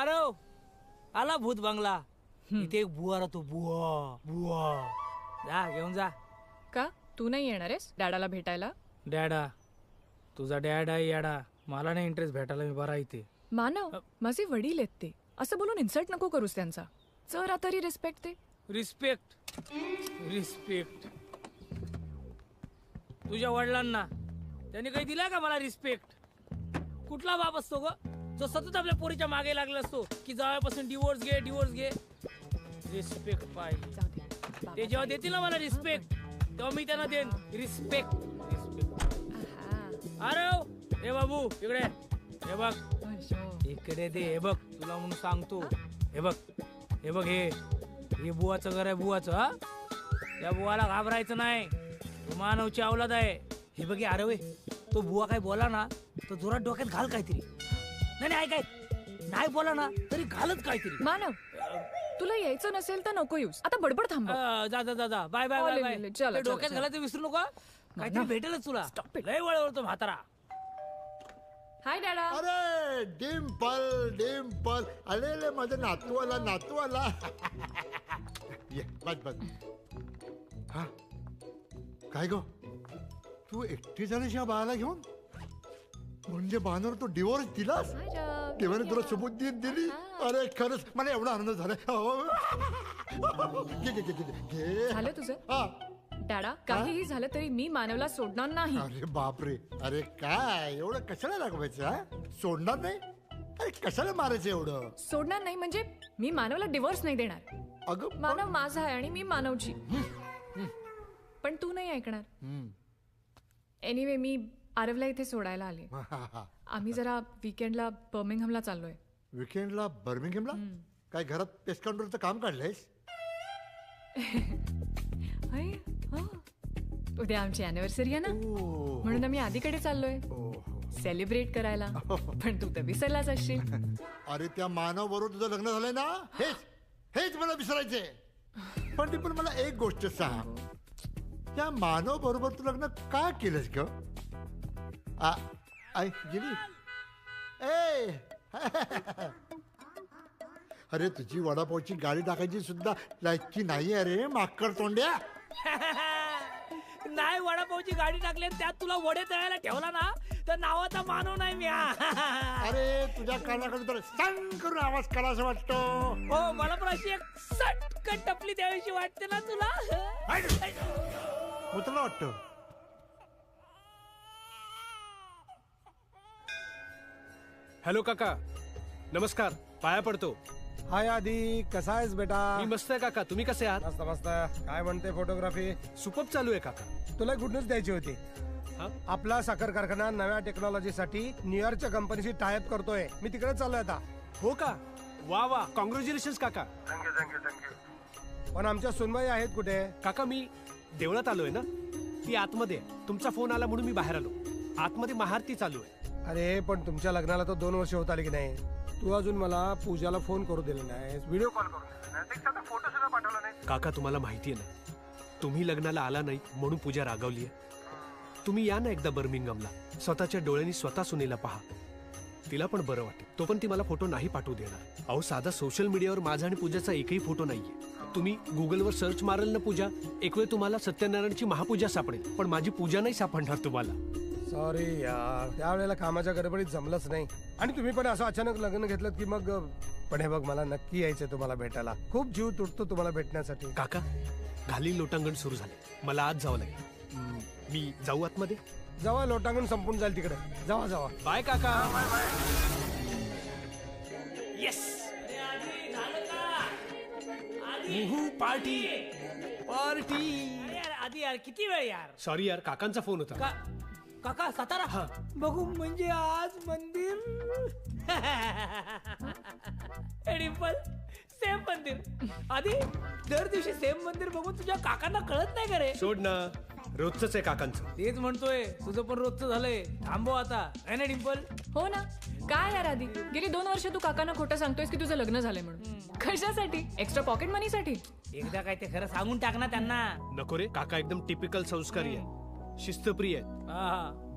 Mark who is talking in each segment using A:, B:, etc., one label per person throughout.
A: आरव आला भूत बंगला. इथे एक बुवा राहतो. बुवा बुवा जा घेऊन जा.
B: का तू नाही येणार आहेस डॅडाला भेटायला?
A: डॅडा तुझा डॅड आहे याडा. मला नाही इंटरेस्ट भेटायला. मी बरा इथे.
B: मानव माझे वडील आहेत ते. असं बोलून इन्सल्ट नको करूस त्यांचा. जरा तरी रिस्पेक्ट दे.
A: रिस्पेक्ट रिस्पेक्ट तुझ्या वडिलांना त्यांनी काही दिला का मला रिस्पेक्ट? कुठला बाप असतो ग जो सतत आपल्या पोरीच्या मागे लागला असतो की जावयापासून डिवोर्स घे डिवोर्स घे. रिस्पेक्ट पाहिजे. ते जेव्हा देतील ना मला रिस्पेक्ट तेव्हा मी त्यांना देईन रिस्पेक्ट. रिस्पेक्ट. अरे हे बाबू इकडे हे बघ. इकडे दे. हे बघ तुला म्हणून सांगतो. हे बघ हे बघ हे बुवाचं घर आहे. बुवाचं. हा त्या बुवाला घाबरायचं नाही. तो मानवची अवलाद आहे. हे बघ अरे वे तो बुवा काय बोला ना तो जोरात डोक्यात घाल काहीतरी. नाही नाही काय नाही बोला ना तरी घालच काहीतरी.
B: मानव तुला यायचं नसेल तर नको येऊस. आता बडबड थांब.
A: जा जा जा जा. Bye bye bye bye.
B: चल
A: डोक्यात घालायचं विसरू नको. काहीतरी भेटेलच तुला. लय वळवळतो म्हातारा.
B: हाय डॅडा.
C: अरे डिम्पल डिम्पल अरे माझा नातू आला नातू आला. ये बस बस. हा काय गो तू एकटी झालीस या बाळाला घेऊन? म्हणजे बाळावर तू डिवोर्स दिलास? देवाने तुला सुबुद्धी दिली. अरे खरंच मला एवढा आनंद झाला.
B: झालं तुझं?
C: हा
B: डॅडा काहीही झालं तरी मी मानवला सोडणार नाही.
C: अरे बापरे. अरे काय एवढं कशाला दाखवायचं? सोडणार नाही? अरे कशाला मारायचं एवढं?
B: सोडणार नाही म्हणजे मी मानवला डिवोर्स नाही देणार.
C: अगं
B: मानव माझा आहे आणि मी मानवची. पण तू नाही ऐकणार. एनिवे मी आरवला इथे सोडायला आले. आम्ही जरा वीकेंडला बर्मिंगहमला चाललोय.
C: विकेंडला बर्मिंगहमला? काय घरात पेस्ट काउंटरचं काम काढलंयस?
B: उद्या आमची अॅनिव्हर्सरी आहे ना म्हणून आम्ही आधीकडे चाललोय सेलिब्रेट करायला. पण तू तर विसरलाच असशील.
C: अरे त्या मानव बरोबर तुझं लग्न झालंय ना हेच हेच मला विसरायचंय. पण मला एक गोष्ट सांग. त्या मानव बरोबर तू लग्न का केलंस ग? आई गेली. ए अरे तुझी वडापावची गाडी टाकायची सुद्धा लायकी नाही. अरे माकड तोंड्या.
A: नाही वडापावची गाडी टाकली त्यात तुला वडे तळायला ठेवला ना तर नावाचा मानव नाही मी.
C: अरे तुझ्या कानाकडे तर सांग करून आवाज करा असं वाटतो.
A: हो मला पण अशी एक सटकन टपली द्यावीशी वाटते ना तुला.
C: तुला वाटतं?
D: हॅलो काका नमस्कार. पाया पडतो.
E: हाय आधी कसा आहेस बेटा?
D: मी मस्त आहे काका. तुम्ही कसे आहात?
E: मस्त मस्त. काय म्हणते फोटोग्राफी?
D: सुपर्ब चालू आहे काका.
E: तुला गुड न्यूज द्यायची होती. आपला साखर कारखाना नव्या टेक्नॉलॉजीसाठी न्यूयॉर्कच्या कंपनीशी टायअप करतोय. मी तिकडे चाललोय आता.
D: हो का? वा वा कॉंग्रॅच्युलेशन काका.
E: थँक्यू. पण आमच्या सुनबाई आहेत कुठे?
D: काका मी देवळात आलोय ना. ती आतमध्ये. तुमचा फोन आला म्हणून मी बाहेर आलो. आतमध्ये महाआरती चालू आहे.
E: अरे पण तुमच्या लग्नाला तर 2 वर्ष होत आली की नाही? तू अजून मला पूजाला फोन करू दिला नाही. व्हिडिओ कॉल करून दिला नाही. फोटो सुद्धा पाठवला नाही.
D: काका तुम्हाला माहितीये ना तुम्ही लग्नाला आला नाही म्हणून पूजा रागावली आहे. तुम्ही या ना एकदा बर्मिंगहमला. स्वतःच्या डोळ्यांनी स्वतः सुनेला पहा. तिला पण बरं वाटेल. तो पण ती मला फोटो नाही पाठवू देणार. अहो साधा सोशल मीडियावर माझा आणि पूजाचा एकही फोटो नाहीये. तुम्ही गुगलवर सर्च माराल ना पूजा एक वेळ तुम्हाला सत्यनारायणची महापूजा सापडेल. पण माझी पूजा नाही सापडणार तुम्हाला.
E: सॉरी यार त्यावेळेला कामाच्या गडबडीत जमलंच नाही. आणि तुम्ही पण असं अचानक लग्न घेतलं की मग. पण हे बघ मला नक्की यायचंय तुम्हाला भेटायला. खूप जीव तुटतो तुम्हाला भेटण्यासाठी.
D: काका घाली लोटांगण सुरू झाले. मला आज जावं लागेल. मी जाऊ आतमध्ये?
E: जावा लोटांगण संपून जाईल तिकडे. जावा जावा.
D: बाय काका.
A: येस.
D: Party party.
A: आधी यार किती वेळ यार.
D: सॉरी यार काकांचा फोन होता.
A: काका सातारा बघू म्हणजे आज मंदिर. डिंपल सेम मंदिर. आधी दर दिवशी सेम मंदिर बघून तुझ्या काकांना कळत नाही का रे?
D: सोड ना रोजच आहे काकांचं.
A: तेच म्हणतोय तुझं पण रोजचं झालंय. थांबव आता है ना डिंपल?
B: हो ना. काय यार आधी गेली 2 वर्ष तू काकांना खोटं सांगतोयस की तुझं लग्न झालंय म्हणून. कशासाठी? एक्स्ट्रा पॉकेट मनी साठी?
A: एकदा काय ते खरं सांगून टाक ना त्यांना.
D: नको रे काका एकदम टिपिकल संस्कारी आहे. शिस्तप्रिय आहेत.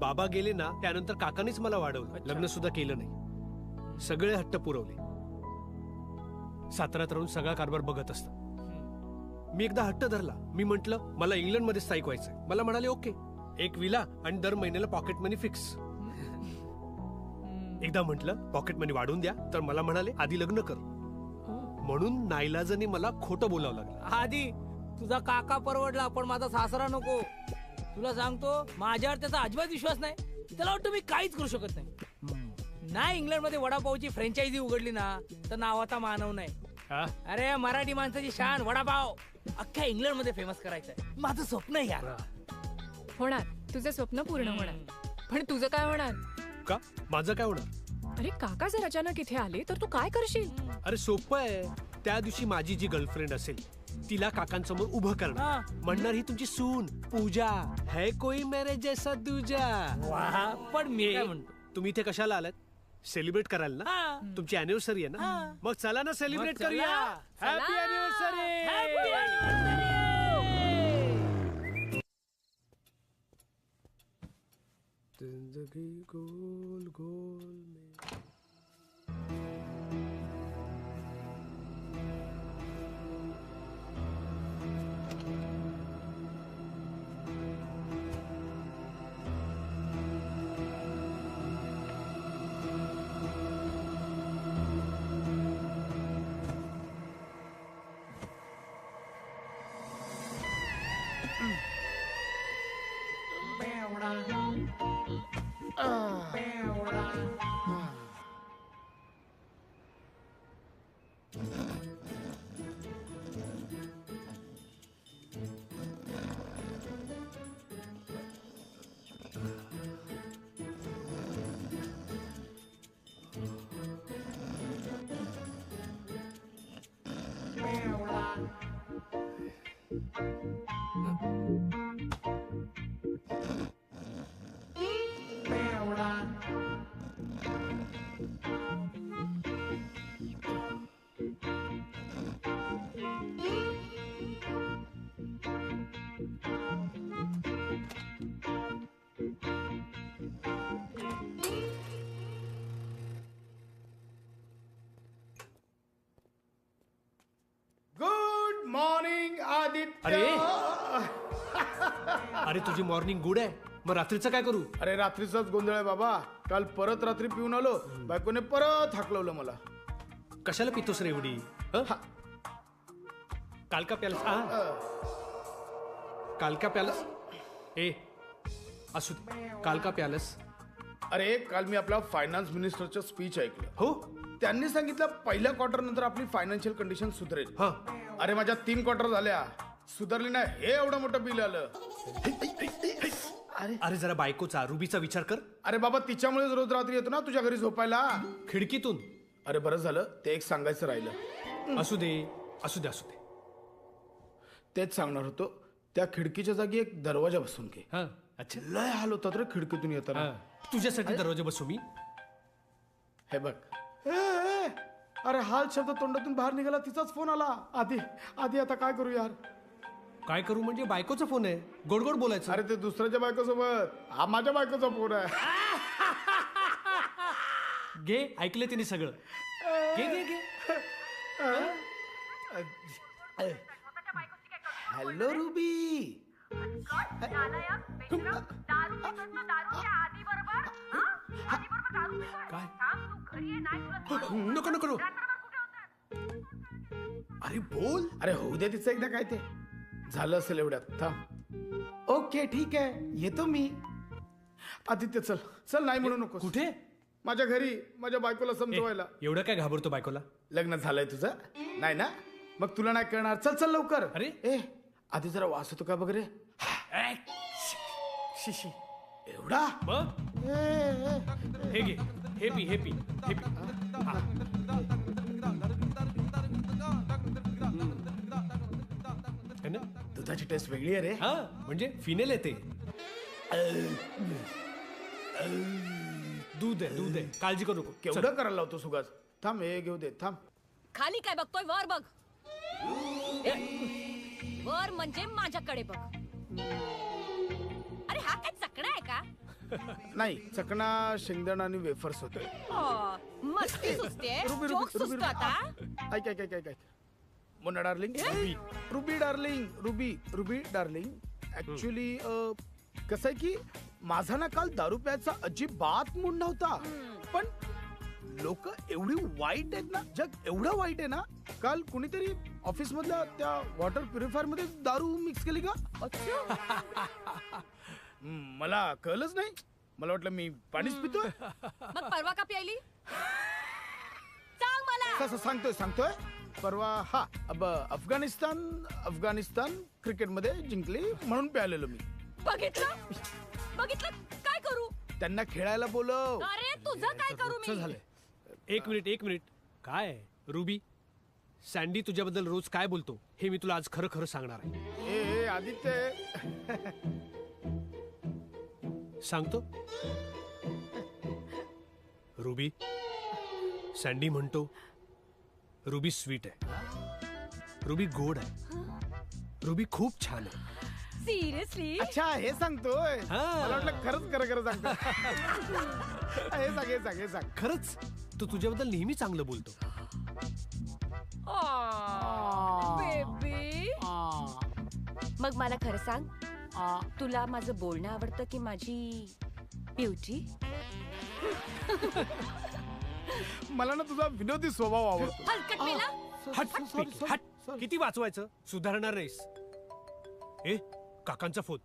D: बाबा गेले ना त्यानंतर काकानेच मला वाढवलं. लग्न सुद्धा केलं नाही. सगळे हट्ट पुरवले. साताऱ्यात राहून सगळा कारभार बघत असतात. मी एकदा हट्ट धरला. मी म्हंटल मला इंग्लंडमध्ये स्थायिक व्हायचंय. मला म्हणाले ओके, एक विला आणि दर महिन्याला पॉकेट मनी फिक्स. एकदा म्हंटल पॉकेट मनी वाढवून द्या, तर मला म्हणाले आधी लग्न कर. म्हणून नाईलाजाने मला खोटं बोलावं लागलं.
A: आधी तुझा काका परवडला, पण माझा सासरा नको. तुला सांगतो, माझ्यावर त्याचा अजिबात विश्वास नाही. त्याला वाटतं मी काहीच करू शकत नाही. इंग्लंड मध्ये वडापावची फ्रँचायझी उघडली ना, तर नावाचा मानव नाही.
D: हा?
A: अरे मराठी माणसाची शान वडापाव अख्ख्या इंग्लंड मध्ये फेमस करायचंय. माझं स्वप्न आहे यार.
B: होणार, तुझं स्वप्न पूर्ण होणार. पण तुझं काय होणार?
D: का माझं काय होणार?
B: अरे काका जर अचानक इथे आले तर तू काय करशील?
D: अरे सोपं आहे. त्या दिवशी माझी जी गर्लफ्रेंड असेल तिला काकांसमोर उभं करणार.
A: हा.
D: म्हणणार ही तुमची सून पूजा है, कोई मेरे जैसा दूजा.
A: वा, पण मी काय म्हणतो,
D: तुम्ही इथे कशाला आलात? सेलिब्रेट करायला ना?
A: हा.
D: तुमची अॅनिव्हर्सरी आहे ना?
A: हा.
D: मग चला ना सेलिब्रेट
A: मग चला.
D: करूया. हॅपी
B: चला.
D: अॅनिव्हर्सरी.
A: Happy anniversary!
D: जिंदगी गोल गोल में.
F: Good morning Aditya.
D: अरे तुझी मॉर्निंग गुड आहे, मग रात्रीचं काय करू?
F: अरे रात्रीचाच गोंधळ आहे बाबा. काल परत रात्री पिऊन आलो, बायकोने परत हाकलवलं मला.
D: कशाला पितोस रे एवढी? कालका प्यालस. कालका प्यालस. ए असू दे, कालका प्यालस.
F: अरे काल मी आपला फायनान्स मिनिस्टरचं स्पीच ऐकलं.
D: हो.
F: त्यांनी सांगितलं पहिल्या क्वार्टर नंतर आपली फायनान्शियल कंडिशन सुधरेल.
D: हा.
F: अरे माझ्या 3 क्वार्टर झाल्या, सुधारली नाही. हे एवढं मोठं बिल आलं.
D: अरे जरा बायकोचा रुबीचा विचार कर.
F: अरे बाबा, तिच्यामुळेच रोज रात्री येतो ना तुझ्या घरी झोपायला.
D: खिडकीतून.
F: अरे बरं झालं, ते एक सांगायचं राहिलं.
D: असू दे असू दे असू दे.
F: तेच सांगणार होतो, त्या खिडकीच्या जागी एक दरवाजा बसून घे.
D: हा. अच्छा.
F: लय हाल होतात रे खिडकीतून येताना.
D: हा. तुझ्यासाठी दरवाजा बसू मी?
F: हे बघ. अरे हाल शब्द तोंडातून बाहेर निघाला, तिचाच फोन आला. आधी आधी आता काय करू यार?
D: काय करू म्हणजे? बायकोचा फोन आहे, गोड गोड बोलायचं.
F: अरे ते दुसऱ्याच्या बायकोसोबत, हा माझ्या बायकोचा फोन आहे.
D: घे, ऐकले तिने सगळं. घे घे घे.
F: Hello ruby.
D: काय? नको नको नको. अरे बोल.
F: अरे होऊ दे तिचं एकदा. काय ते झालं असेल एवढ्यात. थांब. ओके ठीक आहे, येतो मी. आदित्य चल चल. नाही म्हणू नको.
D: कुठे?
F: माझ्या घरी, माझ्या बायकोला समजवायला.
D: एवढं काय घाबरतो बायकोला?
F: लग्न झालंय तुझं? नाही ना? मग तुला नाही कळणार. चल चल लवकर.
D: अरे
F: आधी जरा वास होतो का बघ रे.
D: शिशी.
F: एवढा
D: मग हे घे, हे पी, हे पी, हे पी. हा. है ना?
F: दुधाची टेस्ट वेगळी आहे रे.
D: हा, म्हणजे फिनेल येते. दूध आहे, दूध आहे, काळजी करू नको.
F: केवढं करायला लावतो सुगास. थांब, हे घेऊ दे. थांब.
G: खाली काय बघतोय? वर बघ. वर म्हणजे माझ्याकडे बघ. अरे हा काय चकडा आहे का?
F: नाही, चकना शेंगदाणा आणि वेफर्स होते.
G: मस्ती सुचते.
F: रुबी,
G: जोक
F: रुबी,
G: सुचतो आता.
F: ऐक ऐक ऐक ऐक ऐक Mona darling ruby darling ruby darling actually कसं आहे की माझा ना काल दारू प्यायचा अजिबात मूड नव्हता पण लोक एवढी वाईट आहेत ना जग एवढं वाईट आहे ना काल कुणीतरी ऑफिस मधल्या त्या वॉटर प्युरिफायर मध्ये दारू मिक्स केली का मला कळलंच नाही मला वाटलं मी पाणीच पितोय
G: मग परवा का प्यायली सांग मला
F: सांगतोय परवा अफगाणिस्तान क्रिकेट मध्ये जिंकली म्हणून प्यायलेलो मी
G: बघितलं काय करू
F: त्यांना खेळायला बोलव
G: अरे तुझं काय करू मी
F: झालंय
D: एक मिनिट काय रुबी सँडी तुझ्याबद्दल रोज काय बोलतो हे मी तुला आज खरं खरं सांगणार आहे.
F: ए आदित्य
D: सांगतो रुबी सँडी म्हणतो रुबी स्वीट आहे रुबी गोड आहे रुबी खूप छान आहे.
G: सिरियसली
F: अच्छा हे सांगतोय
D: हा.
F: मला वाटलं खरंच सांगतो हे सांग
D: खरंच तो तुझ्याबद्दल नेहमी चांगलं बोलतो.
G: बेबी मग मला खरं सांग तुला माझं बोलणं आवडतं की माझी ब्युटी
F: मला ना तुझा विनोदी स्वभाव आवडतो
G: हलकट मेला
D: हट किती वाचवायचं सुधारणार नाहीस. ए काकांचा फोन.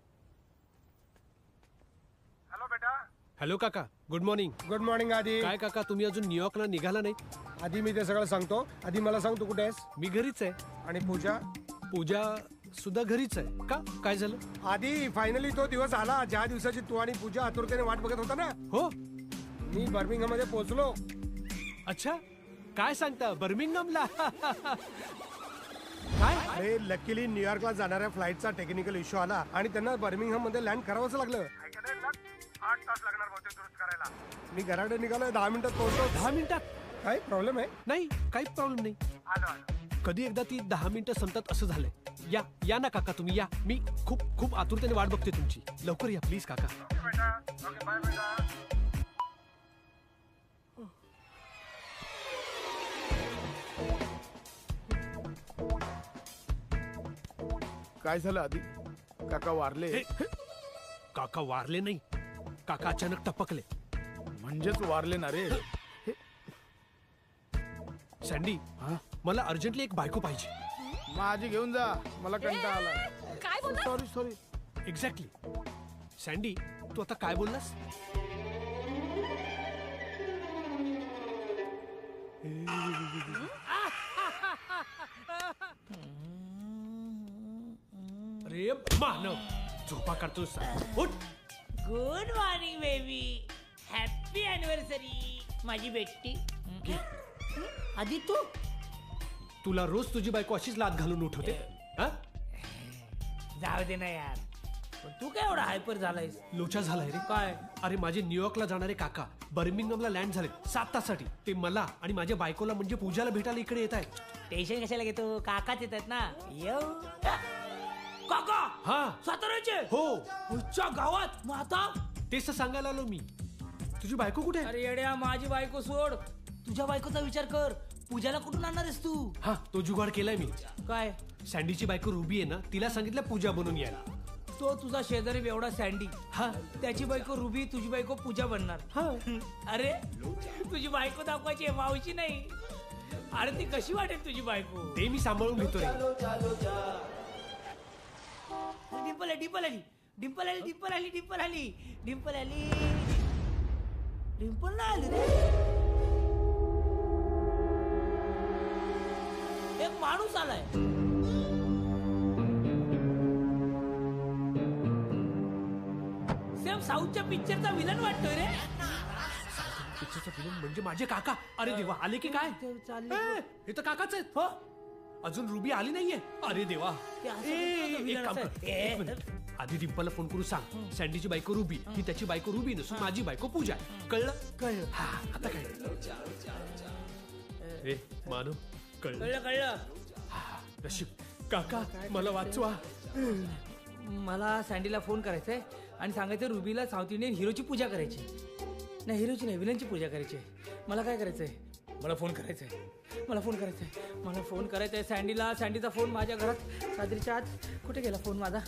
D: हॅलो काका गुड मॉर्निंग.
E: गुड मॉर्निंग आधी.
D: काय काका तुम्ही अजून न्यूयॉर्कला निघाला नाही.
E: आधी मी ते सगळं सांगतो. आधी मला सांग तू कुठे आहेस.
D: मी घरीच आहे.
E: आणि पूजा
D: पूजा सुद्धा घरीच आहे का काय झालं.
E: आधी फायनली तो दिवस आला ज्या दिवसाची तू आणि पूजा आतुरतेने वाट बघत होता ना.
D: हो
E: मी बर्मिंगहॅम मध्ये पोहोचलो.
D: अच्छा काय सांगता बर्मिंगहॅमला. काय
E: अरे लकीली न्यूयॉर्कला जाणाऱ्या फ्लाईटचा टेक्निकल इश्यू आला आणि त्यांना बर्मिंगहॅम मध्ये लँड करावंच लागलं. 8 तास लागणार होते दुरुस्त करायला. मी घराकडे निघालोय 10 मिनिटात पोहोचलो.
D: 10 मिनिटात
E: काय प्रॉब्लेम आहे.
D: नाही काही प्रॉब्लेम नाही. कधी एकदा ती 10 मिनिटं संपतात असं झालंय. या ना काका तुम्ही या. मी खूप आतुरतेने वाट बघते तुमची. लवकर या प्लीज काका.
F: काय झालं आधी काका वारले.
D: काका वारले नाही काका अचानक टपकले.
F: म्हणजेच वारले ना रे.
D: सँडी मला अर्जंटली एक बायको पाहिजे.
F: माझी घेऊन जा मला कंटाळा आला.
G: काय बोलला
F: सॉरी
D: एक्झॅक्टली. सँडी तू आता काय बोललास. अरे मानव झोपा काढतोस. उठ.
H: Good morning baby. Happy anniversary माझी बेटी. आधी
D: तुला रोज तुझी बायको अशीच लात घालून उठवते. हा?
H: जाऊ दे ना यार. पण तू काय एवढा हायपर झालायस.
D: लोचा झालाय रे.
H: काय
D: अरे माझे न्यूयॉर्कला जाणारे काका बर्मिंगहॅमला लँड झाले 7 तासासाठी. ते मला आणि माझ्या बायकोला म्हणजे पूजाला भेटायला इकडे येत आहेत.
H: टेन्शन कशाला घेतो काकाच येतात ना. काका
D: हा
H: साताऱ्याचे
D: हो
H: पुढच्या गावात मग आता
D: तेच तर सांगायला आलो मी. तुझी बायको कुठे आहे?
H: अरे येड्या माझी बायको सोड. तुझ्या बायकोचा विचार कर. पूजाला कुठून आणणार आहेस तू.
D: हा तो जुगाड केलाय मी.
H: काय
D: सँडीची बायको रुबी आहे ना तिला सांगितलं पूजा बनून यायला.
H: तो तुझा शेजारी एवढा सँडी.
D: हा
H: त्याची बायको रुबी तुझी बायको पूजा बनणार.
D: हा
H: अरे तुझी बायको दाखवायची मावशी नाही. अरे ती कशी वाटेल तुझी बायको.
D: ते मी सांभाळून घेतोय.
H: डिंपल आली डिंपल आली डिंपल आली डिंपल आली डिंपल आली डिंपल आली. डिंपल नाही आली रे. एक माणूस आलाय. सेम साऊथच्या पिक्चरचा विलन वाटतोय रे.
D: पिक्चरचा फिल्म म्हणजे माझे काका. अरे देवा आले की काय.
H: चालले
D: ए, हे तर काकाच आहेत.
H: हो
D: अजून रुबी आली नाहीये. अरे देवा.
H: ते असं
D: ए,
H: बोलतो
D: एक काम कर.
H: विलन
D: एक मिनिट. आधी डिंपलला फोन करू सांग सँडीची बायको रुबी ही त्याची बायको रुबी नसून माझी बायको पूजा. कळलं.
H: कळलं
D: हा आता काय. ए मानव कळलं.
H: कळलं कळलं.
D: नशीब. काका मला वाचवा.
H: मला सँडीला फोन करायचा आहे आणि सांगायचं रुबीला साऊथ इंडियन हिरोची पूजा करायची. नाही हिरोची नाही विलनची पूजा करायची आहे. मला काय करायचंय मला फोन करायचा आहे मला फोन करायचा आहे सँडीला. सँडीचा फोन माझ्या घरात सादरीच्या आत. कुठे गेला फोन माझा?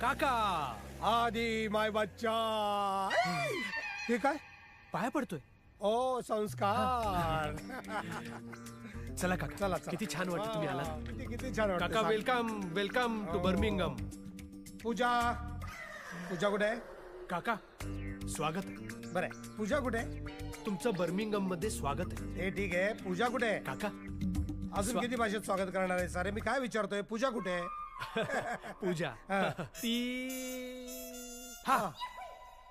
D: काका
E: आधी माय बच्चा. हे काय?
D: पाया पडतोय.
E: ओ संस्कार.
D: चला काका,
E: चला
D: किती छान वाटतं तुम्ही आला.
E: किती छान वाटतं.
D: काका वेलकम वेलकम टू बर्मिंगम.
E: पूजा कुठे आहे?
D: काका स्वागत आहे.
E: बरं आहे. पूजा कुठे आहे?
D: तुमचं बर्मिंगम मध्ये स्वागत आहे.
E: हे ठीक आहे. पूजा कुठे आहे?
D: काका
E: अजून किती भाषेत स्वागत करणार आहे? सारे मी काय विचारतोय, पूजा कुठे आहे?
D: पूजा
E: हा.
D: ती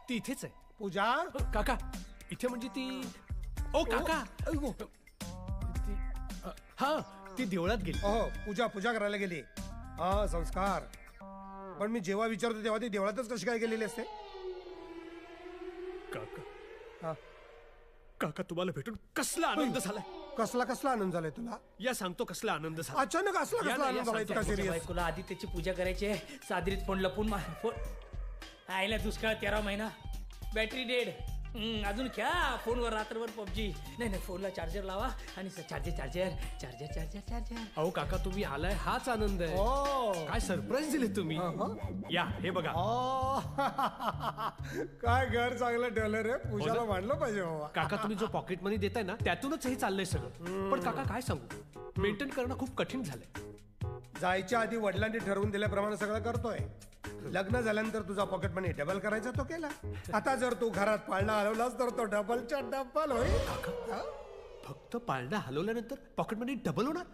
D: ती इथेच आहे.
E: पूजा
D: काका इथे म्हणजे ती. ओ काका हा ती देवळात गेली.
E: हो पूजा करायला गेली. हा संस्कार. पण मी जेव्हा विचारतो तेव्हा ती देवळातच कशी काय गेलेली असते?
D: काका
E: हा.
D: काका तुम्हाला भेटून कसला आनंद झालाय.
E: कसला आनंद झालाय तुला?
D: या सांगतो कसला आनंद झाला.
E: अचानक
D: या
E: कसला
D: ना,
E: आनंद
D: या
E: झाला
D: सांगतो.
E: इतका सिरियस?
H: बायकोला आधी त्याची पूजा करायची आहे. सादरीत फोन लपून फोन आयला दुष्काळ 13 महिना. Battery dead. अजून क्या फोनवर रात्रभर पबजी. नाही फोनला चार्जर लावा आणि चार्जर.
D: अहो काका तुम्ही आलाय हाच आनंद आहे.
E: ओ
D: काय सरप्राईज दिले तुम्ही. या हे बघा.
E: काय घर चांगलं ठेवलं रे. पूजाला मांडलं पाहिजे बाबा.
D: काका तुम्ही जो पॉकेट मनी देताय ना त्यातूनच हे चाललंय सगळं. पण काका काय सांगू, मेंटेन करणं खूप कठीण झालंय.
E: जायच्या आधी वडिलांनी ठरवून दिल्याप्रमाणे सगळं करतोय. लग्न झाल्यानंतर तुझा पॉकेट मनी डबल करायचा तो केला. आता जर तू घरात पाळणा हलवलास तर तो डबलच्या डबल होईल.
D: फक्त पाळणा हलवल्यानंतर पॉकेट मनी डबल होणार?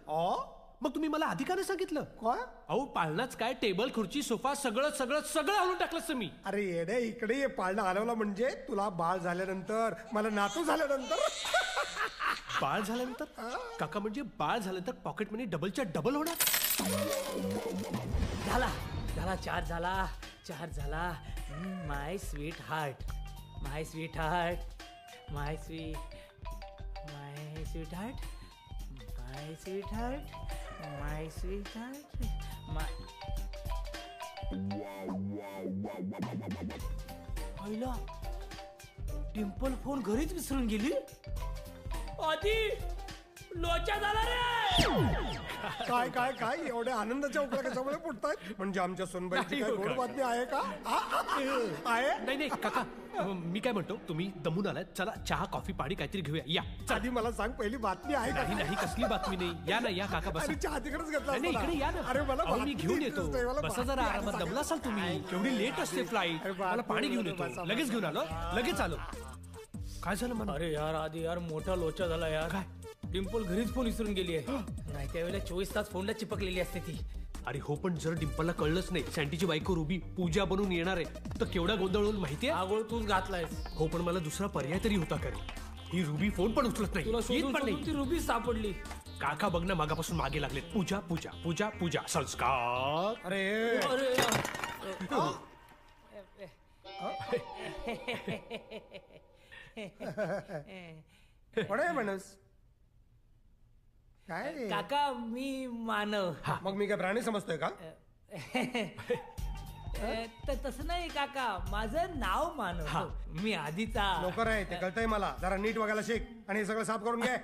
D: मग तुम्ही मला आधी का नाही सांगितलं?
E: काय?
D: अहो पाळणाच काय, टेबल खुर्ची सोफा सगळं सगळं सगळं हलवून टाकलं मी.
E: अरे येडे इकडे ये. पाळणा हलवला म्हणजे तुला बाळ झाल्यानंतर, मला नातू झाल्यानंतर.
D: बाळ झाल्यानंतर? काका म्हणजे बाळ झाल्यानंतर पॉकेट मनी डबलच्या डबल होणार?
H: झाला चार्ज झाला. माय स्वीट हार्ट. पहिला डिम्पल फोन घरीच विसरून गेली. आधी लोचा झाला रे.
E: काय एवढ्या आनंदाच्या उकळ्या कशामुळे फुटतायत? म्हणजे आमच्या सोनबाईची काय गोड बातमी आहे का? आहे?
D: नाही काका मी काय म्हणतो, तुम्ही दमून आलाय, चला चहा कॉफी पाणी काहीतरी घेऊया. या
E: आधी मला सांग पहिली बातमी आहे का?
D: नाही कसली बातमी नाही. या ना या काका बसा.
E: अरे चहा तिकडेच घेतला
D: नाही
E: असता ना.
D: इकडे या ना.
E: अरे मला
D: अहो, मी
E: बातमी
D: घेऊन येतो.
E: दिसतोय, मला
D: बसा जरा
E: बातमी
D: आरामात.
E: आहे.
D: दमला असाल तुम्ही. केवढी लेट असते फ्लाईट.
E: अरे
D: मला पाणी घेऊन येतो.
E: बसा.
D: लगेच घेऊन आलो. लगेच आलो. काय झालं मला?
H: अरे यार आधी यार मोठा लोचा झाला यार.
D: काय?
H: डिम्पल घरीच फोन विसरून गेली आहे. नाही त्यावेळेला 24 तास फोनला चिपकलेली असते ती.
D: अरे हो पण जर डिम्पलला कळलंच नाही सँडीची बायको रुबी पूजा बनून येणार आहे तर केवढा गोंधळ होईल माहितीये?
H: आगोळ तूच घातलायस.
D: हो पण मला दुसरा पर्याय तरी होता का रे? ही रुबी फोन पण उचलत नाही.
H: तुला
D: येत
H: शोधून
D: पण
H: शोधून
D: नाही.
H: ती रुबी सापडली.
D: काका बघ ना मागापासून मागे लागले. पूजा पूजा पूजा पूजा संस्कार.
E: अरे
H: अरे
E: कोण आहे माणूस? काय रे?
H: काका मी मानव.
E: मग मी काय प्राणी समजतोय का?
H: तसं नाही काका, माझं नाव मानव. मी आधीचा
E: नोकर आहे ते कळतंय मला. जरा नीट वागायला शिक आणि हे सगळं साफ करून घे.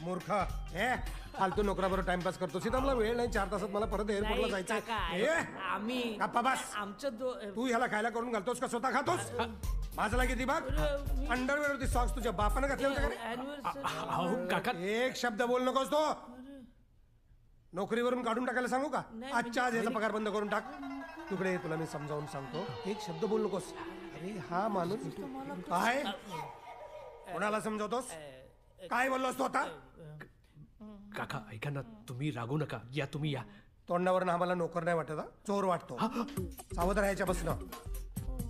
E: मूर्ख. हे फालतू नोकराबरोबर टाइमपास करतो. सीता मला वेळ नाही. 4 तासात मला परत एअरपोर्टला
H: नाही,
E: जायचं.
H: काका, आम्ही
E: गप्पा बस.
H: आमचं
E: तू ह्याला खायला करून घालतोस का स्वतः खातोस? माझला किती बघ. अंडरवेअर होती सॉक्स तुझ्या बापानं घातले होते का रे?
D: अहो काका
E: एक शब्द बोल नकोस तो. नोकरीवरून काढून टाकायला सांगू का? आजच्या आज याचा पगार बंद करून टाक. तुकडे तुला मी समजावून सांगतो. एक शब्द बोल नकोस. अरे हा माणूस काय? कोणाला समजावतोस? काय बोललोस तू आता?
D: काका ऐका ना, तुम्ही रागू नका. या तुम्ही या.
E: तोंडावर आम्हाला नोकर नाही वाटत. चोर वाटतो. सावध राहायच्या बसणं.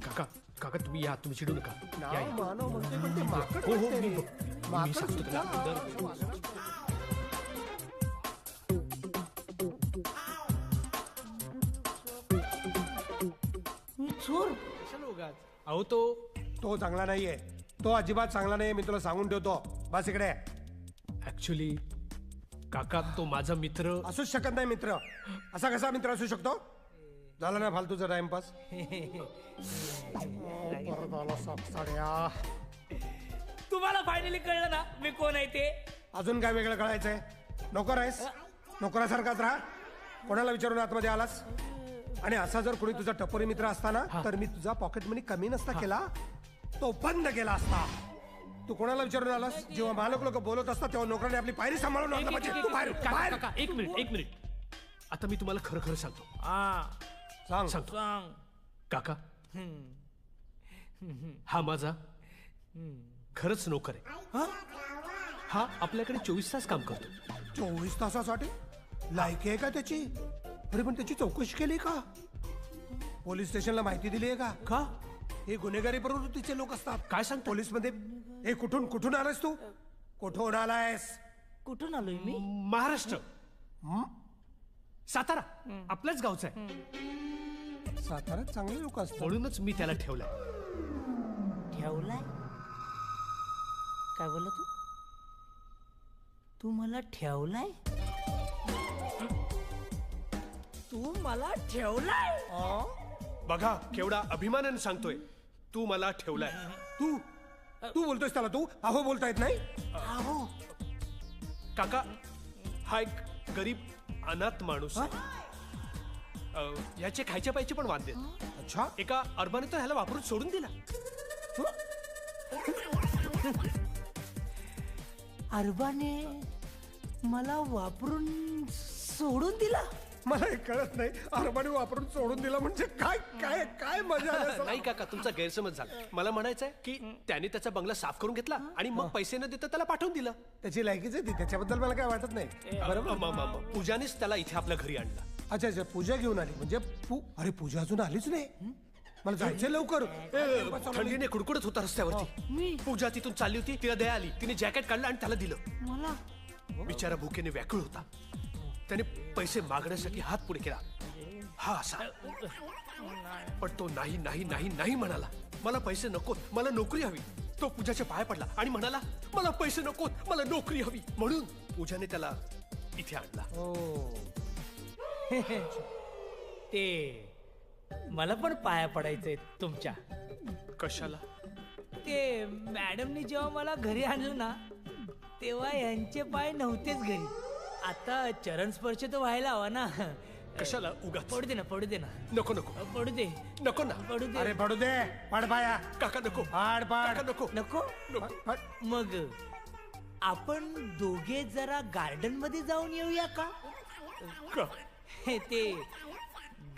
D: काका काका तुम्ही या. तुम्ही चिडू नका. या, या.
E: मानव म्हणते पण ते माकड
D: हो हो
E: वाटते
D: मी
E: रे.
D: मी सांगतो त्याला.
H: चोर.
D: अहो
E: तो चांगला नाहीये. तो अजिबात चांगला नाहीये. मी तुला सांगून ठेवतो. बस इकडे.
D: ऍक्च्युली काका तो माझा मित्र.
E: असूच शकत नाही मित्र. असा कसा मित्र असू शकतो? झाला ना फालतूचा टाइमपास. परत आला साड्या.
H: तुम्हाला फायनली कळलं ना मी कोण आहे ते.
E: अजून काय वेगळं कळायचंय? नोकर आहेस, नोकरासारखाच राहा. कोणाला विचारून आतमध्ये आलास? आणि असा जर कोणी तुझा टपोरी मित्र असताना तर मी तुझा पॉकेट मनी कमी नसता केला, तो बंद केला असता. तू कोणाला विचारून आलास? जेव्हा मालक लोक बोलत असतात तेव्हा नोकराने आपली पायरी सांभाळून आणलं पाहिजे. तू बाहेर बाहेर.
D: काका, एक मिनिट. आता मी तुम्हाला खरं खरं सांगतो.
E: सांग.
H: सांग.
D: काका, हा माझा खरंच नोकर आहे. हा आपल्याकडे 24 तास काम करतो.
E: 24 तासासाठी लायकी आहे का त्याची? अरे पण त्याची चौकशी केली का? पोलीस स्टेशनला माहिती दिली आहे का?
D: का?
E: हे गुन्हेगारी प्रवृत्तीचे लोक असतात.
D: काय सांगतो?
E: पोलीस मध्ये. हे कुठून आलायस तू? कुठून आलायस?
H: कुठून आलोय मी?
D: महाराष्ट्र, सातारा, आपल्याच गावचा आहे.
E: साताऱ्यात चांगले लोक असतात.
D: म्हणूनच मी त्याला ठेवलाय.
H: ठेवलाय? काय बोलला तू मला ठेवलाय? तू मला ठेवलाय?
D: बघा केवढा अभिमानाने सांगतोय. तू मला ठेवलाय.
E: तू बोलतोयस त्याला तू अहो बोलता येत नाही?
H: अहो
D: काका, हा एक गरीब अनाथ माणूस आहे. याचे खायचे पाहिजे पण वाद देत.
E: अच्छा.
D: एका अरबाने तर ह्याला वापरून सोडून दिला.
H: अरबाने मला वापरून सोडून दिला?
E: मला हे कळत नाही. अरबाने वापरून सोडून दिला म्हणजे काय काय काय मजा आली?
D: नाही काका, तुमचा गैरसमज झाला. मला म्हणायचंय की त्याने त्याचा बंगला साफ करून घेतला आणि मग पैसे न देता त्याला पाठवून दिलं.
E: त्याची लायकीच आहे ती, त्याच्याबद्दल मला काय वाटत नाही. बरोबर.
D: पूजानेच त्याला इथे आपल्या घरी आणला.
E: अच्छा, पूजा घेऊन आली म्हणजे अरे पूजा अजून आलीच नाही. मला जायचंय लवकर.
D: थंडीने कुडकुडत होता रस्त्यावरती. पूजा तिथून चालली होती, तिला दया आली. तिने जॅकेट काढलं आणि त्याला दिलं.
H: मला
D: बिचारा भुकेने व्याकुळ होता. त्याने पैसे मागण्यासाठी हात पुढे केला. हा असा. पण तो नाही नाही नाही नाही म्हणाला. मला पैसे नकोत, मला नोकरी हवी. तो पूजाच्या पाया पडला आणि म्हणाला मला पैसे नकोत, मला नोकरी हवी. म्हणून पूजाने त्याला इथे आणला.
H: ते मला पण पाया पडायचंय तुमच्या.
D: कशाला?
H: ते मॅडमनी जेव्हा मला घरी आणलं ना तेव्हा यांचे पाय नव्हतेच घरी. आता चरण स्पर्श तर व्हायला हवा ना.
D: कशाला? उगाच.
H: पडू दे ना.
D: नको नको
H: पडू दे.
D: नको ना.
H: पडू दे.
E: अरे पडू दे. पाड पाया.
D: काका नको.
E: पाड
D: काका नको.
H: नको. मग आपण दोघे जरा गार्डन मध्ये जाऊन येऊया का? ते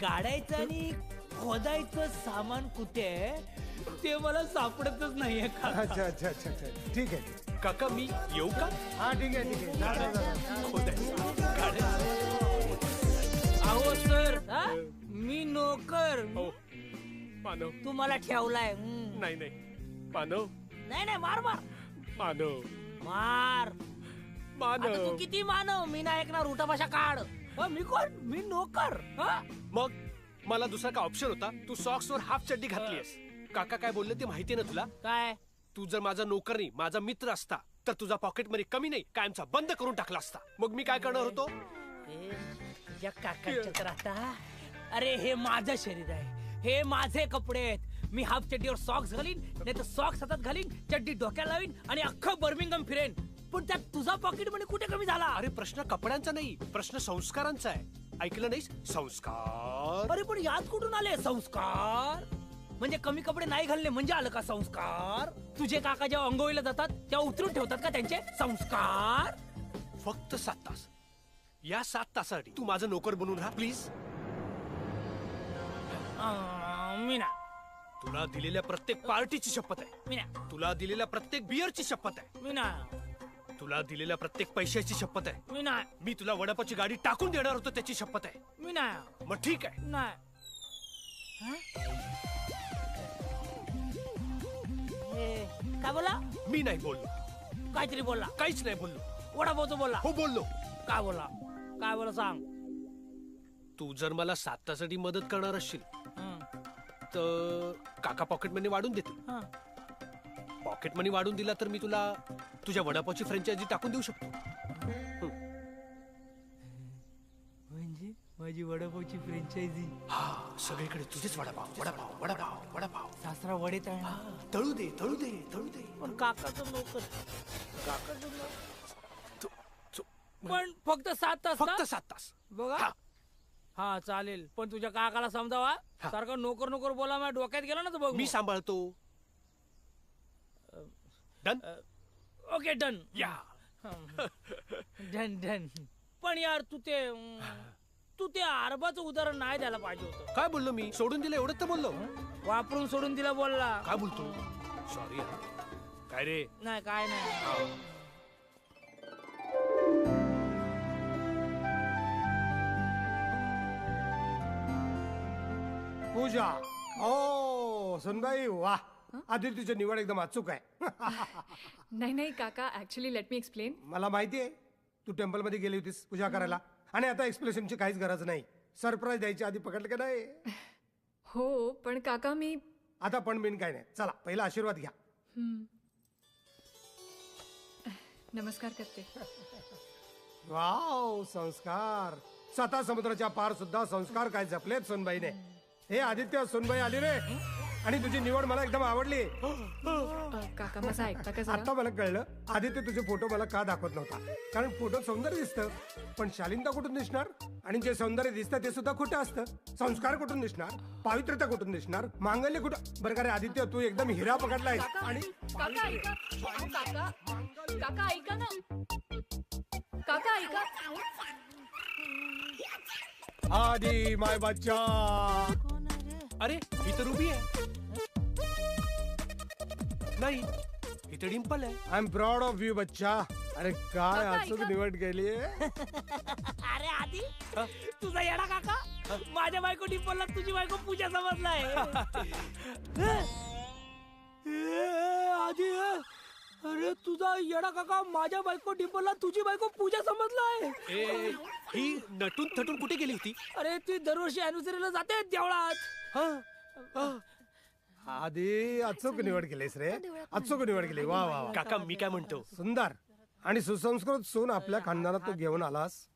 H: गाडायचं आणि खोदायचं सामान कुठे आहे ते मला सापडतच नाहीये का?
E: अच्छा अच्छा अच्छा अच्छा. ठीक आहे
D: काका, मी येऊ का?
E: हा ठीक आहे ठीक आहे.
H: अहो सर, मी नोकर.
D: मानव,
H: तू मला ठेवलाय.
D: नाही नाही मानव.
H: नाही मार मार
D: मानव
H: मार.
D: मानव.
H: तू किती मानव, मी नाही ऐकणार. उठाभाषा काढ. मी कोण? मी नोकर.
D: मग मला दुसरा काय ऑप्शन होता? तू सॉक्स वर हाफ चड्डी घातलीस. काका काय बोलले ते माहितीये ना तुला?
H: काय?
D: तू जर माझा नोकर नाही, माझा मित्र असता तर तुझा पॉकेट मध्ये कमी नाही कायमचा बंद करून टाकला असता. मग मी काय करणार होतो?
H: या काकांच्या तर आता. अरे हे माझं शरीर आहे, हे माझे कपडे आहेत. मी हाफ चड्डीवर सॉक्स घालीन, नाही तर सॉक्स हातात घालीन, चड्डी डोक्याला लावीन आणि अख्खं बर्मिंगहम फिरेन. पण त्यात तुझा पॉकेट मध्ये कुठे कमी झाला?
D: अरे प्रश्न कपड्यांचा नाही, प्रश्न संस्कारांचा आहे. ऐकलं नाहीस? संस्कार.
H: अरे पण यात कुठून आले संस्कार? म्हणजे कमी कपडे नाही घालणे म्हणजे आलं का संस्कार? तुझे काका जेव्हा अंघोळीला जातात तेव्हा उतरून ठेवतात का त्यांचे संस्कार?
D: फक्त 7 तास. या 7 तासासाठी तू माझं नोकर बनून राहा प्लीज.
H: मीना,
D: तुला दिलेल्या प्रत्येक पार्टीची शपथ आहे.
H: मीना,
D: तुला दिलेल्या प्रत्येक बियरची शपथ आहे.
H: मीना,
D: तुला दिलेल्या प्रत्येक पैशाची शपथ आहे.
H: मीना,
D: मी तुला वडापावची गाडी टाकून देणार होतो त्याची शपथ आहे.
H: मीना.
D: मग ठीक आहे.
H: नाही. काय बोला?
D: मी नाही बोललो.
H: काहीतरी बोलला.
D: काहीच नाही बोललो.
H: वडापावचं बोलला.
D: हो बोललो.
H: काय बोलला? काय बोला सांग.
D: तू जर मला 7 तासासाठी मदत करणार असशील तर काका पॉकेट मनी वाढून देतील. पॉकेट मनी वाढून दिला तर मी तुला तुझ्या वडापावची फ्रँचायझी टाकून देऊ शकतो.
A: माझी वडापावची फ्रँचायझी.
D: हा सगळीकडे तुझेच वडापाव वडापाव वडापाव वडापाव.
A: सासरा वडे तळणार.
D: तळू दे तळू दे तळू दे.
A: पण काकाचं नोकर. पण फक्त 7 तास
D: फक्त
A: ना?
D: 7 तास.
A: बघा. हा चालेल, पण तुझ्या काकाला समजावा. सारखं नोकर नोकर बोला, माझ्या डोक्यात गेला ना तर बघ.
D: मी सांभाळतो. डन.
A: Okay done.
D: या
A: डन डन. पण यार तू ते अरबाचं उदाहरण नाही द्यायला पाहिजे होतं.
D: काय बोललो मी? सोडून दिलं एवढंच तर बोललो.
A: वापरून सोडून दिला बोलला.
D: काय बोलतो? सॉरी. काय रे?
A: नाही काय नाही.
E: पूजा. ओ सुनबाई वा. आदित्यची निवड एकदम अचूक आहे.
B: नाही नाही काका, ऍक्च्युली लेट मी एक्सप्लेन.
E: मला माहिती आहे तू टेम्पल मध्ये गेली होतीस पूजा करायला आणि आता एक्सप्लेशनची काहीच गरज नाही. सरप्राईज द्यायची आधी पकडलं का नाही?
B: हो पण काका मी
E: आता पण बिन काय नाही. चला पहिला आशीर्वाद घ्या.
B: नमस्कार करते.
E: वाव संस्कार. 7 समुद्राच्या पार सुद्धा संस्कार काय जपलेत सुनबाईने. हे आदित्य, सुनबाई आली रे आणि तुझी निवड मला एकदम आवडली.
B: काका माझा ऐकता का जरा?
E: आता मला कळलं आदित्य तुझे फोटो मला का दाखवत नव्हता. कारण फोटो सौंदर्य दिसतं पण शालीनता कुठून दिसणार? आणि जे सौंदर्य दिसतं ते सुद्धा खोटं असतं. संस्कार कुठून दिसणार? पावित्र्यता कुठून दिसणार? मांगल्य कुठं? बरं का रे आदित्य, तू एकदम हिरा पकडलाय. आणि
B: काका ऐका. काका काका ऐका ना. काका ऐका.
E: आधी माय बच्चा.
D: अरे ही तर रुबी आहे. नाही ही तर डिंपल आहे.
E: I am proud of you बच्चा. अरे काय
B: काका,
E: अचूक
B: ऐका.
E: निवड केली.
A: अरे आधी तुझा येडा काका माझ्या बायको डिंपलला तुझी बायको पूजा समजलाय. आधी अरे तुझा येडा काका माझ्या बायको डिंपलला तुझी बायको पूजा समजलाय.
D: ए ही नटून थटून कुठे गेली होती?
A: अरे ती दरवर्षी अॅनिव्हर्सरीला जाते देवळात.
E: आधी अचूक निवड केलीस रे. अचूक निवड केली. वा वा वा.
D: काका मी काय म्हणतो,
E: सुंदर आणि सुसंस्कृत सून आपल्या खानदानात तू घेऊन आलास.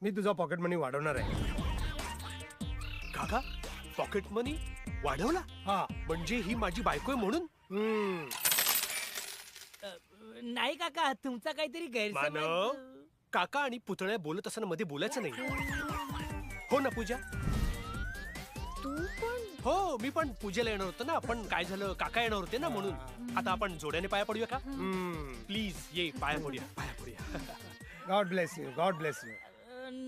E: मी तुझा पॉकेट मनी वाढवणार आहे.
D: काका पॉकेट मनी वाढवला?
E: हा
D: म्हणजे ही माझी बायको आहे म्हणून?
A: नाही काका तुमचा काहीतरी
D: मानव,
A: गैरसमज.
D: काका आणि पुतळ्या बोलत असताना मध्ये बोलायचं नाही. हो ना पूजा?
B: तू पण
D: हो मी पण पूजेला येणार होतो ना. पण काय झालं, काका येणार होते ना म्हणून. आता आपण जोड्याने पाया पडूया का? प्लीज ये पाया पडूया पाया पडूया.
E: God bless you. God bless you.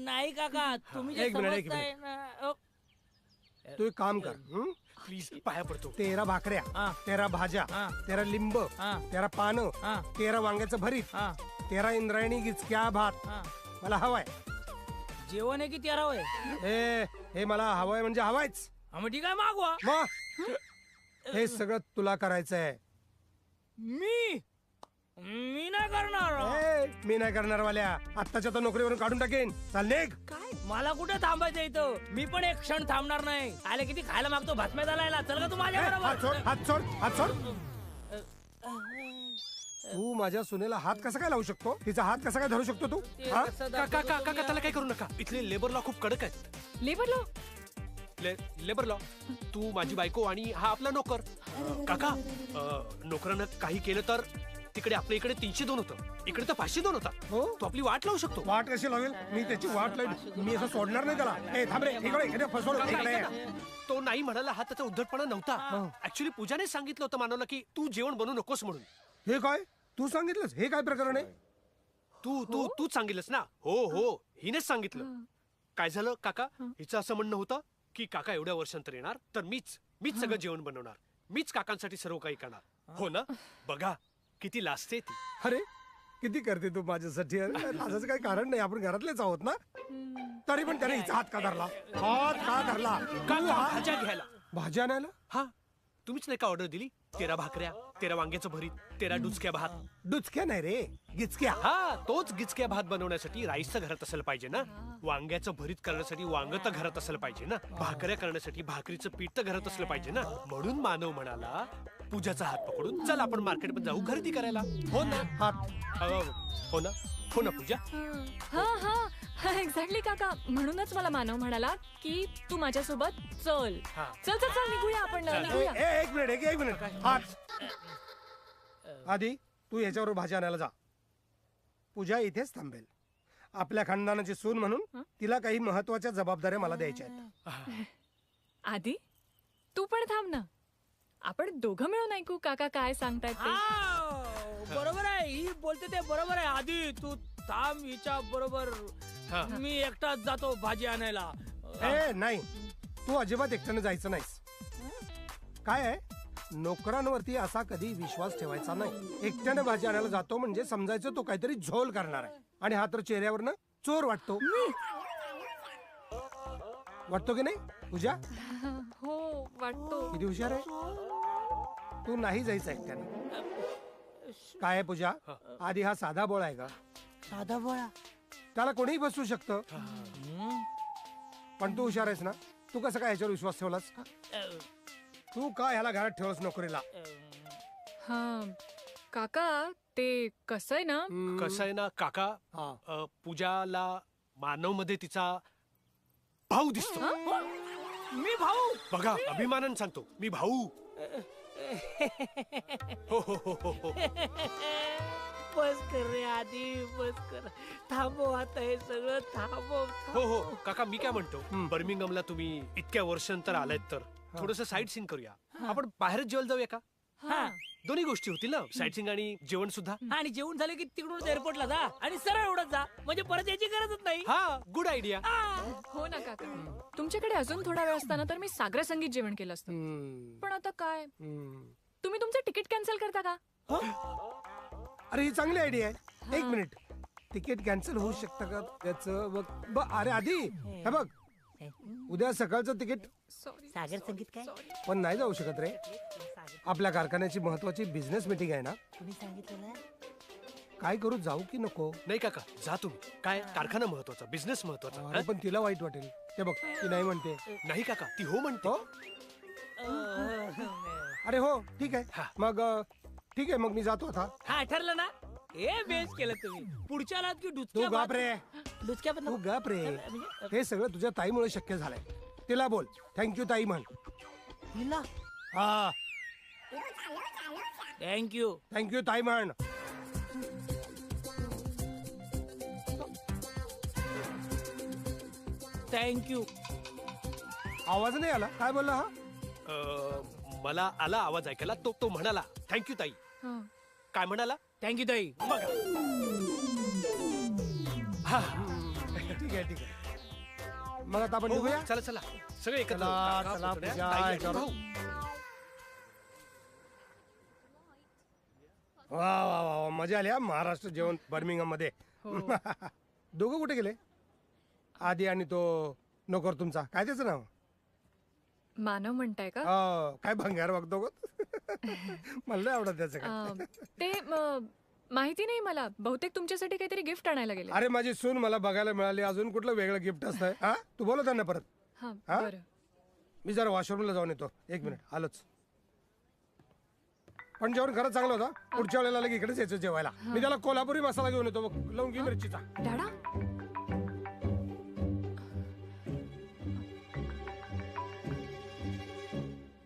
A: नाही काका तुम्ही जे
E: एक मिनिट, एक
A: समजताय ना.
E: तू एक काम कर.
D: प्लीज पाया पडतो.
E: 13 भाकऱ्या,
A: हा.
E: 13 भाज्या,
A: हा.
E: 13 लिंब,
A: हा.
E: 13 पानं,
A: हा.
E: 13 वांग्याचं भरीत,
A: हा,
E: 13 इंद्रायणी गिचक्या भात
A: हा.
E: मला हवाय.
A: जेवण आहे की तेरा होय?
E: हे मला हवंय म्हणजे हवायच.
A: हा, मग ठीक आहे मागवा.
E: मग हे सगळं तुला करायचंय.
A: मी नाही करणार.
E: मी नाही करणार वाल्या. आत्ताच्या तर नोकरीवरून काढून टाकेन. चाल निघ.
A: मला कुठे थांबायचं इथं? मी पण एक क्षण थांबणार नाही. आले किती खायला मागतो भातम्या झालायला. चल का तू माझ्या
E: हात सोड,
A: बरोबर?
E: हात सोड, हात सोड. तू माझ्या सुनेला हात कसा काय लावू शकतो? तिचा हात कसा काय धरू शकतो तू?
A: ते
E: हा?
A: कसं
D: काका
A: दाखवतो
D: काका
A: तुम्ही?
D: त्याला काय करू नका. इथले लेबर लॉ खूप कडक आहेत.
B: Labour law.
D: Labour law. तू माझी बायको आणि हा आपला नोकर. काका नोकरानं काही केलं तर तिकडे आपल्या इकडे 302 होतं, इकडे तर 502 होता.
E: हो?
D: तो आपली वाट लावू शकतो.
E: वाट कशी लावेल? मी त्याची वाट लावेल. मी असं सोडणार नाही त्याला. ए थांब रे. इकडे फसवलं.
D: काका,
E: इकडे
D: ऐका ना. तो नाही म्हणाला हा त्याचा उद्धटपणा नव्हता. ऍक्च्युली पूजाने सांगितलं होतं मानवला की तू जेवण बनवू नकोस म्हणून.
E: हे काय तू सांगितलंस? हे काय प्रकरण आहे?
D: तूच सांगितलंस ना. हो हिनेच सांगितलं. काय झालं काका, हिचं असं म्हणणं होतं की काका एवढ्या वर्षांतर येणार तर मीच सगळं जेवण बनवणार, मीच काकांसाठी सर्व काही करणार. हो ना? बघा किती लाजते ती.
E: अरे किती करते तू माझ्यासाठी. असं काही कारण नाही. आपण घरातलेच आहोत ना. तरी पण त्याने हिचा हात का धरला? हात का धरला?
D: भाज्या घ्यायला.
E: भाज्या आणायला?
D: हा तुम्हीच नाही का ऑर्डर दिली? 13 भाकऱ्या, 13 वांग्याचं भरीत, 13 डुचक्या भात.
E: डुचक्या नाही रे, गिचक्या.
D: हा तोच गिचक्या भात बनवण्यासाठी राईस तर घरात असायला पाहिजे ना. वांग्याचं भरीत करण्यासाठी वांग तर घरात असायला पाहिजे ना. भाकऱ्या करण्यासाठी भाकरीचं पीठ तर घरात असलं पाहिजे ना. म्हणून मानव म्हणाला पूजाचा हात पकडून चल आपण मार्केटमध्ये जाऊ खरेदी करायला. हो ना? हो ना? हो ना पूजा?
B: हा हा एक्झॅक्टली काका. म्हणूनच मला मानव म्हणाला की तू माझ्यासोबत चल. चल चल चल निघूया आपण निघूया.
E: एक मिनिट हात. आधी तू याच्यावर भाजी आणायला जा. पूजा इथेच थांबेल. आपल्या खानदानाची सून म्हणून तिला काही महत्वाच्या जबाबदाऱ्या मला द्यायच्या आहेत.
B: आधी तू पण थांब ना. आपण दोघं मिळून ऐकू काका काय सांगतायत ते.
H: बरोबर आहे, ही बोलते ते बरोबर आहे. आधी तू थांब हिच्या बरोबर. मी एकटाच जातो भाजी आणायला.
E: नाही, तू अजिबात एकट्याने जायचं नाहीस. काय आहे, नोकरांवरती असा कधी विश्वास ठेवायचा नाही. एकट्याने भाजी आणायला जातो म्हणजे समजायचं तो काहीतरी झोल करणार आहे. आणि हा तर चेहऱ्यावरनं चोर वाटतो. वाटतो की नाही पूजा?
B: हो वाटतो.
E: किती हुशार आहे तू. नाही जायचं एकट्याने. काय आहे पूजा, आधी हा साधा बोळा आहे का?
H: साधा बोळा
E: त्याला कोणीही बसू शकतं. पण तू हुशार आहेस ना. तू कसं काय ह्याच्यावर विश्वास ठेवलास? तू का ह्याला घरात ठेवस नोकरीला?
B: हा काका ते कसं आहे ना.
D: कसं आहे ना काका, पूजाला मानव मध्ये तिचा भाऊ दिसतो.
H: मी भाऊ?
D: बघा अभिमानानं सांगतो, मी भाऊ. हो हो हो हो हो.
H: बस कर रे आधी, बस कर. थांबव आता हे सगळं थांबव.
D: हो हो काका, मी काय म्हणतो, बर्मिंगमला तुम्ही इतक्या वर्षांतर आलात तर थोडस साईट सीइंग करूया. आपण बाहेरच जेवायला जाऊया का? दोन्ही गोष्टी होतील ना, साईट सीइंग आणि जेवण सुद्धा.
H: आणि जेवण झालं की तिकडून एअरपोर्टला जा आणि सरळ उडत जा, म्हणजे परत याची गरजच नाही.
D: हा गुड आयडिया.
B: हो ना काका. तुमच्याकडे अजून थोडा वेळ असताना तर मी सागर संगीत जेवण केलं असतं. पण आता काय, तुम्ही तुमचं तिकीट कॅन्सल करता का?
E: अरे ही चांगली आयडिया आहे. एक मिनिट, तिकीट कॅन्सल होऊ शकतं का त्याचं? अरे आधी हे बघ, उद्या सकाळचं तिकीट.
H: सागर संगीत काय?
E: पण नाही जाऊ शकत रे. आपल्या कारखान्याची महत्वाची बिझनेस मीटिंग आहे ना.
H: तुम्ही सांगितलं
E: काय करू, जाऊ की नको?
D: नाही काका जा तुम्ही. काय कारखाना महत्वाचा, बिझनेस महत्वाचा.
E: पण तिला वाईट वाटेल. ते बघ ती नाही म्हणते.
D: नाही काका, ती हो म्हणते.
E: अरे हो ठीक आहे मग. ठीक आहे मग मी जातो आता.
H: हा ठरलं ना. हे बेस केलं तुम्ही. पुढच्या रात की
E: तू गप रे.
H: डुचक्या
E: तू गप रे. हे सगळं तुझ्या ताईमुळे शक्य झालंय. तिला बोल थँक्यू ताई म्हण.
H: हिला
E: हा
H: थँक्यू.
E: थँक्यू ताई म्हण.
H: थँक्यू.
E: आवाज नाही आला. काय बोलला हा?
D: मला आला आवाज ऐकायला. तो म्हणाला थँक्यू ताई. काय म्हणाला?
H: थँक्यू ताई.
E: ठीक आहे ठीक आहे. मग आता आपण निघूया.
D: चला चला सगळे एकत्र.
E: चला पूजा. वा वा वा मजा आली हा महाराष्ट्र जेवण बर्मिंगम मध्ये. दोघं कुठे गेले? आधी आणि तो नोकर तुमचा, काय त्याचं नाव?
B: मानव म्हणताय का?
E: काय भंगार बघतो मला आवडत त्याचं काय.
B: ते माहिती नाही मला. बहुतेक तुमच्यासाठी काहीतरी गिफ्ट आणायला गेले.
E: अरे माझी सून मला बघायला मिळाली. अजून कुठलं वेगळं गिफ्ट असतंय? हा तू बोलव त्यांना परत.
B: हा बरं.
E: मी जरा वॉशरूमला जाऊन येतो. एक मिनिट आलोच. पण जेवण खरंच चांगलं होतं. पुढच्या वेळेला लगे इकडेच यायचं जेवायला. मी त्याला कोल्हापुरी मसाला घेऊन येतो लवंगी मिरचीचा.
B: डॅडा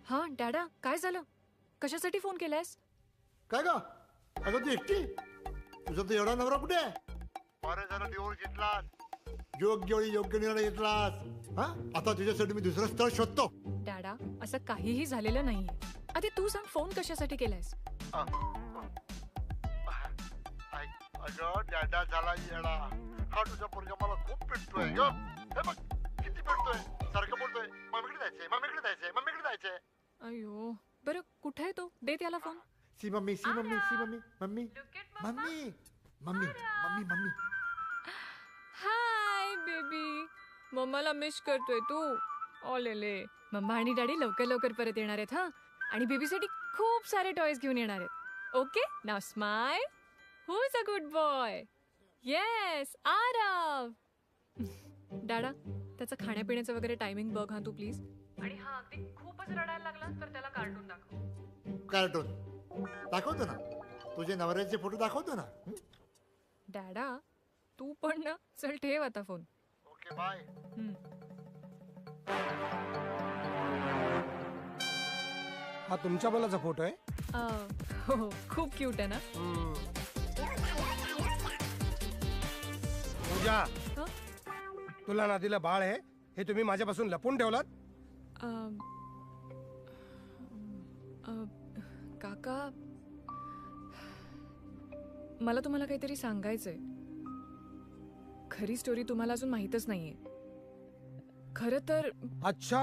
B: हा डॅडा काय झालं? कशासाठी फोन केलायस?
C: काय ग अगं तू एकटी? तुझा तर एवढा नवरा कुठे आहे? बरं झालं देऊळ घेतलास. योग्य वेळी योग्य निर्णय घेतलास. हा आता तुझ्यासाठी मी दुसरं स्थळ शोधतो.
B: डॅडा असं काहीही झालेलं नाहीये. आधी तू सांग फोन कशासाठी केलायस?
C: अगं डॅडा झाला येडा. हा तुझा पोरगा मला खूप पेटतोय ग. हे बघ किती पेटतोय. सारखं बोलतोय मम्मीकडे जायचंय मम्मीकडे जायचंय मम्मीकडे जायचंय.
B: अयो बरं कुठे आहे तो? दे त्याला phone.
C: See mummy see mummy see mummy mummy mummy mummy mummy mummy.
B: Hi baby. मम्माला मिस करतोय तू? ओलेले. मम्मा आणि डॅडी लवकर लवकर परत येणार आहेत हा. आणि बेबीसाठी खूप सारे टॉयज घेऊन येणार आहेत. Okay now smile. Who is a good boy? Yes Aarav. डॅडा त्याचं खाण्यापिण्याचं वगैरे टायमिंग बघ हा तू प्लीज. आणि हा अगदी खूपच रडायला लागला तर त्याला कार्टून दाखव.
C: कार्टून दाखवतो ना, तुझे नवऱ्याचे फोटो दाखवतो ना.
B: डॅडा तू पण ना, चल ठेव आता फोन.
C: Okay bye.
E: हा तुमच्या मुलाचा फोटो आहे?
B: हो खूप क्यूट आहे ना.
E: पूजा,
B: हं?
E: तुला नातीला बाळ आहे हे तुम्ही माझ्यापासून लपून ठेवलात?
B: अं, काका मला तुम्हाला काहीतरी सांगायचंय. खरी स्टोरी तुम्हाला अजून माहीतच नाहीये. खरं तर
E: अच्छा,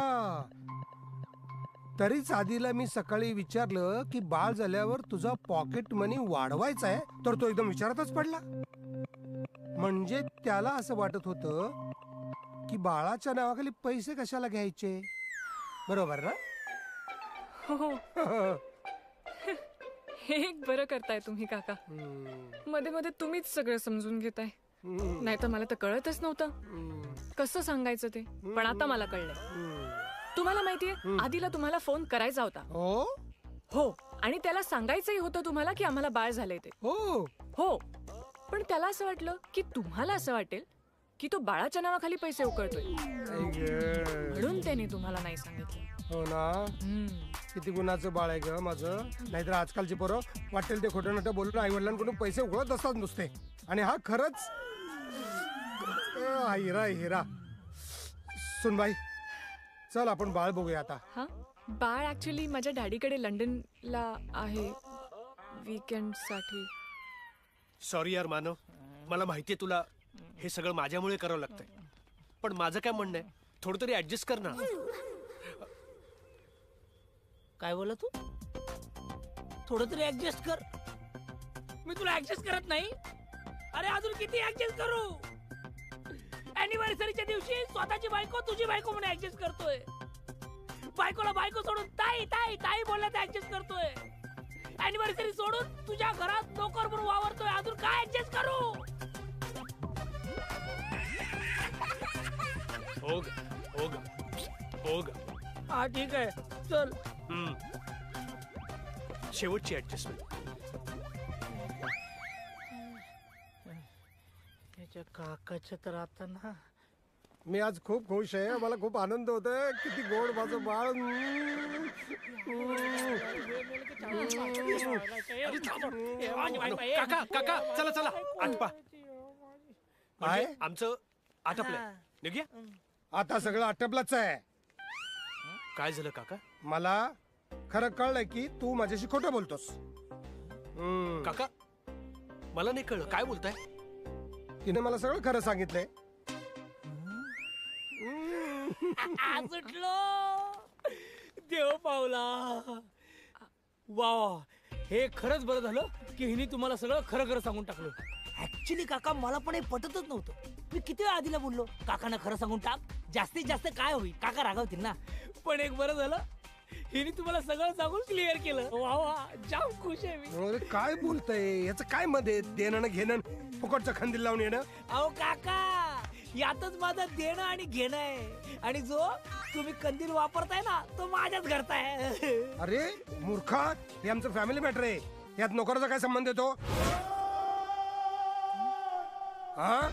E: तरीच आधीला मी सकाळी विचारलं की बाळ झाल्यावर तुझा पॉकेट मनी वाढवायचा आहे, तर तो एकदम विचारातच पडला. म्हणजे त्याला असं वाटत होतं की बाळाच्या नावाखाली पैसे कशाला घ्यायचे. बरोबर ना?
B: हो हे एक बरं करताय तुम्ही काका. मध्ये मध्ये तुम्हीच सगळं समजून घेताय. नाही तर मला तर कळतच नव्हतं कसं सांगायचं ते. पण आता मला कळलंय. तुम्हाला माहितीये आधीला तुम्हाला फोन करायचा होता. हो आणि त्याला सांगायचंही होतं तुम्हाला की आम्हाला बाळ झालंय ते. हो पण त्याला असं वाटलं की तुम्हाला असं वाटेल की तो बाळाच्या नावाखाली पैसे उकळतोय, म्हणून त्याने तुम्हाला नाही सांगितलं.
E: हो ना, किती गुणाचं बाळ आहे ग माझं. नाहीतर आजकालची पोरं वाटेल ते खोटं नाटं बोलून आई वडिलांकडून पैसे उकळत असतात नुसते. आणि हा खरंच हिरा हिरा. सुनबाई, चल आपण बाळ बघूया आता.
B: हा बाळ ऍक्च्युली माझ्या डॅडीकडे लंडनला आहे वीकेंड साठी.
D: सॉरी यार मानव, मला माहितीये तुला हे सगळं माझ्यामुळे करावं लागतंय, पण माझं काय म्हणणं आहे, थोडं तरी ऍडजस्ट कर ना.
H: काय बोला तू? थोडं तरी ऍडजस्ट कर. मी तुला ऍडजस्ट करत नाही. अरे अजून किती ऍडजस्ट करू? अॅनिव्हर्सरीच्या दिवशी स्वतःची बायको तुझी बायको म्हणून ऍडजस्ट करतोय. बायकोला बायको सोडून ताई ताई ताई बोलण्यात ऍडजस्ट करतोय. अॅनिव्हर्सरी सोडून तुझ्या घरात नोकर म्हणून वावरतोय. अजून काय ऍडजस्ट करू? हा ठीक आहे चल.
D: शेवटची ऍडजस्टमेंट.
H: त्याच्या काकाच्या तर आता ना.
E: मी आज खूप खुश आहे. मला खूप आनंद होतोय. किती गोड माझं बाळ.
D: काका काका चला चला आटपा.
E: काय
D: आमचं आटपलंय, निघूया.
E: आता सगळं आटपलंच आहे.
D: काय झालं काका?
E: मला खरं कळलंय की तू माझ्याशी खोटं बोलतोस.
D: काका मला नाही कळलं, काय बोलताय?
E: तिने मला सगळं खरं सांगितलंय.
H: सुटलो देव पावला. वा हे खरंच बरं झालं की हिने तुम्हाला सगळं खरं खरं सांगून टाकलं. ऍक्च्युली काका मला पण हे पटतच नव्हतं. मी किती वेळा आधीला बोललो काकांना खरं सांगून टाक, जास्तीत जास्त काय होईल, काका रागावतील ना. पण एक बरं झालं हिने तुम्हाला सगळं सांगून क्लिअर केलं. वा वा जाम खुश आहे मी.
E: अरे काय बोलतय, याचं काय मध्ये देणं घेणं, फुकटचं खंदील लावून येणं.
H: अहो काका यातच माझं देणं आणि घेणं आहे. आणि जो तुम्ही कंदील वापरताय ना तो माझ्याच घरचा आहे.
E: अरे मूर्खा, हे आमचं फॅमिली मॅटर आहे. यात नोकराचा काय संबंध येतो? हा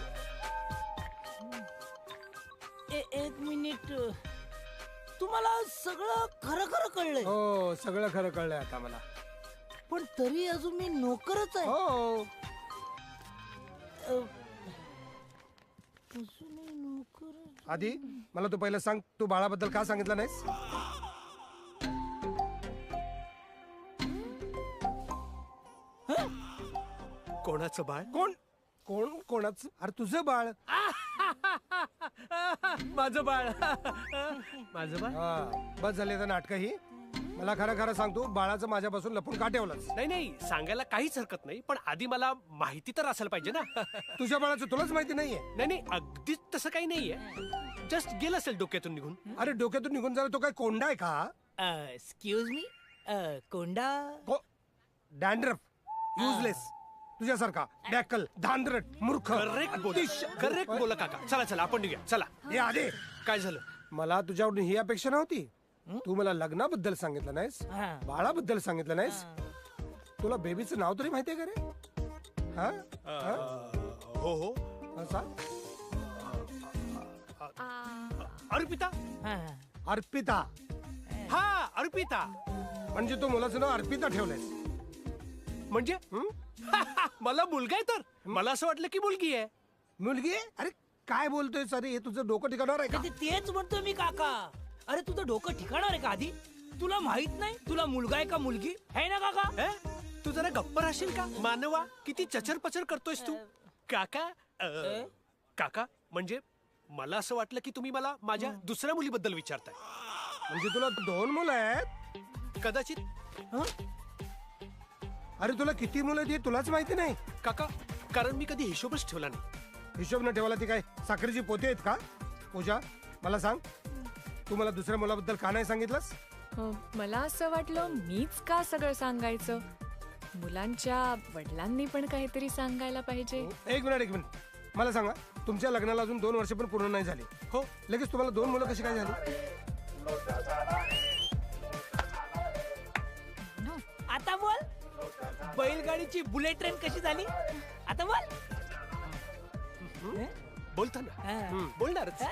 H: एक मिनिट, तुम्हाला सगळं खरं खरं कळलंय?
E: हो सगळं खरं कळलंय आता मला.
H: पण तरी अजून मी नोकरच आहे.
E: हो
H: अजूनही नोकर.
E: आधी मला तू पहिलं सांग, तू बाळाबद्दल का सांगितलं नाहीस?
D: कोणाचं बाळ?
E: कोण कोण कोणाचं? अरे तुझं बाळ.
D: माझं बाळ. माझं बाळ.
E: हा बस झाले तर नाटक ही. मला खरं खरं सांग, तू बाळाचं माझ्यापासून लपून का ठेवलंस?
D: नाही नाही सांगायला काहीच हरकत नाही, पण आधी मला माहिती तर असायला पाहिजे ना.
E: तुझ्या बाळाचं तुलाच माहिती नाहीये?
D: नाही नाही अगदीच तसं काही नाहीये, जस्ट गेलं असेल डोक्यातून निघून.
E: अरे डोक्यातून निघून जायला तो काय कोंडा आहे का?
H: एक्सक्यूज मी, कोंडा.
E: डॅन्ड्रफ, युजलेस, तुझ्यासारखा डॅकल, धांदरट, मूर्ख.
D: करेक्ट बोला काका. चला चला आपण निघूया चला.
E: हे आले.
D: काय झालं?
E: मला तुझ्याकडून ही अपेक्षा नव्हती. तू मला लग्नाबद्दल सांगितलं नाहीस,
H: हा.
E: बाळाबद्दल सांगितलं नाहीस. तुला बेबीचं नाव तरी माहितीये का रे? हा हा?
D: हो हो
E: हा, सांग.
D: अर्पिता.
H: हा.
E: अर्पिता.
D: हा अर्पिता.
E: म्हणजे तू मुलाचं नाव अर्पिता ठेवलंयस?
D: म्हणजे
E: हं?
D: मला मुलगा आहे तर मला असं वाटलं की मुलगी आहे.
E: मुलगी आहे? अरे काय बोलतोय सर, हे तुझं डोकं ठिकाणावर आहे का?
H: तेच म्हणतोय मी काका. अरे तुझं डोकं ठिकाणार आहे का आधी? तुला माहित नाही तुला मुलगा आहे का मुलगी आहे ना काका?
D: हे? तू जरा गप्प राहशील का मानवा? किती चचर पचर करतोयस तू. काका काका म्हणजे मला असं वाटलं की तुम्ही मला माझ्या दुसऱ्या मुलीबद्दल विचारताय.
E: म्हणजे तुला 2 मुलं आहेत?
D: कदाचित.
E: अरे तुला किती मुलं आहेत हे तुलाच माहिती नाही?
D: काका कारण मी कधी हिशोबच ठेवला नाही.
E: हिशोब न ठेवायला ती काय साखरेची पोते आहेत का? पूजा मला सांग, तू मला दुसऱ्या मुलाबद्दल का नाही सांगितलंस?
B: मला असं वाटलं मीच का सगळं सांगायचं. मुलांच्या वडिलांनी पण काहीतरी सांगायला पाहिजे.
E: एक मिनिट मला सांगा, तुमच्या लग्नाला अजून 2 वर्ष पण पूर्ण नाही झाली.
D: हो
E: लगेच तुम्हाला 2 मुलं कशी काय झाली?
H: आता बोल. बैलगाडीची बुलेट ट्रेन कशी झाली आता बोल.
D: बोलतो ना. बोलणारच.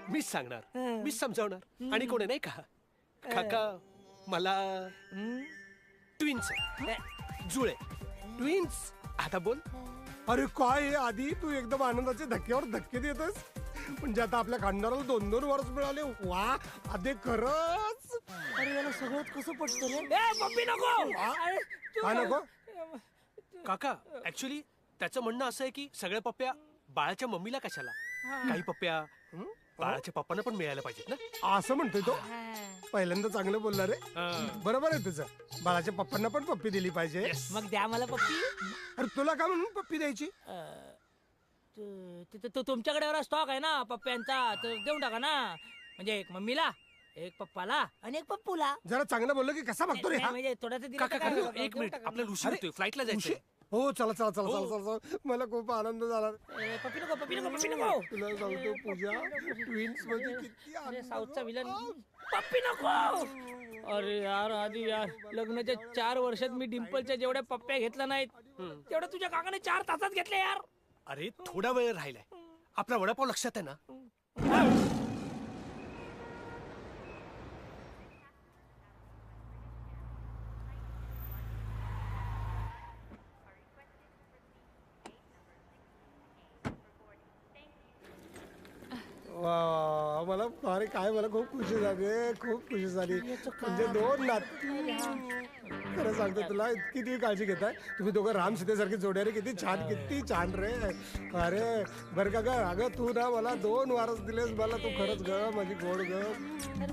D: मीच सांगणार, मीच समजावणार. आणि कोणी नाही का काका मला ट्विन्स जुळे ट्विन्स. आता बोल.
E: अरे काय आहे, आधी तू एकदम आनंदाच्या धक्क्यावर धक्के देतोस. म्हणजे आता आपल्या खानदाराला 2-2 वर्ष मिळाले. वा आधी खरंच.
H: अरे याला सगळं कसं पटतं रे? ए पप्पी नको. अरे, तू
E: काय नको?
D: काका ऍक्च्युली त्याचं म्हणणं असं आहे की सगळ्या पप्प्या बाळाच्या मम्मीला कशाला, काही पप्प्या बाळाच्या पप्पांना पण मिळायला पाहिजेत ना.
E: असं म्हणतोय तो. पहिल्यांदा चांगलं बोलला रे. बरोबर आहे तुझं. बाळाच्या पप्पांना पण पप्पी दिली पाहिजे.
H: मग द्या मला पप्पी.
E: अरे तुला का म्हणून पप्पी द्यायची?
H: तुमच्याकडे स्टॉक आहे ना पप्प्यांचा, तर देऊन टाका ना. म्हणजे एक मम्मीला, एक पप्पाला आणि एक पप्पूला.
E: जरा चांगलं बोललो की कसा बघतो रे हा?
H: म्हणजे थोडंसं दिलं
D: काका
H: तर काय
D: काका
H: होतं?
D: एक मिनिट आपल्याला उशीर होतोय, फ्लाईटला जायचंय.
E: हो चला चला चला चला चला चला. मला खूप आनंद झाला.
H: ए, पप्पी नको पप्पी नको पप्पी नको.
E: तुला सांगतो पूजा, ट्विन्स म्हणजे किती
H: अरे
E: आनंद.
H: साऊथचा विलन. पप्पी नको. अरे यार आधी यार लग्नाच्या 4 वर्षात मी डिम्पलच्या जेवढ्या पप्प्या घेतल्या नाहीत तेवढ्या तुझ्या काकाने 4 तासात घेतल्या यार.
D: अरे थोडा वेळ राहिलाय. आपला वडापाव लक्षात आहे ना?
E: वा, मला अरे काय मला खूप खुशी झाली, खूप खुशी झाली. म्हणजे 2 नात. खरं सांगतो तुला, इतकी तुम्ही काळजी घेताय. तुम्ही दोघं राम सीतेसारखी जोड्या रे. किती छान रे. अरे बरं का ग, अगं तू ना मला 2 वारस दिलेस मला. तू खरंच ग माझी गोड ग.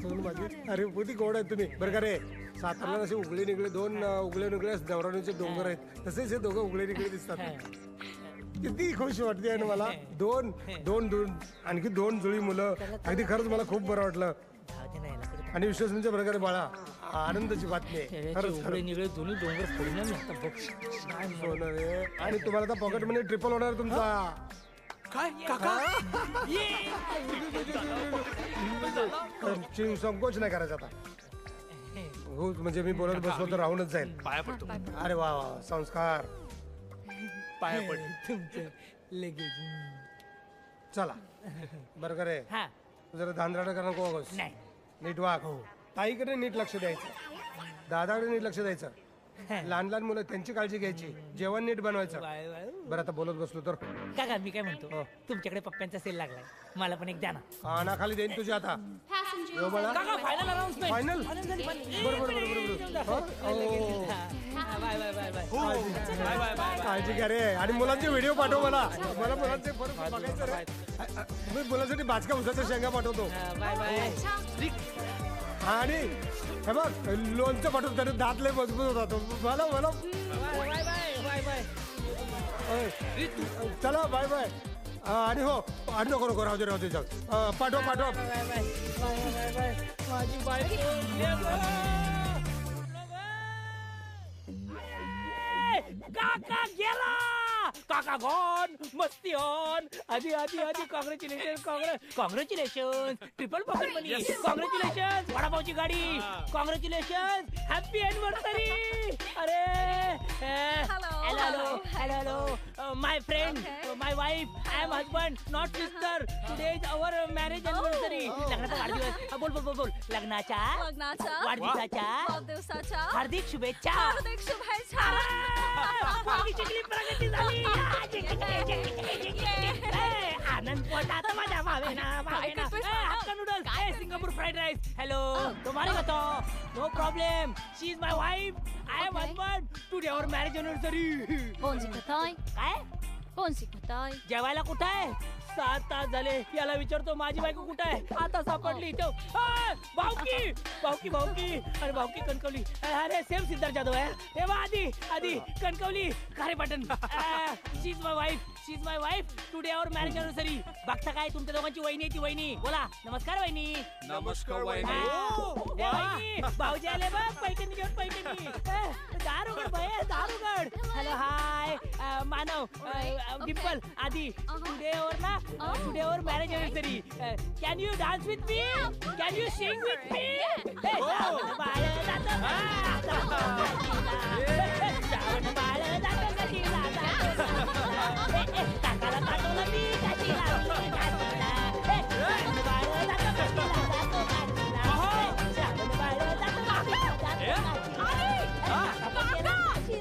E: तू माझी अरे किती गोड आहे तुम्ही. बरं का रे, सातारला असे उगळे निगळे 2 उगळे निगळे नवराणीचे डोंगर आहेत, तसेच हे दोघं उगळे निगळे दिसतात. किती खुश वाटते ना मला. 2 आणखी 2 जुळी मुलं. अगदी खरंच मला खूप बरं वाटलं. आणि विश्वासाच्या प्रकारे बाळा आनंदाची बातमी आहे. खरंच
H: निगळे दोन्ही डोंगर फोडून मी आता बघ.
E: होणार आहे. आणि तुम्हाला आता पॉकेट मनी ट्रिपल होणार तुमचा.
D: काय काका
E: संकोच नाही करायचा आता. हो म्हणजे मी बोलत बसलो तर राहूनच जाईल.
D: पाया पडतो.
E: अरे वा वा संस्कार.
D: पाया पड.
H: तुमचं लगेच.
E: चला बरं का रे,
H: हा
E: जरा धांदराडा करा नको बघ.
H: नाही
E: नीट वाग. ताईकडे नीट लक्ष द्यायचं, दादाकडे नीट लक्ष द्यायचं. लहान लहान मुलं त्यांची काळजी घ्यायची, जेवण नीट बनवायचं. बरं आता बोलत बसलो तर
H: काका मी काय म्हणतो, तुमच्याकडे पप्प्यांचा सेल लागलाय, मला पण एक द्या ना.
E: काना खाली देईन तुझ्या आता. येऊ बाळा.
H: काका फायनल अनाउन्समेंट.
E: फायनल बरोबर.
H: Bye bye bye bye.
D: Bye bye bye.
E: काळजी घ्या रे. आणि मुलांचे व्हिडिओ पाठव मला मुलांचे परत बघायचं रे. मी मुलांसाठी बाचका उसाच्या शेंगा पाठवतो.
H: Bye bye.
E: आणि हे बघ लोणचं पाठवतो, त्याने दात लय मजबूत होता. मला
H: बाय बाय बाय बाय.
E: चला बाय बाय. आणि हो आणि नको राहू दे जाऊ. पाठव
H: बाय बाय बाय बाय. माझी बायको. काका गेला. काका गॉन मस्ती ऑन आधी आधी आधी congratulation triple pocket money congratulation वडापावची गाडी कॉंग्रॅच्युलेशन हॅपी एनिव्हर्सरी अरे hello my friend my wife I am husband not sister today is our marriage anniversary लग्नाचा वाढदिवस बोल बोल बोल बोल लग्नाच्या वाढदिवसाच्या हार्दिक शुभेच्छा पोरगी शिकली, प्रगती झाली. आनंद पोटात माझ्या भावेना hakka noodles Singapore fried rice hello तुम्हाला बताओ no problem she is my wife I am husband today our marriage anniversary
I: कोण शिकतोय
H: काय
I: कोण शिकतोय
H: जेवायला कुठं आहे 7 तास झाले याला विचारतो माझी बायको कुठं आहे आता सापडली इथं भाऊकी भाऊकी भाऊकी अरे भाऊकी कणकवली अरे सेम सिद्धार्थ जाधव आहे तेव्हा आधी आधी Kankavli Kharepatan she is my wife today our marriage anniversary बघता काय तुमच्या दोघांची वहिनी आहे ती वहिनी बोला नमस्कार वहिनी
D: नमस्कार
H: भाऊजी आले बघ पैठणी घेऊन पैठणी दार उघड भय दार उघड हॅलो हाय मानव डिंपल आधी today our marriage anniversary can you dance with me can you sing with me बाळ काकाला पाठवलं मी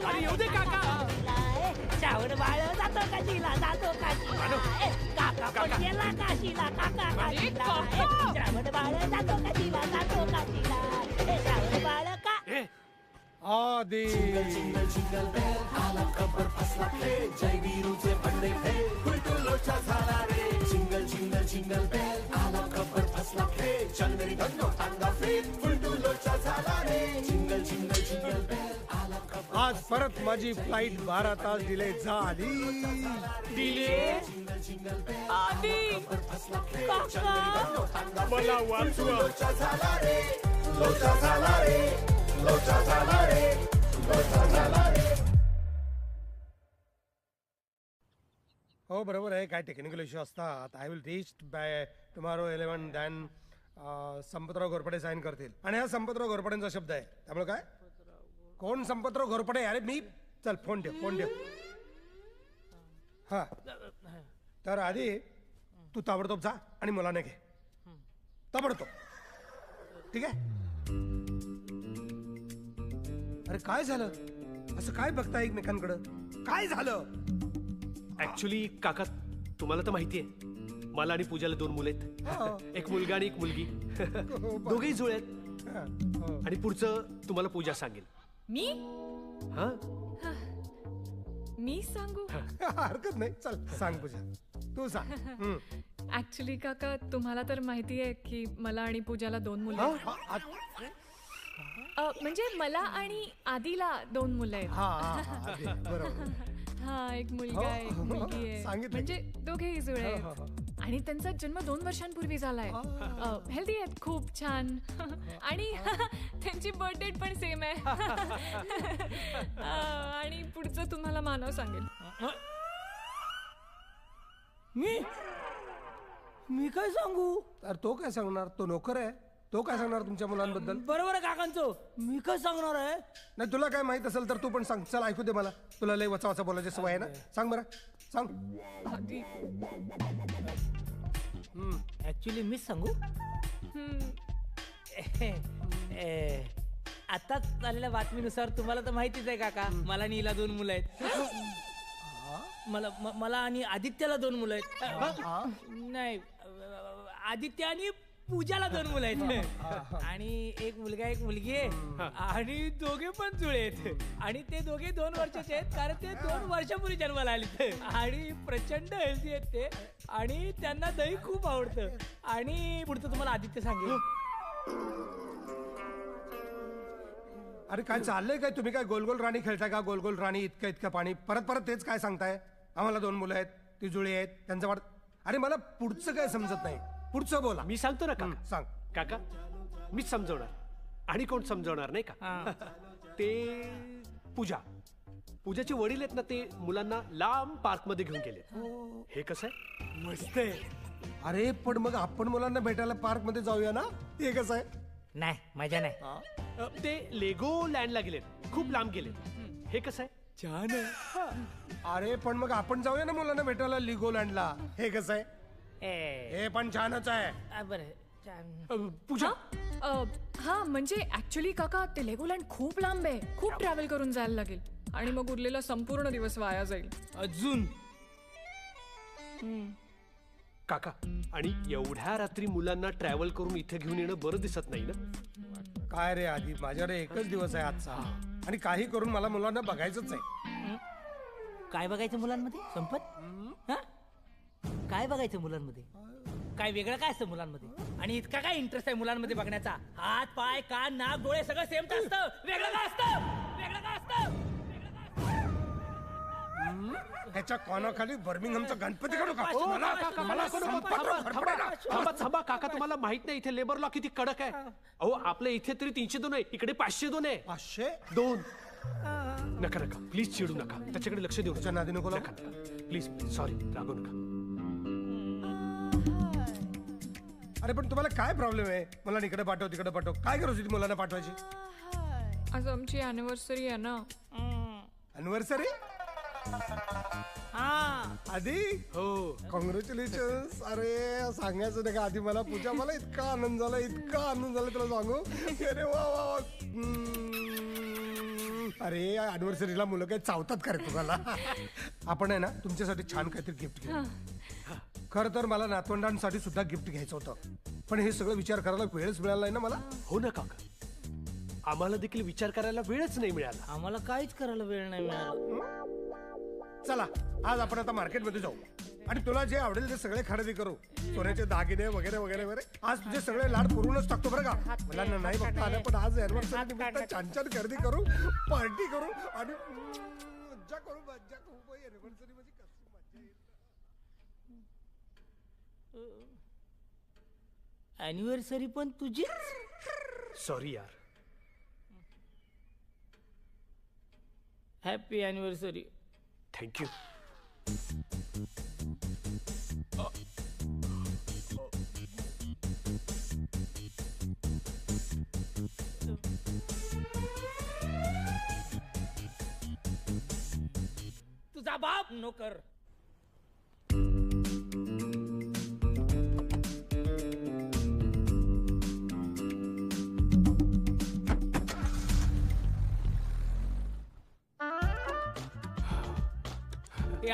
D: अरे येऊ दे काका
H: श्रावण बाळ जातो काशीला काका पण गेला काशीला काका श्रावण बाळ जातो काशीला श्रावण बाळ का
E: आदि आज परत माझी फ्लाईट 12 तास डिले झाली
H: आधी काका
D: मला वाचवा
E: हो बरोबर आहे काय टेक्निकल इश्यू असतात I will reach by tomorrow 11 then Sampatrao Ghorpade sign करतील आणि हा संपतराव घोरपडेंचा शब्द आहे त्यामुळे काय कोण संपतराव घोरपडे अरे मी चल फोन ठेव हा तर आधी तू ताबडतोब जा आणि मुलाने घे ताबडतोब ठीक आहे अरे काय झालं असं काय बघता एकमेकांकडं काय झालं
D: ऍक्च्युली काका तुम्हाला तर माहितीये मला आणि पूजाला 2 मुलं आहेत एक मुलगा आणि एक मुलगी दोघेही जुळे आहेत आणि पुढचं तुम्हाला पूजा सांगेल
B: मी
D: हा
B: मी सांगू
E: हरकत नाही चल सांग पूजा तू सांग
B: ऍक्च्युली काका तुम्हाला तर माहिती आहे की मला आणि पूजाला 2 मुलं आहेत. म्हणजे मला आणि आदिला 2 मुलं आहेत
E: बरोबर
B: हा एक मुलगा आहे एक मुलगी आहे
E: सांगितलं.
B: म्हणजे दोघेही जुळे आहेत आणि त्यांचा जन्म 2 वर्षांपूर्वी झालाय हेल्दी आहेत खूप छान आणि त्यांची बर्थ डेट पण सेम आहे आणि पुढचं तुम्हाला मानव सांगेल
H: मी काय सांगू
E: तर तो काय सांगणार तो नोकर आहे तो काय सांगणार तुमच्या मुलांबद्दल
H: बरोबर आहे काकांचं मी काय सांगणार आहे
E: नाही तुला काय माहित असेल तर तू पण सांग चल ऐकू दे मला तुला लय वचा वचा बोलायची सवय आहे ना सांग बरं सांग
H: ऍक्च्युली मीच सांगू आताच झालेल्या बातमीनुसार तुम्हाला तर माहितीच आहे काका मला आणि हिला 2 मुलं आहेत मला आणि आदित्याला 2 मुलं आहेत नाही आदित्य आणि पूजाला 2 मुलं आहेत आणि एक मुलगा एक मुलगी आहे आणि दोघे पण जुळे आहेत आणि ते दोघे 2 वर्षाचे आहेत कारण ते 2 वर्षापूर्वी जन्माला आले आणि प्रचंड हेल्दी आहेत ते आणि त्यांना दही खूप आवडतं आणि पुढचं तुम्हाला आदित्य सांगेल
E: अरे काय चाललंय काय तुम्ही काय गोलगोल राणी खेळताय का गोलगोल राणी इतकं पाणी परत तेच काय सांगताय आम्हाला 2 मुलं आहेत ती जुळी आहेत त्यांचा वाढ अरे मला पुढचं काय समजत नाही पुढचं बोला
D: मी सांगतो ना काका
E: सांग
D: काका मीच समजवणार आणि कोण समजवणार नाही का ते पूजा पूजाचे वडील आहेत ना, ते मुलांना लांब पार्क मध्ये घेऊन गेले. हे कसं आहे?
E: मस्त आहे. अरे पण मग आपण मुलांना भेटायला पार्क मध्ये जाऊया ना. हे कसं आहे?
H: नाही मजा नाही.
D: ते लेगो लँडला गेलेत, खूप लांब गेलेत. हे कसं आहे?
E: छान आहे. अरे पण मग आपण जाऊया ना मुलांना भेटायला लिगोलँडला. हे कसं आहे? हे पण छानच आहे.
H: बरं
D: पूजा
B: हा म्हणजे ऍक्च्युली काका ते लेगोलँड खूप लांब आहे. खूप ट्रॅव्हल करून जायला लागेल आणि मग उरलेला संपूर्ण दिवस वाया जाईल.
H: अजून
D: काका, आणि एवढ्या रात्री मुलांना ट्रॅव्हल करून इथे घेऊन येणं बरं दिसत नाही ना.
E: काय रे आधी, माझ्याकडे एकच दिवस आहे आजचा आणि काही करून मला मुलांना बघायचंच आहे.
H: काय बघायचं मुलांमध्ये संपत? काय बघायचं मुलांमध्ये? काय वेगळं काय असतं मुलांमध्ये? आणि इतका काय इंटरेस्ट आहे मुलांमध्ये बघण्याचा? हात पाय कान नाक डोळे सगळं सेमच असतं. वेगळं काय असतं? वेगळं काय असतं?
E: ह्याच्या कानाखाली बर्मिंगहमचा गणपती काढू का?
D: थांबा काका, तुम्हाला माहित नाही इथे लेबर लॉ किती कडक आहे? अहो आपल्या इथे तरी 302 आहे, इकडे 502 आहे.
E: 502?
D: नका प्लीज चिडू नका, त्याच्याकडे लक्ष देऊ
E: तुझ्या नादी नको
D: नका. प्लीज सॉरी, रागवू नका.
E: अरे पण तुम्हाला काय प्रॉब्लेम आहे? मला इकडे पाठव तिकडे पाठव. काय गरज होती मुलांना पाठवायची?
B: आज आमची अॅनिव्हर्सरी आहे ना.
E: अॅनिव्हर्सरी? आधी
D: हो
E: कॉंग्रॅच्युलेशन. अरे सांगायचं नाही का आधी मला? पूजा, मला इतका आनंद झाला तुला सांगू. अरे वा वा वा. अरे अॅनिव्हर्सरीला मुलं काय चावतात का रे तुम्हाला? आपण आहे ना तुमच्यासाठी छान काहीतरी गिफ्ट घेऊ. खरं तर मला नातवंडांसाठी सुद्धा गिफ्ट घ्यायचं होतं, पण हे सगळं विचार करायला वेळच मिळाला नाही ना मला.
D: हो ना काका, आम्हाला देखील विचार करायला वेळच नाही मिळाला.
H: आम्हाला काहीच करायला वेळ नाही मिळाला.
E: चला आज आपण आता मार्केटमध्ये जाऊ आणि तुला जे आवडेल ते सगळे खरेदी करू. सोन्याचे दागिने वगैरे वगैरे वगैरे. आज तुझे सगळे लाड पुरवूनच टाकतो बरं का. मुलांना नाही बघता आलं, पण आज अॅनिव्हर्सरी निमित्त छान छान खरेदी करू, पार्टी करू आणि मज्जा करू. अॅनिव्हर्सरी म्हणजे कसली मज्जा येईल.
H: अॅनिव्हर्सरी पण तुझी?
D: सॉरी यार.
H: Happy anniversary.
D: थँक्यू.
H: तुझा बाप नोकर.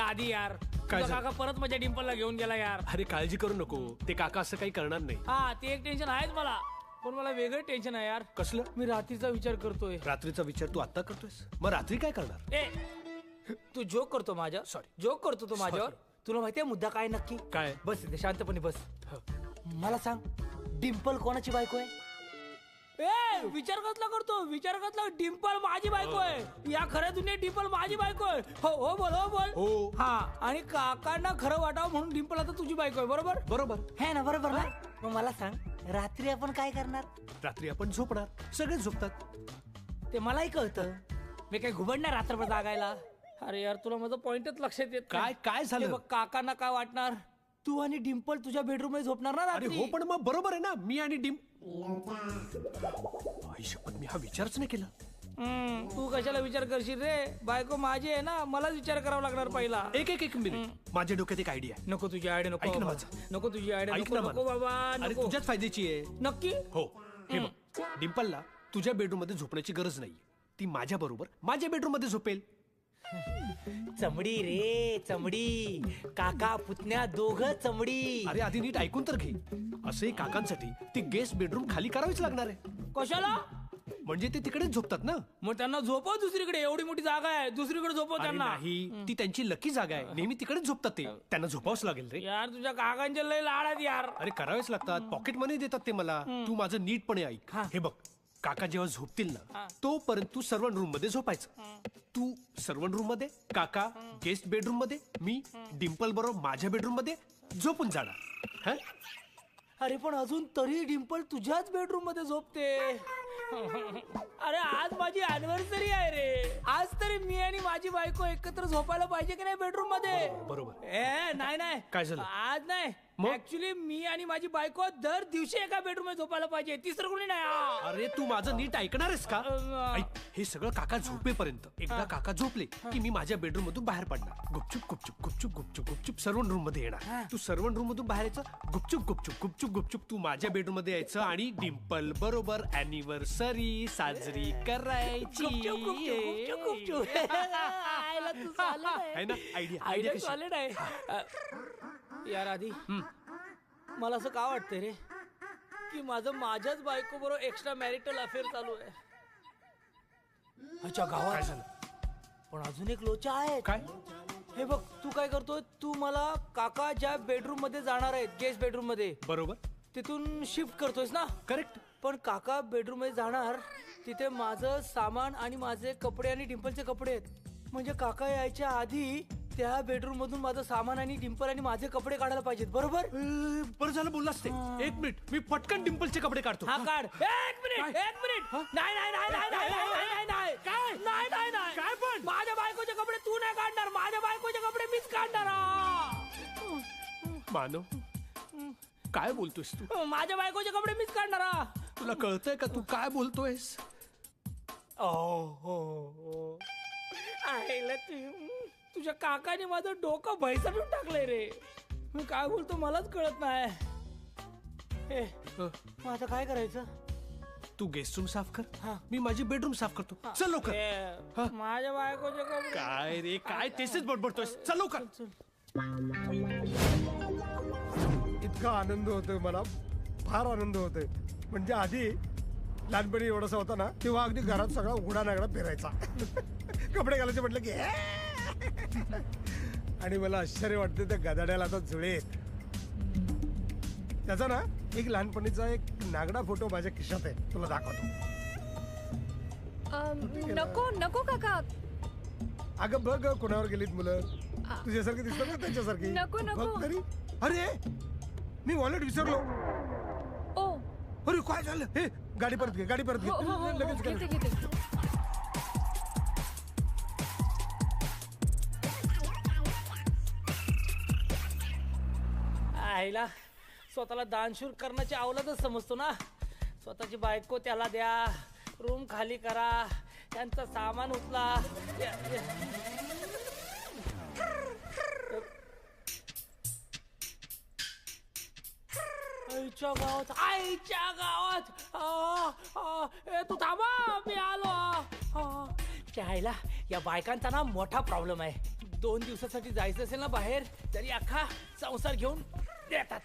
H: आधी यार
D: काय
H: तुझा काका परत माझ्या डिंपलला घेऊन गेला यार.
D: अरे काळजी करू नको, ते काका असं काही करणार नाही.
H: हा ते एक टेन्शन आहेच मला, पण मला वेगळं टेन्शन आहे यार.
D: कसलं?
H: मी रात्रीचा विचार करतोय.
D: रात्रीचा विचार तू आता करतोयस? मग रात्री काय करणार?
H: तू जोक करतो माझ्या.
D: सॉरी,
H: जोक करतो तू माझ्यावर. तुला माहितीये मुद्दा काय नक्की?
D: काय?
H: बस इथे शांतपणे बस. मला सांग, डिंपल कोणाची बायको आहे? विचार कसला करतो? विचार कसला? डिंपल माझी बायको आहे. या खऱ्या दुनियेत डिंपल माझी बायको आहे. हो बोल. हा, आणि काकांना खरं वाटावं म्हणून डिंपल आता तुझी बायको आहे. बरोबर है ना? बरोबर ना? मग मला सांग, रात्री आपण काय करणार?
D: रात्री आपण झोपणार. सगळे झोपतात.
H: ते मलाही कळतं. मी काय घुबडणार रात्रभर जागायला? अरे यार तुला माझं पॉइंटच लक्षात येत
D: काय झालं?
H: बघ, काकांना काय वाटणार? तू आणि डिंपल तुझ्या बेडरूम मध्ये झोपणार ना
D: अरे
H: रात्री?
D: हो, पण मग बरोबर आहे ना, मी आणि पण मी हा विचारच नाही केला.
H: तू कशाला विचार करशील रे? बायको माझी आहे ना, मलाच विचार करावा लागणार पहिला.
D: एक मिनिट, माझ्या डोक्यात एक आयडिया आहे.
H: नको तुझी आयडिया. नको
D: ऐक ना
H: बाबा.
D: माझं.
H: नको तुझी आयडिया.
D: ऐक ना
H: नको
D: मला.
H: बाबा.
D: अरे
H: नको.
D: तुझ्याच फायद्याची आहे.
H: नक्की?
D: हो. हे बघ, डिंपलला तुझ्या बेडरूम मध्ये झोपण्याची गरज नाही. ती माझ्या बरोबर माझ्या बेडरूम मध्ये झोपेल.
H: चमडी रे चमडी. काका पुतण्या दोघं चमडी.
D: अरे आधी नीट ऐकून तर घे. असे काकांसाठी ती गेस्ट बेडरूम खाली करावीच लागणार आहे.
H: कशाला?
D: म्हणजे ते तिकडेच झोपतात ना.
H: मग त्यांना झोपव दुसरीकडे. एवढी मोठी जागा आहे, दुसरीकडे झोपव
D: अरे
H: त्यांना.
D: नाही, ती त्यांची लकी जागा आहे. नेहमी तिकडेच झोपतात ते. त्यांना झोपावंच लागेल रे.
H: यार तुझ्या काकांचे लय लाड आहेत यार.
D: अरे करावेच लागतात. पॉकेट मनी देतात ते मला. तू माझं नीटपणे ऐक. हे बघ, काका जेव्हा झोपतील ना, तोपर्यंत तू सर्वंट रूम मध्ये झोपायचं. तू सर्वंट रूम मध्ये, काका गेस्ट बेडरूम मध्ये, मी डिंपल बरोबर माझ्या बेडरूम मध्ये झोपून जाणार.
H: अरे पण अजून तरी डिंपल तुझ्याच बेडरूम मध्ये झोपते. अरे आज माझी अॅनिव्हर्सरी आहे रे. आज तरी मी आणि माझी बायको एकत्र झोपायला पाहिजे की नाही बेडरूम मध्ये.
D: बरोबर.
H: नाही नाही
D: काय झालं?
H: आज नाही.
D: मग?
H: ऍक्च्युली मी आणि माझी बायको दर दिवशी एका बेडरूम मध्ये झोपायला पाहिजे. तिसरं कोणी नाही.
D: अरे तू माझं नीट ऐकणार आहेस का? ऐक, हे सगळं काका झोपेपर्यंत. एकदा काका झोपले की मी माझ्या बेडरूम मधून बाहेर पडणार. गुपचूप गुपचूप गुपचूप गुपचूप गुपचूप सर्वंट रूम मध्ये येणार. तू सर्वंट रूम मधून बाहेर यायचं. गुपचूप गुपचूप गुपचूप गुपचूप तू माझ्या बेडरूम मध्ये यायचं आणि डिम्पल बरोबर अॅनिव्हर्सरी साजरी करायची. आहे ना आयडिया? आयडिया कशी?
H: सॉलिड आहे. यार आधी मला असं का वाटतंय रे की माझ्याच बायको बरोबर एक्स्ट्रा मॅरिटल अफेअर चालू आहे. अच्छा
D: काय
H: गावात
D: झालं?
H: पण अजून एक लोचा आहे.
D: काय?
H: हे बघ तू काय करतोय. तू मला काका ज्या बेडरूम मध्ये जाणार आहेत गेस्ट बेडरूम मध्ये
D: बरोबर.
H: तिथून शिफ्ट करतोयस ना.
D: करेक्ट.
H: पण काका बेडरूम मध्ये जाणार तिथे माझं सामान आणि माझे कपडे आणि डिंपलचे कपडे आहेत. म्हणजे काका यायच्या आधी त्या बेडरूम मधून माझं सामान आणि डिंपल आणि माझे कपडे काढायला पाहिजेत. बरोबर.
D: बरं झालं बोललास ते. एक मिनिट मी पटकन डिम्पलचे कपडे काढतो.
H: हा काढ. एक मिनिट एक मिनिट. नाही नाही नाही नाही नाही नाही नाही नाही काय नाही नाही नाही
D: काय पण?
H: माझ्या बायकोचे कपडे तू नाही काढणार. माझ्या बायकोचे कपडे मीच काढणार.
D: मानव काय बोलतोयस तू?
H: माझ्या बायकोचे कपडे मीच काढणार.
D: तुला कळतंय का तू काय बोलतोयस?
H: आईला तुझ्या काकाने माझं डोकं भैसडून टाकलंय रे. मी काय बोलतो मलाच कळत नाही. मग आता काय करायचं?
D: तू गेस्ट रूम साफ कर.
H: हा.
D: मी माझी बेडरूम साफ करतो. चल लवकर.
H: माझ्या बायकोचे कपडे
D: काय रे काय तेच बडबडतोयस? चल लवकर.
E: इतका आनंद होतोय मला. फार आनंद होतोय. म्हणजे आधी लहानपणी एवढासा होता ना तेव्हा अगदी घरात सगळा उघडा नागडा फिरायचा. कपडे घालायचे म्हटलं की आणि मला आश्चर्य वाटतं त्या गदाड्याला आता जुळे आहेत. त्याचा ना एक लहानपणीचा एक नागडा फोटो माझ्या खिशात आहे. तुला दाखवतो.
B: नको नको काका.
E: अगं बघ कोणावर गेलीत मुलं. तुझ्यासारखी दिसतात ना त्यांच्यासारखी.
B: नको, नको.
E: बघ तरी. अरे मी वॉलेट विसरलो.
B: ओ
E: अरे काय झालं? हे गाडी परत घे. गाडी परत घे.
B: हो हो हो
E: लगेच
B: घेते
E: घे.
B: घेते.
H: आईला स्वतःला दानशूर करण्याची अवलादच समजतो ना. स्वतःची बायको त्याला द्या. रूम खाली करा. त्यांचं सामान उचला. आईच्या गावात तू थांबा मी आलो. त्या आईला या बायकांचा ना मोठा प्रॉब्लेम आहे. 2 दिवसासाठी जायचं असेल ना बाहेर तरी अख्खा संसार घेऊन देतात.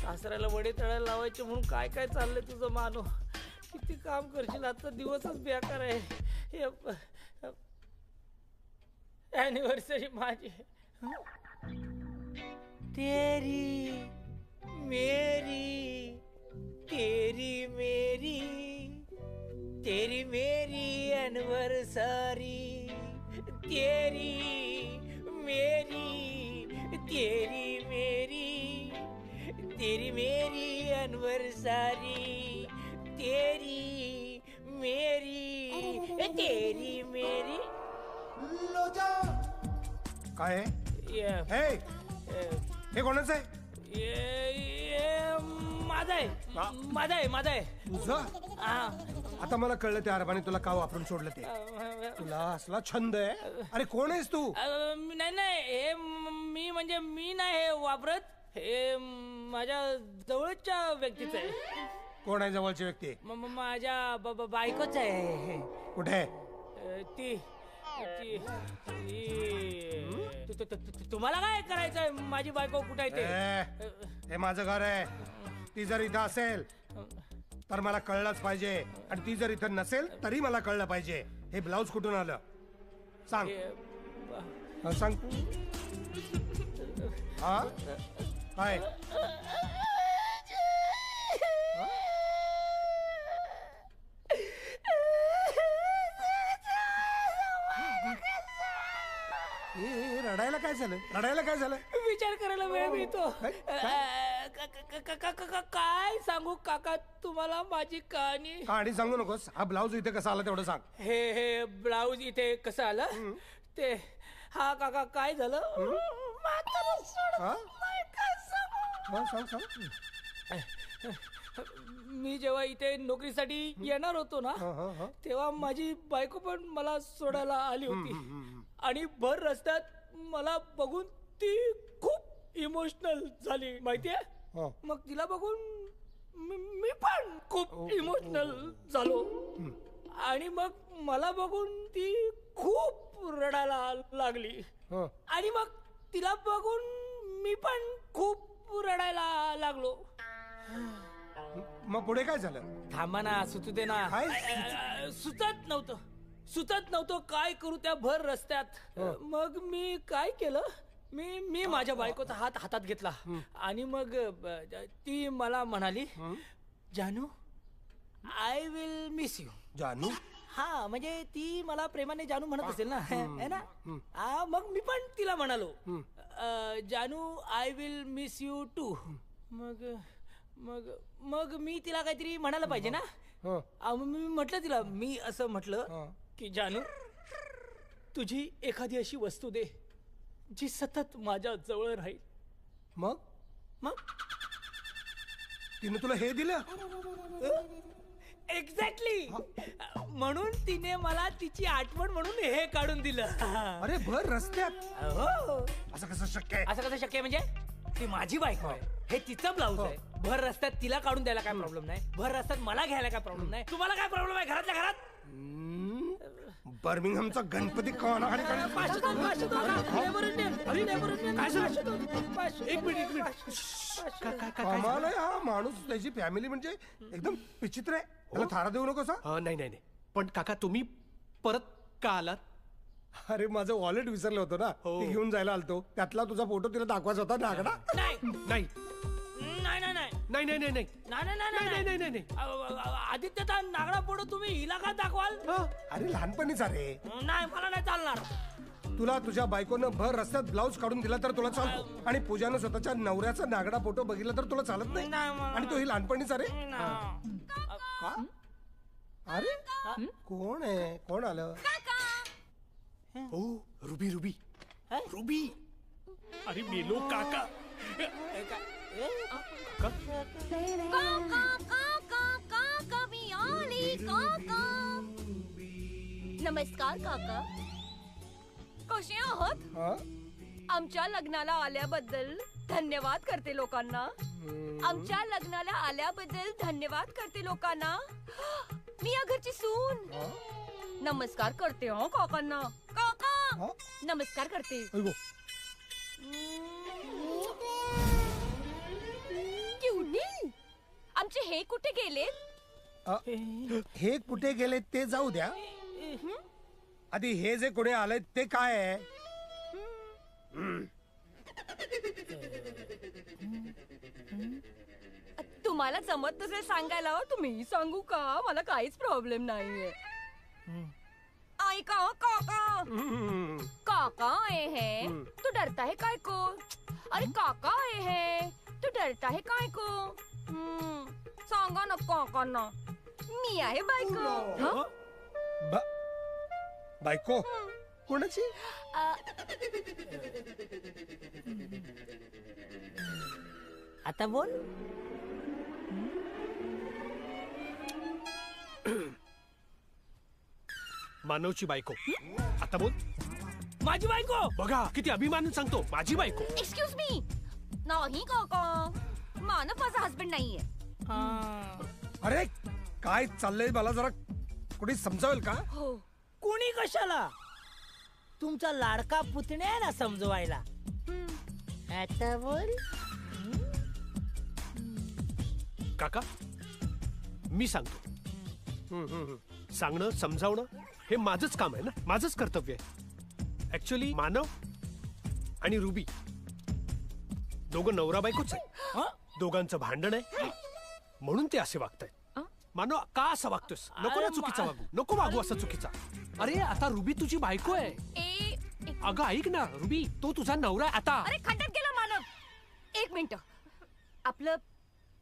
H: सासऱ्याला वडे तळायला लावायचे म्हणून काय काय चाललंय तुझं मानो. किती काम करशील. आजचा दिवसच बेकार आहे. अॅनिव्हर्सरी माझी. तेरी मेरी तेरी मेरी तेरी मेरी एनिवर्सरी. तेरी मेरी तेरी मेरी तेरी मेरी एनिवर्सरी. तेरी मेरी तेरी मेरी.
E: काय आहे? हे कोणाचं आहे?
H: माझा आहे. माझा आहे. माझा आहे.
E: तुझं?
H: हा.
E: आता मला कळलं त्या अरबाने तुला का वापरून सोडलं ते. तुला असला छंद आहे. अरे कोण आहेस तू?
H: नाही नाही हे मी म्हणजे मी नाही हे वापरत. हे माझ्या जवळच्या व्यक्तीच आहे.
E: कोण आहे जवळची व्यक्ती?
H: माझ्या बायकोच आहे.
E: कुठे?
H: ती तुम्हाला काय करायचंय? माझी बायको कुठे आहे ते?
E: हे माझं घर आहे. ती जर इथं असेल तर मला कळलंच पाहिजे. आणि ती जर इथं नसेल तरी मला कळलं पाहिजे. हे ब्लाऊज कुठून आलं सांग. सांग. हा काय? रडायला काय झालं? रडायला काय झालं?
H: विचार करायला वेळ मिळतो. काय सांगू काका तुम्हाला माझी कहाणी.
E: कहाणी सांगू नकोस. हा ब्लाऊज इथे कसा आला तेवढं सांग.
H: हे ब्लाऊज इथे कसं आलं ते. हा काका काय झालं. म्हातारं सोडत
E: हा?
H: नाही, काय सांगू.
E: सांग.
H: मी जेव्हा इथे नोकरीसाठी येणार होतो ना तेव्हा माझी बायको पण मला सोडायला आली होती आणि भर रस्त्यात मला बघून ती खूप इमोशनल झाली माहितीये. मग तिला बघून मी पण खूप इमोशनल झालो आणि मग मला बघून ती खूप रडायला लागली आणि मग तिला बघून मी पण खूप रडायला लागलो.
E: मग पुढे काय झालं.
H: थांबा ना सुचू दे ना. सुचत नव्हतं काय करू त्या भर रस्त्यात. मग मी काय केलं मी माझ्या बायकोचा हात हातात घेतला आणि मग ती मला म्हणाली जानू आय विल मिस यू.
E: जानू.
H: हा म्हणजे ती मला प्रेमाने जानू म्हणत असेल ना है ना. मग मी पण तिला म्हणालो जानू I will miss you too. मग मग मग मी तिला काहीतरी म्हणायला पाहिजे ना. मी म्हटलं तिला मी असं म्हटलं की जानू तुझी एखादी अशी वस्तू दे जी सतत माझ्या जवळ राहील.
E: मग
H: मग
E: तिने तुला हे दिलं.
H: एक्झॅक्टली. म्हणून तिने मला तिची आठवण म्हणून हे काढून दिलं.
E: अरे भर रस्त्यात.
H: हो.
E: असं कसं शक्य आहे.
H: असं कसं शक्य आहे म्हणजे ती माझी बायको आहे. हे तिचं ब्लाऊज आहे. भर रस्त्यात तिला काढून द्यायला काय प्रॉब्लेम नाही. भर रस्त्यात मला घ्यायला काय प्रॉब्लेम नाही. तुम्हाला काय प्रॉब्लेम आहे घरातल्या घरात.
E: बर्मिंगहमचा गणपती कोणा कमाल आहे हा माणूस. त्याची फॅमिली म्हणजे एकदम विचित्र आहे. त्याला थारा देऊ नको.
D: नाही पण काका तुम्ही परत का आलात.
E: अरे माझं वॉलेट विसरलं होतं ना. ते घेऊन जायला आलतो. त्यातला तुझा फोटो तिला दाखवायचा होता नागडा.
D: नाही
H: आदित्यचा नागडा फोटो तुम्ही हिला का दाखवाल.
E: अरे लहानपणीचा रे.
H: नाही मला नाही चालणार.
E: तुला तुझ्या बायकोनं भर रस्त्यात ब्लाऊज काढून दिला तर तुला चालतो आणि पूजानं स्वतःच्या नवऱ्याचा नागडा फोटो बघितला तर तुला चालत नाही. आणि तो ही लहानपणीचा रे. अरे कोण आहे. कोण आलं.
D: ओ रुबी रुबी रुबी. अरे मेलो काका.
G: नमस्कार काका. कसे आहात. आमच्या लग्नाला आल्याबद्दल धन्यवाद करते लोकांना. आमच्या लग्नाला आल्याबद्दल धन्यवाद करते लोकांना. मी या घरची सून. नमस्कार करते हो काकांना. काका नमस्कार करते. आमचे हे कुठे गेले.
E: हे कुठे गेले ते जाऊ द्या. आधी हे जे कोणी आलंय ते काय आहे.
G: तुम्हाला जमत नसेल सांगायला तुम्ही सांगू का. मला काहीच प्रॉब्लेम नाहीये. ऐका काका. काका आए हैं तू डरता है काय को. अरे काका आए हैं तू डरता है काय को. सांगा ना काकांना मी आहे बायको.
E: बायको कोणाची.
H: आता बोल.
D: मानवची बायको. आता बोल.
H: माझी बायको.
D: बघा किती अभिमानाने सांगतो माझी बायको.
G: Excuse me. नाही काका मानव माझा हसबंड नाहीये.
E: अरे काय चाललंय मला जरा कोणी समजावेल का.
G: हो.
H: कोणी कशाला. तुमचा लाडका पुतण्या आहे ना समजवायला. आता बोल.
D: काका मी सांगतो. सांगणं समजावणं हे माझंच काम आहे ना. माझंच कर्तव्य आहे. ऍक्च्युली मानव आणि रुबी दोघं नवरा बायकोच आहे. दोघांचं भांडण आहे म्हणून ते असे वागतायत. मानव का असं वागतोस. नको ना चुकीचा वागू. नको वागू असं चुकीचा. अरे आता रुबी तुझी बायको आहे. अगं ऐक ना रुबी तो तुझा नवरा आता.
G: अरे खड्ड्यात गेला मानव. एक मिनिट. आपलं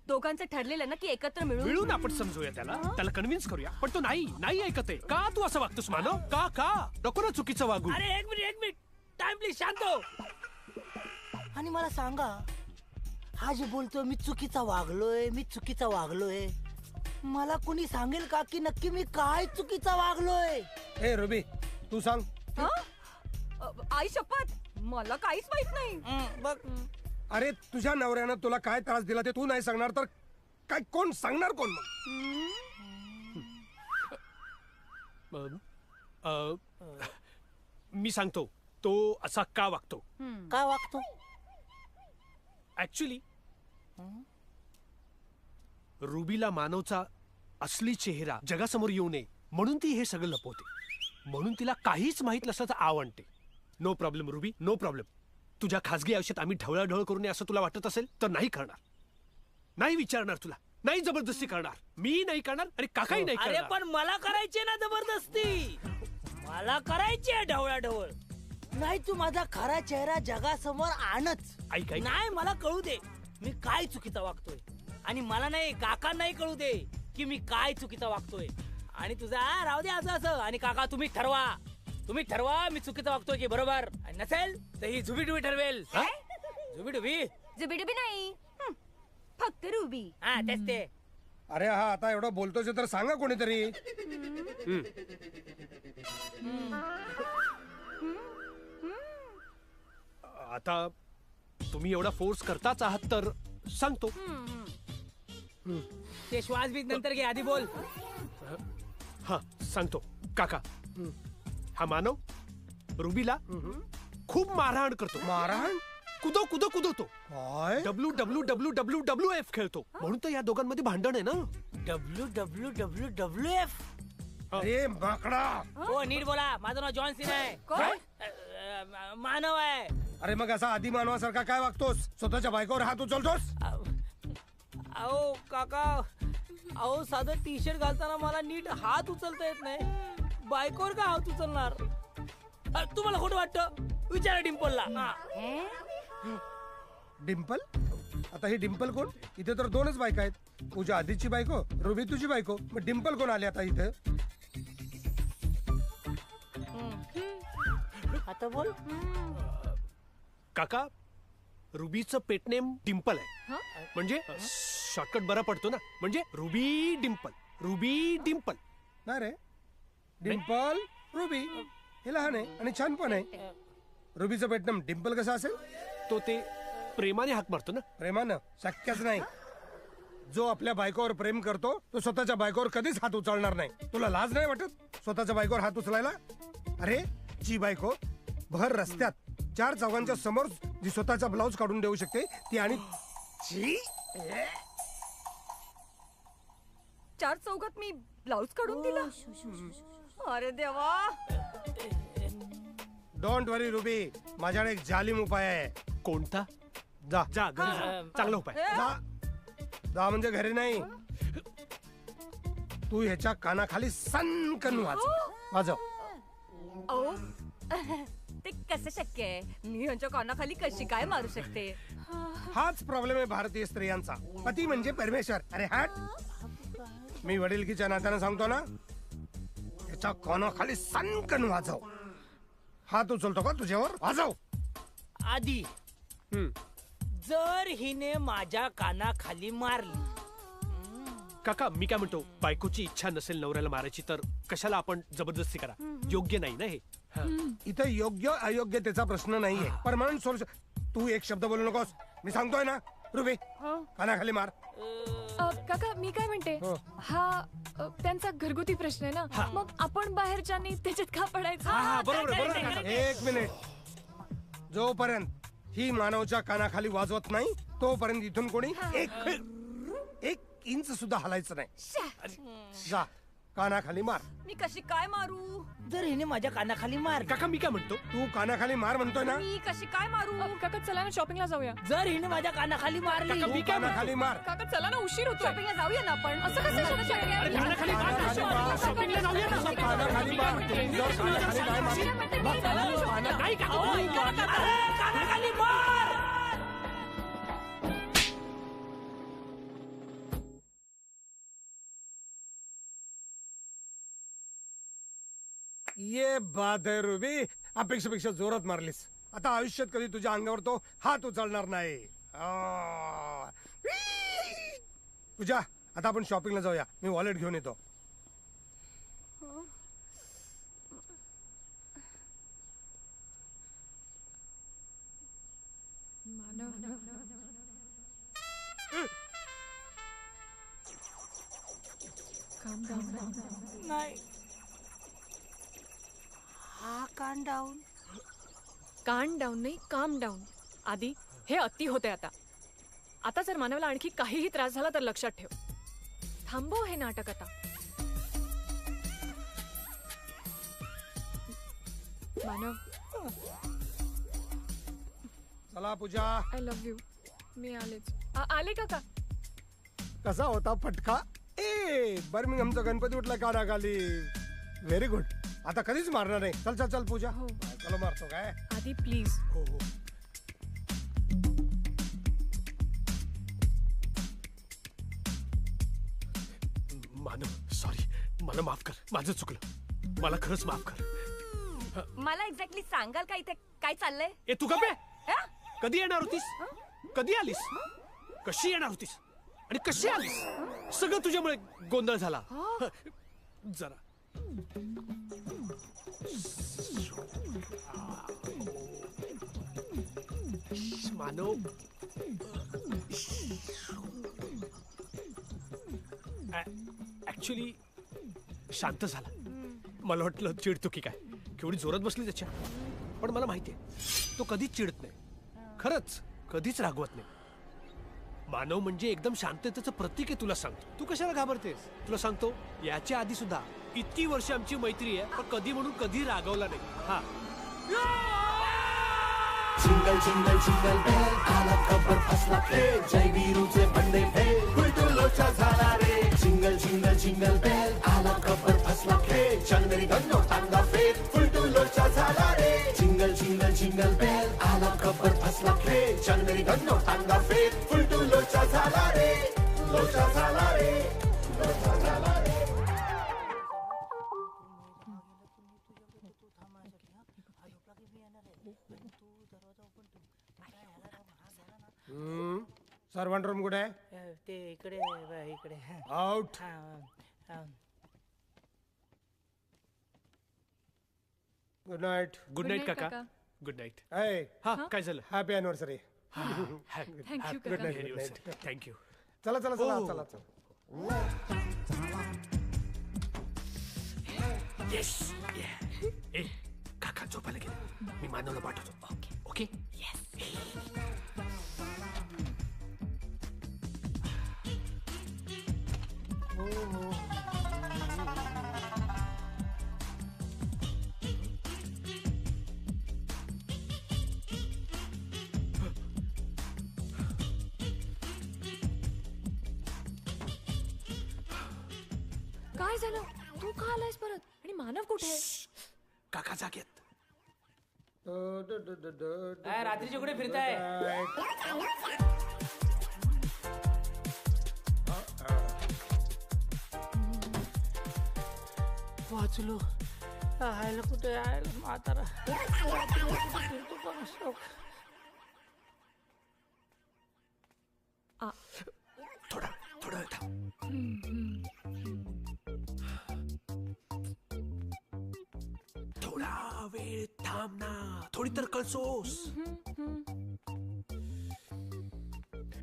G: दोघांचं ठरलेलं ना की एकत्र
D: मिळून आपण समजूया त्याला कन्व्हिन्स करूया. पण तो नाही ऐकत आहे. का तू असं वागतोस मानव? का नको ना चुकीचं वागू.
H: अरे एक मिनिट टाइम प्लीज, शांत हो. आणि मला सांगा, हा जे बोलतोय मी चुकीचा वागलोय, मला कोणी सांगेल का की नक्की मी काय चुकीचा वागलोय?
E: ए रुबी, तू सांग.
G: आई शपथ मला काहीच माहित नाही.
H: बघ,
E: अरे तुझ्या नवऱ्यानं तुला काय त्रास दिला ते तू नाही सांगणार तर काय कोण सांगणार कोण मग?
D: मी सांगतो तो असा का वागतो. ऍक्च्युली रुबीला मानवचा असली चेहरा जगासमोर येऊ नये म्हणून ती हे सगळं लपवते. म्हणून तिला काहीच माहित नसल्याचं आवडते. No problem Ruby, no problem. तुझ्या खासगी आयुष्यात आम्ही ढवळाढवळ करू नये असं तुला वाटत असेल तर नाही करणार. नाही विचारणार तुला, नाही जबरदस्ती करणार. मी नाही करणार आणि काकाही नाही
H: अरे
D: करणार.
H: पण मला करायची ना जबरदस्ती, मला करायची आहे ढवळाढवळ. नाही तू माझा खरा चेहरा जगासमोर आणच.
D: ऐक
H: नाही मला कळू दे मी काय चुकीचा वागतोय, आणि मला नाही काका नाही कळू दे की मी काय चुकीचा वागतोय. आणि तुझा राहू दे असं. आणि काका तुम्ही ठरवा मी चुकीचा वागतोय की बरोबर. आणि नसेल तर ही जुबीडुबी ठरवेल.
G: जुबीडुबी नाही, फक्त रुबी.
H: हा तेच ते.
E: अरे हा आता एवढं बोलतोस तर सांगा कोणीतरी.
D: आता तुम्ही एवढा फोर्स करताच आहात तर सांगतो.
H: ते श्वास बीज नंतर घे, आधी बोल.
D: हा सांगतो काका. हा मानव रुबीला खूप मारहाण करतो.
E: मारहाण?
D: कुदवतो. WWF खेळतो. म्हणून तर या दोघांमध्ये भांडण आहे ना.
H: WWF.
E: अरे माकडा.
H: हो नीट बोला, माझं नाव जॉन सीना आहे. मानव आहे.
E: अरे मग असा आधी मानवासारखा काय वागतोस? स्वतःच्या बायकोवर हात उचलतोस?
H: अहो काका, अहो साधं टी शर्ट घालताना मला नीट हात उचलता येत नाही, बायकोवर का हात उचलणार? तुम्हाला खोटं वाटतं? विचारा डिम्पलला.
E: डिम्पल? आता ही डिम्पल कोण? इथे तर दोनच बायका आहेत, पूजा आधीची बायको, रुबी तुझी बायको. मग डिम्पल कोण आले आता इथे?
H: आता बोल.
D: काका रुबीचं पेटनेम डिम्पल आहे. म्हणजे शॉर्टकट बरा पडतो ना. म्हणजे रुबी डिम्पल.
E: नाही रे, डिम्पल रुबी हे लहान आहे आणि छान पण आहे. रुबीचं पेटनेम डिम्पल कसं असेल?
D: तो ते प्रेमाने हाक मारतो ना.
E: प्रेमानं? शक्यच नाही. जो आपल्या बायकोवर प्रेम करतो तो स्वतःच्या बायकोवर कधीच हात उचलणार नाही. तुला लाज नाही वाटत स्वतःच्या बायकोवर हात उचलायला? अरे जी बायको भर रस्त्यात 4 चौघांच्या समोर जी स्वतःचा ब्लाऊज काढून देऊ शकते ती, आणि
G: 4 चौघात मी ब्लाऊज काढून दिला? अरे देवा.
E: डोंट वरी रुबी, माझ्याकडे एक जालिम उपाय आहे.
D: कोणता?
E: जा
D: जा घरी जा. चांगला उपाय.
E: जा म्हणजे घरी नाही, तू ह्याच्या कानाखाली सनकन वाजव.
G: अहो ते कसं शक्य आहे? मी ह्यांच्या कानाखाली कशी काय मारू शकते?
E: हाच प्रॉब्लेम आहे भारतीय स्त्रियांचा. पती म्हणजे परमेश्वर. अरे हट. मी वडिलकीच्या नात्यानं सांगतो ना, त्याच्या कानाखाली सनकन वाजव. हात उचलतो का तुझ्यावर? वाजव.
H: आधी जर हिने माझ्या कानाखाली मारली.
D: काका मी काय म्हणतो, बायकोची इच्छा नसेल नवऱ्याला मारायची तर कशाला आपण जबरदस्ती करा? योग्य नाही ना हे.
E: इथे योग्य अयोग्यतेचा प्रश्न नाहीये. Permanent solution. तू एक शब्द बोलू नकोस, मी सांगतोय ना. रुबी कानाखाली मार.
B: काका मी काय म्हणते, हा त्यांचा घरगुती प्रश्न आहे ना, मग आपण बाहेरच्यानी त्याच्यात का पडायचं?
D: बरोबर.
E: एक मिनिट. जोपर्यंत ही मानवच्या कानाखाली वाजवत नाही तोपर्यंत इथून कोणी एक इंच सुद्धा हलायचं नाही. जा कानाखाली मार.
G: मी कशी काय मारू?
H: जर हिने माझ्या कानाखाली मार.
D: काका मी काय म्हणतो,
E: तू कानाखाली मार म्हणतोय ना.
G: मी कशी काय मारू?
B: काका चला ना शॉपिंगला जाऊया.
H: जर हिने माझ्या कानाखाली मारली.
E: तू कानाखाली मार.
B: काका चला ना, उशीर होतो.
G: शॉपिंगला जाऊया ना आपण. असं कसं शक्य आहे?
D: कानाखाली मार. शॉपिंगला जाऊया ना.
E: कानाखाली मार.
D: नाही
H: कानाखाली मार.
E: ये बात आहे रुबी, अपेक्षेपेक्षा जोरात मारलीस. आता आयुष्यात कधी तुझ्या अंगावर तो हात उचलणार नाही. पूजा, आता आपण शॉपिंगला जाऊया. मी वॉलेट घेऊन येतो.
H: नाही हा कान डाऊन.
B: कान डाऊन नाही, काम डाऊन. आधी हे अति होते. आता जर मानवला आणखी काहीही त्रास झाला तर लक्षात ठेव. थांबव हे नाटक आता. मानव,
E: चला पूजा.
B: I love you. मी आलेच. आले काका.
E: कसा होता फटका? बर्मिंगहमचा गणपती उठला कानाखाली. Very good. आता कधीच मारणार नाही. चल चल चल पूजा.
B: हो.
E: चलो मारतो काय.
B: आधी प्लीज.
E: हो हो.
D: मानव सॉरी, मला माफ कर. माझं चुकलं. मला खरंच माफ कर.
G: मला एक्झॅक्टली सांगाल का इथे काय चाललंय?
D: ए तू गप्पे.
G: हा?
D: कधी येणार होतीस? कधी आलीस? कशी येणार होतीस आणि कशी आलीस? सगळं तुझ्यामुळे गोंधळ झाला. जरा मानव, ऍक्च्युली शांत झाला. मला वाटलं चिडतो की काय. केवढी जोरात बसली त्याच्या. पण मला माहितीये तो कधीच चिडत नाही. खरंच कधीच रागवत नाही. मानव म्हणजे एकदम शांततेचं प्रतीक आहे. तुला सांगतो. तू कशाला घाबरतेस? तुला सांगतो, याच्या आधी सुद्धा इतकी वर्ष आमची मैत्री आहे, पण कधी म्हणून कधी रागवला नाही. हा
J: जिंगल जिंगल जिंगल बेल आला खबर फसला खेळ. जय वीरूचे बंडे फेल उलटू लोचा झाला रे. जिंगल जिंगल जिंगल बेल आला खबर फसला खेळ. चंद्री गंडो टांगा फेर उलटू लोचा झाला रे. जिंगल जिंगल जिंगल बेल आला खबर फसला खेळ. चंद्री गंडो टांगा फेर उलटू लोचा झाला रे. लोचा झाला रे. लोचा झाला रे.
E: सर्वंट रूम कुठे आहे?
H: ते इकडे इकडे.
E: Out. Good night.
D: Good night काका. Good night.
E: हा,
D: काय झालं?
E: Happy anniversary.
B: थँक्यू
E: गुड
B: काका.
E: नाईट.
D: थँक्यू.
E: चला चला चला
D: हो.
E: चला चला.
D: येस. ए काका झोपायला गेले. मी मानवला पाठवतो. Okay okay.
B: काय झालं? तू का आलायस परत? आणि मानव कुठे आहे?
D: काका जागेत.
H: काय रात्रीचे कुठे फिरताय? वाचलो. आयला कुठे आहे म्हातारा? फिरतो का नसतो?
D: थोडा थोडा वेळ थांब. थोडा वेळ थांब ना. थोडी तर कळसोस.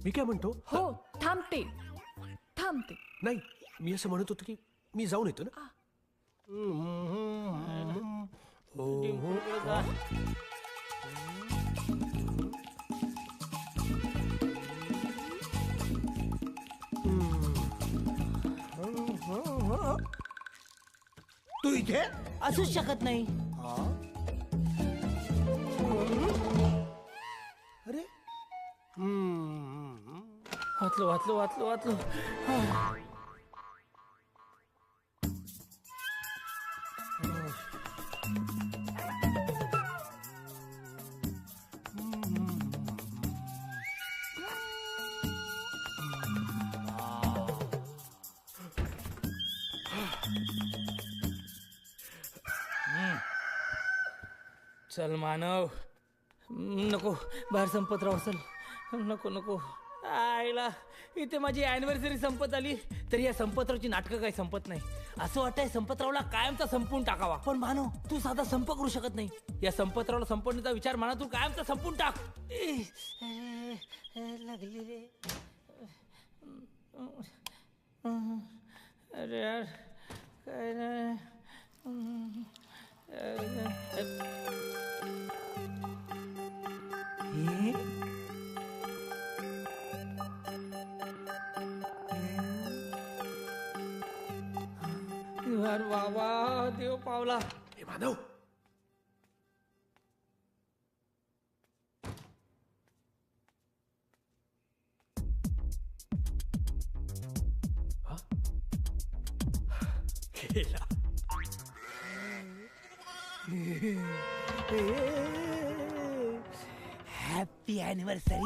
D: मी काय म्हणतो?
B: हो, थांबते.
D: नाही, मी असं म्हणत होतो की मी जाऊन येतो ना.
E: तू इथे
H: असूच शकत नाही.
E: अरे
H: वाचलो.
A: चल मानव, नको बाहेर संपत राहू, चल नको नको. आईला इथे माझी अॅनिव्हर्सरी संपत आली तरी या संपतरावची नाटकं काही संपत नाही. असं वाटतंय संपतरावला कायमचा संपवून टाकावा. पण मानव, तू साधा संप करू शकत नाही. या संपतरावला संपवण्याचा विचार म्हणा, तू कायमचा संपून टाक. लागली रे. अरे यार काय नाही. अरे बाबा, देव पावला.
D: हे मानव, गेला.
H: Happy anniversary.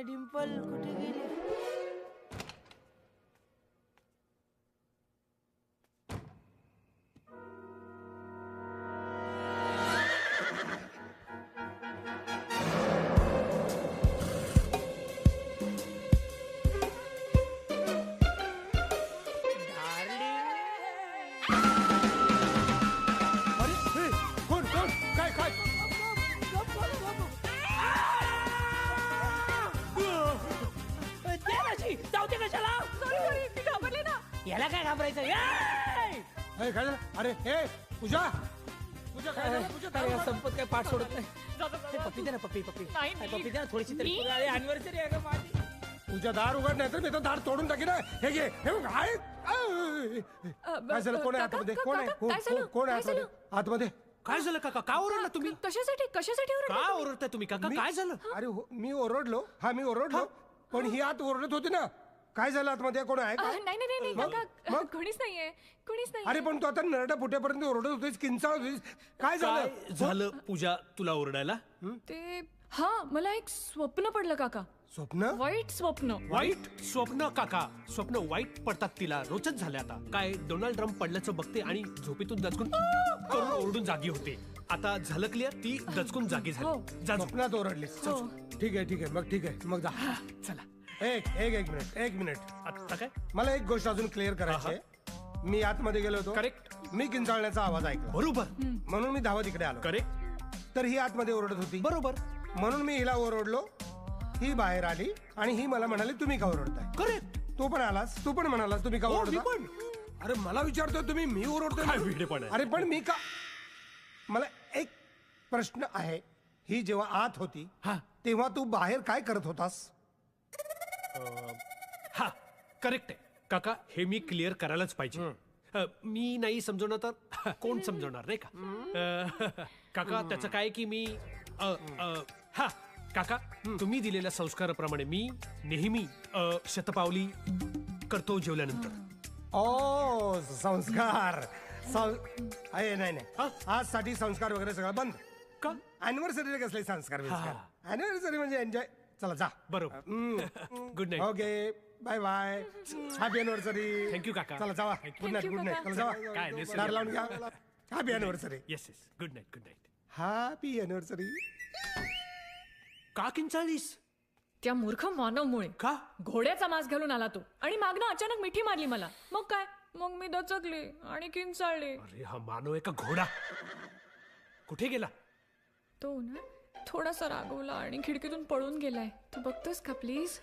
A: डिंपल कुठे गेली?
E: कोण कोण काय काय
A: जाऊ दे कशाला.
B: मी घाबरले ना.
A: याला काय घाबरायचं?
E: काय झालं? अरे हे पूजा पूजा काय झालं? पूजा काय झालं?
A: संपत काय पाठ सोडत नाही. पप्पी दे ना, पप्पी पप्पी
B: नाही,
A: पप्पी दे ना थोडीशी तरी. अॅनिव्हर्सरी आहे का माझी?
E: पूजा दार उघड नाही तर मी तर दार तोडून टाकी ना. हे घे हे बघ, आहे. काय झालं? कोण आहे आतमध्ये? कोण आहे? कोण आहे आतमध्ये? आतमध्ये
D: काय झालं काका? का ओरडला तुम्ही?
B: कशासाठी कशासाठी
D: का ओरडताय तुम्ही काका? काय झालं?
E: अरे मी ओरडलो. हा मी ओरडलो, पण ही आत ओरडत होती ना. काय झालं आतमध्ये? कोण आहे का?
B: नाही नाही नाही काका, कोणीच नाहीये, कोणीच नाही.
E: अरे पण तू आता नरडा फुटेपर्यंत ओरडत होतीस, किंचाळ होतीस. काय झालं?
D: काय झालं पूजा तुला ओरडायला?
B: ते मला एक स्वप्न पडलं काका.
E: स्वप्न?
B: वाईट स्वप्न.
D: वाईट स्वप्न काका? स्वप्न वाईट पडतात तिला. रोचच झाले आता. काय डोनाल्ड ट्रम्प पडल्याचं बघते आणि झोपेतून दचकून करून ओरडून जागी होते. आता झालं क्लिअर, ती दचकून जागी झाली. जा झोप.
E: स्वप्नात ओरडलीस? ठीक आहे मग ठीक आहे मग जा.
D: चला.
E: एक मिनिट
D: आता काय?
E: मला एक गोष्ट अजून क्लिअर करायची आहे. मी आतमध्ये गेलो होतो.
D: करेक्ट.
E: मी किंचाळण्याचा आवाज ऐकला.
D: बरोबर.
E: म्हणून मी धावत इकडे आलो.
D: करेक्ट.
E: तर ही आतमध्ये ओरडत होती.
D: बरोबर.
E: म्हणून मी हिला ओरडलो. ही बाहेर आली आणि ही मला म्हणाली तुम्ही का ओरडताय?
D: करेक्ट.
E: तू पण आलास, तू पण म्हणालास तुम्ही का
D: मी
E: ओरडता?
D: पण.
E: अरे मला विचारतोय तुम्ही, मी ओरडतोय?
D: काय वेडेपण आहे?
E: अरे पण मी का? मला एक प्रश्न आहे. ही जेव्हा आत होती तेव्हा तू बाहेर काय करत होतास?
D: हा करेक्ट आहे काका. हे मी क्लिअर करायलाच पाहिजे. मी नाही समजवणार तर कोण समजवणार नाही का? काका त्याचं काय की मी हा काका, तुम्ही दिलेल्या संस्काराप्रमाणे मी नेहमी शतपावली करतो जेवल्यानंतर.
E: ओ संस्कार. नाही आजसाठी संस्कार वगैरे सगळं बंद.
D: का?
E: अॅनिव्हर्सरीला कसले संस्कार? अॅनिव्हर्सरी म्हणजे एन्जॉय. चला जा.
D: बरोबर. Good night.
E: Okay bye bye. Happy anniversary.
D: Thank you काका.
E: चला जावा. Good night. Good night. चला जावा.
D: काय
E: दार लावून घ्या. Happy anniversary.
D: Yes yes. Good night. Good night.
E: Happy anniversary.
D: का किंचाळलीस?
B: त्या मूर्ख मानवमुळे.
D: का?
B: घोड्याचा मांस घालून आला तो आणि मागणं अचानक मिठी मारली मला. मग काय? मग मी दचकले आणि किंचाळले.
D: अरे हा मानव एका घोडा. कुठे गेला?
B: तो ना थोडासा रागवला आणि खिडकीतून पळून गेलाय. तू बघतोस का प्लीज?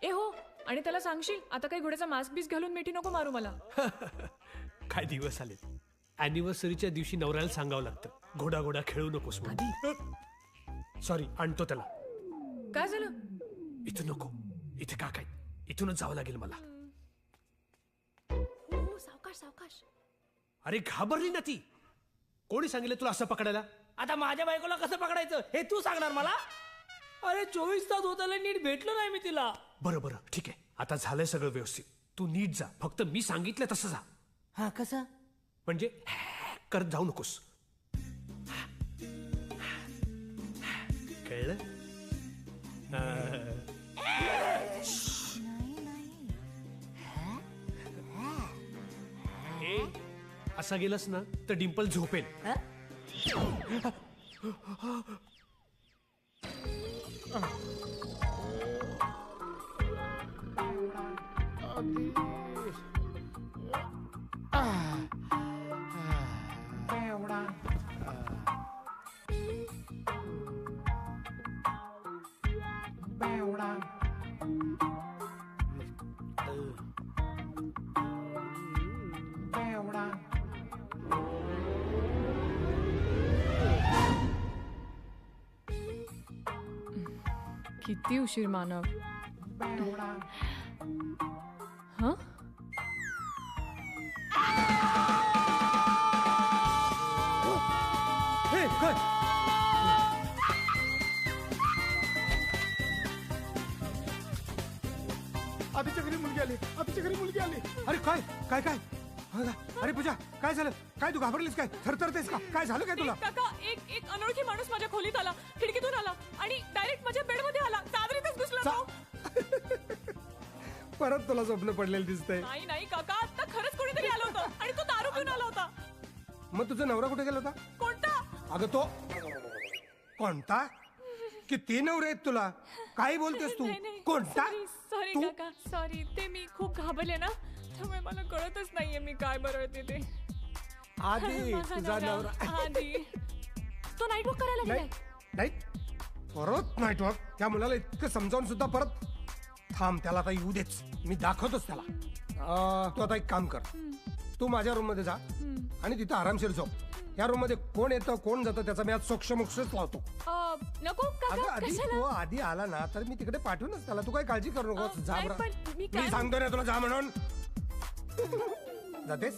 B: ए हो, आणि त्याला सांगशील आता काही घोड्याचा मास्क बीस घालून मिठी नको मारू मला.
D: काय दिवस आले. अॅनिव्हर्सरीच्या दिवशी नवऱ्याला सांगावं लागतं घोडा घोडा खेळू नकोस म्हणून. सॉरी, आणतो त्याला.
B: काय झालं?
D: इथं नको. इथे का काय? इथूनच जावं लागेल मला.
B: सावकाश सावकाश.
D: अरे घाबरली ना ती. कोणी सांगितलं तुला असं पकडायला?
A: आता माझ्या बायकोला कसं पकडायचं हे तू सांगणार मला? अरे 24 तास होत आले, नीट भेटलो नाही मी तिला.
D: बरं ठीक आहे. आता झालंय सगळं व्यवस्थित. तू नीट जा. फक्त मी सांगितलं तसं जा.
H: हा कसा
D: म्हणजे करत जाऊ नकोस. कळलं? असा गेलास ना तर डिंपल झोपेल.
B: किती उशीर मानव. हं?
E: हे काय
F: आधीच्या घरी मुलगी आली, आधीच्या घरी मुलगी आली.
E: अरे काय काय काय अरे पूजा काय झालं? काय तू घाबरलीस काय? थरथरतेस का? काय झालं काय तुला?
B: काका एक अनोळखी माणूस माझ्या खोलीत आला, खिडकीतून आला आणि डायरेक्ट माझ्या बेडमध्ये आला. चादरीतच घुसला तो.
E: परत तुला स्वप्न पडलेलं दिसतंय.
B: नाही नाही काका, आता खरंच कोणीतरी आलं होतं आणि तो दारू पिऊन आला होता.
E: मग तुझा नवरा कुठे गेला होता?
B: कोणता?
E: अगं तो कोणता? किती नवरे आहेत तुला? काय बोलतेस तू? कोणता?
B: सॉरी काका, सॉरी. ते मी खूप घाबरले ना, त्यामुळे मला कळतच नाहीये मी काय बरळते ते.
E: आधी तुझा नवरा
B: आधी तो नाईट वॉक करायला गेलाय.
E: नाही परत नाईट वॉक? त्या मुलाला इतकं समजावून सुद्धा परत? थांब, त्याला आता येऊ देच, मी दाखवतोच त्याला. तू आता एक काम कर, तू माझ्या रूम मध्ये जा आणि तिथं आरामशीर झोप. या रूम मध्ये कोण येतं कोण जातं त्याचा मी आज सोक्षमोक्षच लावतो.
B: नको काका,
E: आधी तो आधी आला ना तर मी तिकडे पाठवूनच त्याला. तू काही काळजी करू नकोस. जा बरं.
B: मी
E: मी सांगतो ना तुला जा म्हणून. जातेस?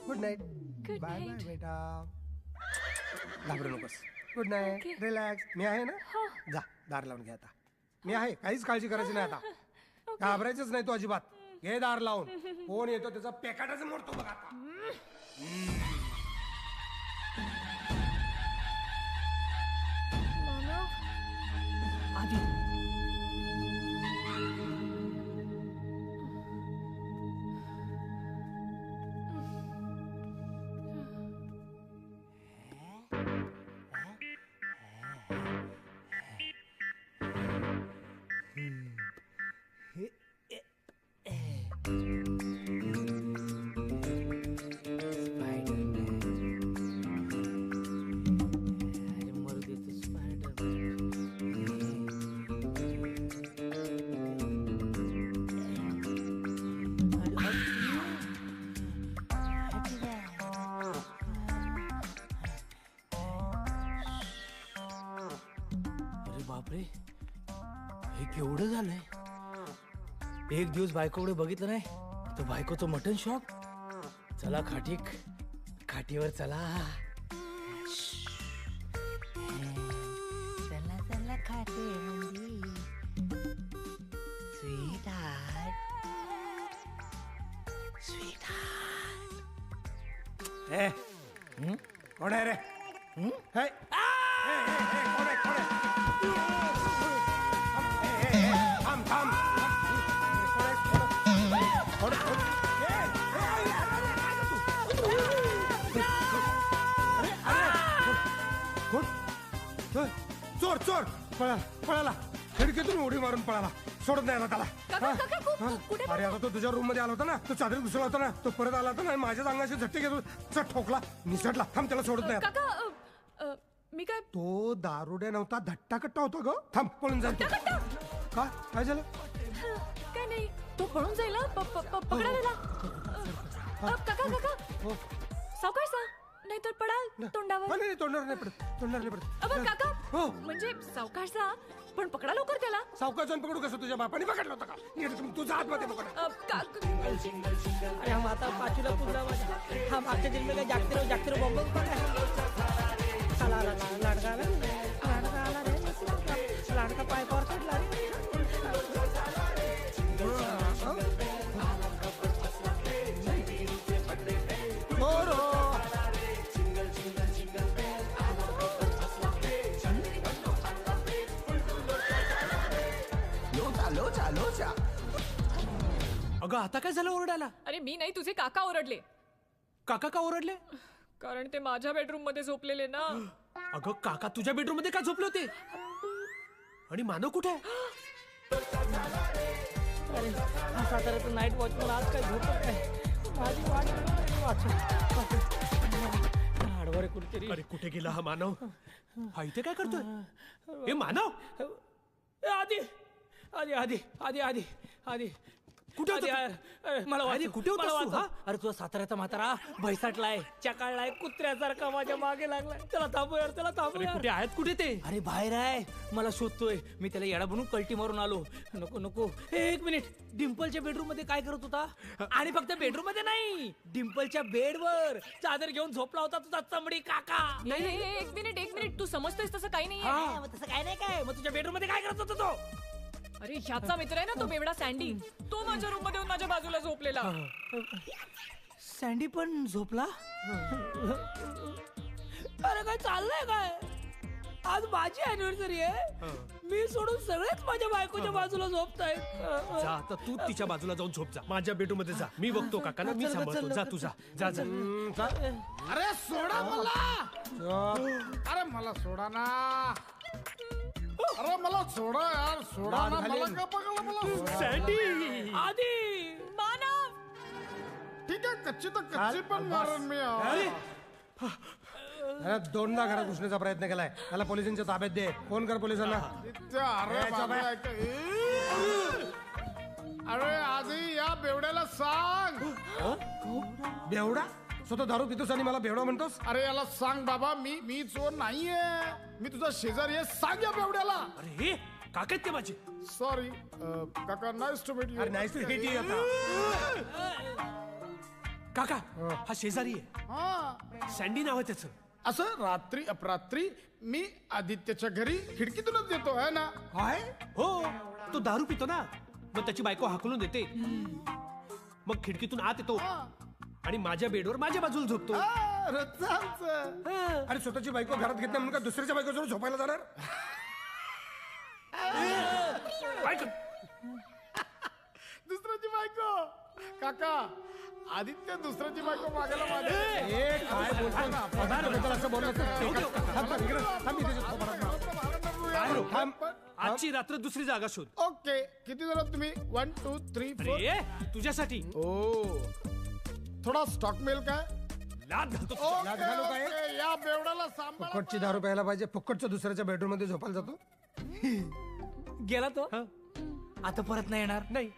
E: Good night.
B: Good
E: bye bye
B: night.
E: बेटा. घाबरू नकोस. Good night. रिलॅक्स. मी आहे ना? जा दार लावून घे आता. मी आहे, काहीच काळजी करायची नाही आता. घाबरायचंच नाही तू अजिबात. घे दार लावून. कोण येतो त्याचा पेकाटाच मोडतो बघ आता.
H: आधी बापरे, हे केवढं झालंय. एक दिवस बायकोकडे बघितलं नाही तर बायकोचं मटन शॉप. चला खाटीवर चला. चला चला खाटे स्वीट हार्ट.
E: ए, कोण आहे रे? हे? कोण आहे? कोण आहे? थांब थांब. चोर चोर पळाला. खिडकीतून उडी मारून पळाला. सोडत नाही त्याला. अरे आता तो तुझ्या रूम मध्ये आला होता ना, तो चादरीत घुसला होता ना, तो परत आला होता ना, माझ्या अंगाशी झटके घेतो, चट ठोकला, निसटला. थांब, त्याला सोडत नाही.
B: मी काय?
E: तो दारुड्या नव्हता, धट्टा कट्टा होता ग. थांब, पळून जाईल. का? काय झालं?
B: काय नाही, तो पळून जाईल. पकडायला काका सावकाश जा, नाहीतर पडाल तोंडावर.
E: नाही, तोंडावर नाही पडत.
B: काका म्हणजे सावकाश जा, पण पकडा लवकर त्याला.
E: सावकाश जाऊन पकडू कसं? तुझ्या बापाने पकडलं होतं का? तुझा हातमध्ये पकड.
H: अरे हम आता पाचूला पुजला माझ्या. हम आजच्या जन्मी काय जागते रो बॉम्ब लाडका पायपावर चढला रे.
D: अगं आता काय झालं ओरडायला?
B: अरे मी नाही, तुझे काका ओरडले.
D: काका का ओरडले?
B: कारण ते माझ्या बेडरूम मध्ये झोपलेले ना.
D: अगं काका तुझ्या बेडरूम मध्ये का झोपले होते? आणि मानव कुठे आहे?
H: अरे हा साताऱ्याचा नाईट वॉचमन आज काय झोपत नाही. माझी वाट आडवरे कुठेतरी.
D: अरे कुठे गेला हा मानव? हा इथे काय करतोय? हे मानव
H: आधी आधी आधी आधी आधी आधी
D: कुठे होता
H: आधी मला
D: आधी कुठे होतास तू, हा?
H: अरे तुझा साताऱ्याचा म्हातारा भैसाटलाय, चकाळलाय, कुत्र्यासारखा माझ्या मागे लागलाय. त्याला थांबू यार, त्याला थांबू
D: अरे
H: यार.
D: कुठे आहेत कुठे ते?
H: अरे बाहेर आहे, मला शोधतोय. मी त्याला येडा बनून कल्टी मारून आलो. नको नको. एक मिनिट. डिम्पलच्या बेडरूम मध्ये काय करत होता? आणि फक्त बेडरूम मध्ये नाही, डिम्पलच्या बेडवर चादर घेऊन झोपला होता तुझा चमडी काका.
B: एक मिनिट, तू समजतोयस तसं काही नाही.
H: हा, मग तसं काय नाही काय. मग तुझ्या बेडरूम मध्ये काय करत होता तो?
B: अरे ह्याचा मित्र आहे ना तो बेवडा सँडी, तो माझ्या रूम मध्ये येऊन माझ्या बाजूला झोपलेला.
H: सँडी पण झोपला? अरे काय चाललंय काय? आज माझी अॅनिव्हर्सरी आहे. मी सोडून सगळेच माझ्या बायकोच्या बाजूला झोपतायत.
D: जा आता तू तिच्या बाजूला जाऊन झोप. जा माझ्या बेडरूम मध्ये जा. मी बघतो काकांना, मी सांभाळतो. जा तू जा जा जा.
F: अरे सोडा मला. अरे मला सोडा ना. अरे मला सोडा यार, सोडा ना मला. का बघायला मला
D: सँडी
H: आधी
B: मानव.
F: ठीक आहे, कच्ची तर कच्ची पण मारून मी.
E: अरे दोनदा घरात घुसण्याचा प्रयत्न केलाय. त्याला पोलिसांच्या ताब्यात दे. फोन कर पोलिसांना.
F: अरे बाबा, अरे आधी या बेवड्याला सांग.
E: बेवडा? स्वतः दारू पितोस आणि मला बेवडा म्हणतोस?
F: अरे याला सांग बाबा, मी चोर नाहीये. मी तुझा शेजारी आहे. सांग या बेवड्याला.
D: अरे हे काका ते माझे.
F: सॉरी काका, नाईस टू मीट यू.
E: अरे नाईस टू मीट यू.
D: काका हा शेजारी आहे.
F: हा,
D: सँडी नाव आहे त्याचं.
F: असं रात्री अपरात्री मी आदित्यच्या घरी खिडकीतूनच येतो आहे ना.
E: काय?
D: हो, तो दारू पितो ना, मग त्याची बायको हाकलून देते. मग खिडकीतून आत येतो आणि माझ्या बेडवर माझ्या बाजूला झोपतो.
E: अरे स्वतःची बायको घरात घेत नाही म्हणून का दुसऱ्याच्या बायको जवळ झोपायला जाणार?
F: दुसऱ्याची बायको? काका, आदित्य दुसऱ्याची बायको मागायला माझ्या.
E: काय बोलतो ना? पदार्थ असं बोलत
D: आजची रात्र दुसरी जागा शोध.
F: ओके, किती जण तुम्ही? 1 2 3 4.
D: अरे तुझ्यासाठी.
F: ओ, थोडा स्टॉक मिळेल काय?
D: लाद घालतो.
F: ओके, या बेवड्याला सांभाळा.
E: फुकटची दारू प्यायला पाहिजे. फुकटच्या दुसऱ्याच्या बेडरूम मध्ये झोपायला जातो.
H: गेला तो. आता परत नाही येणार.
D: नाही,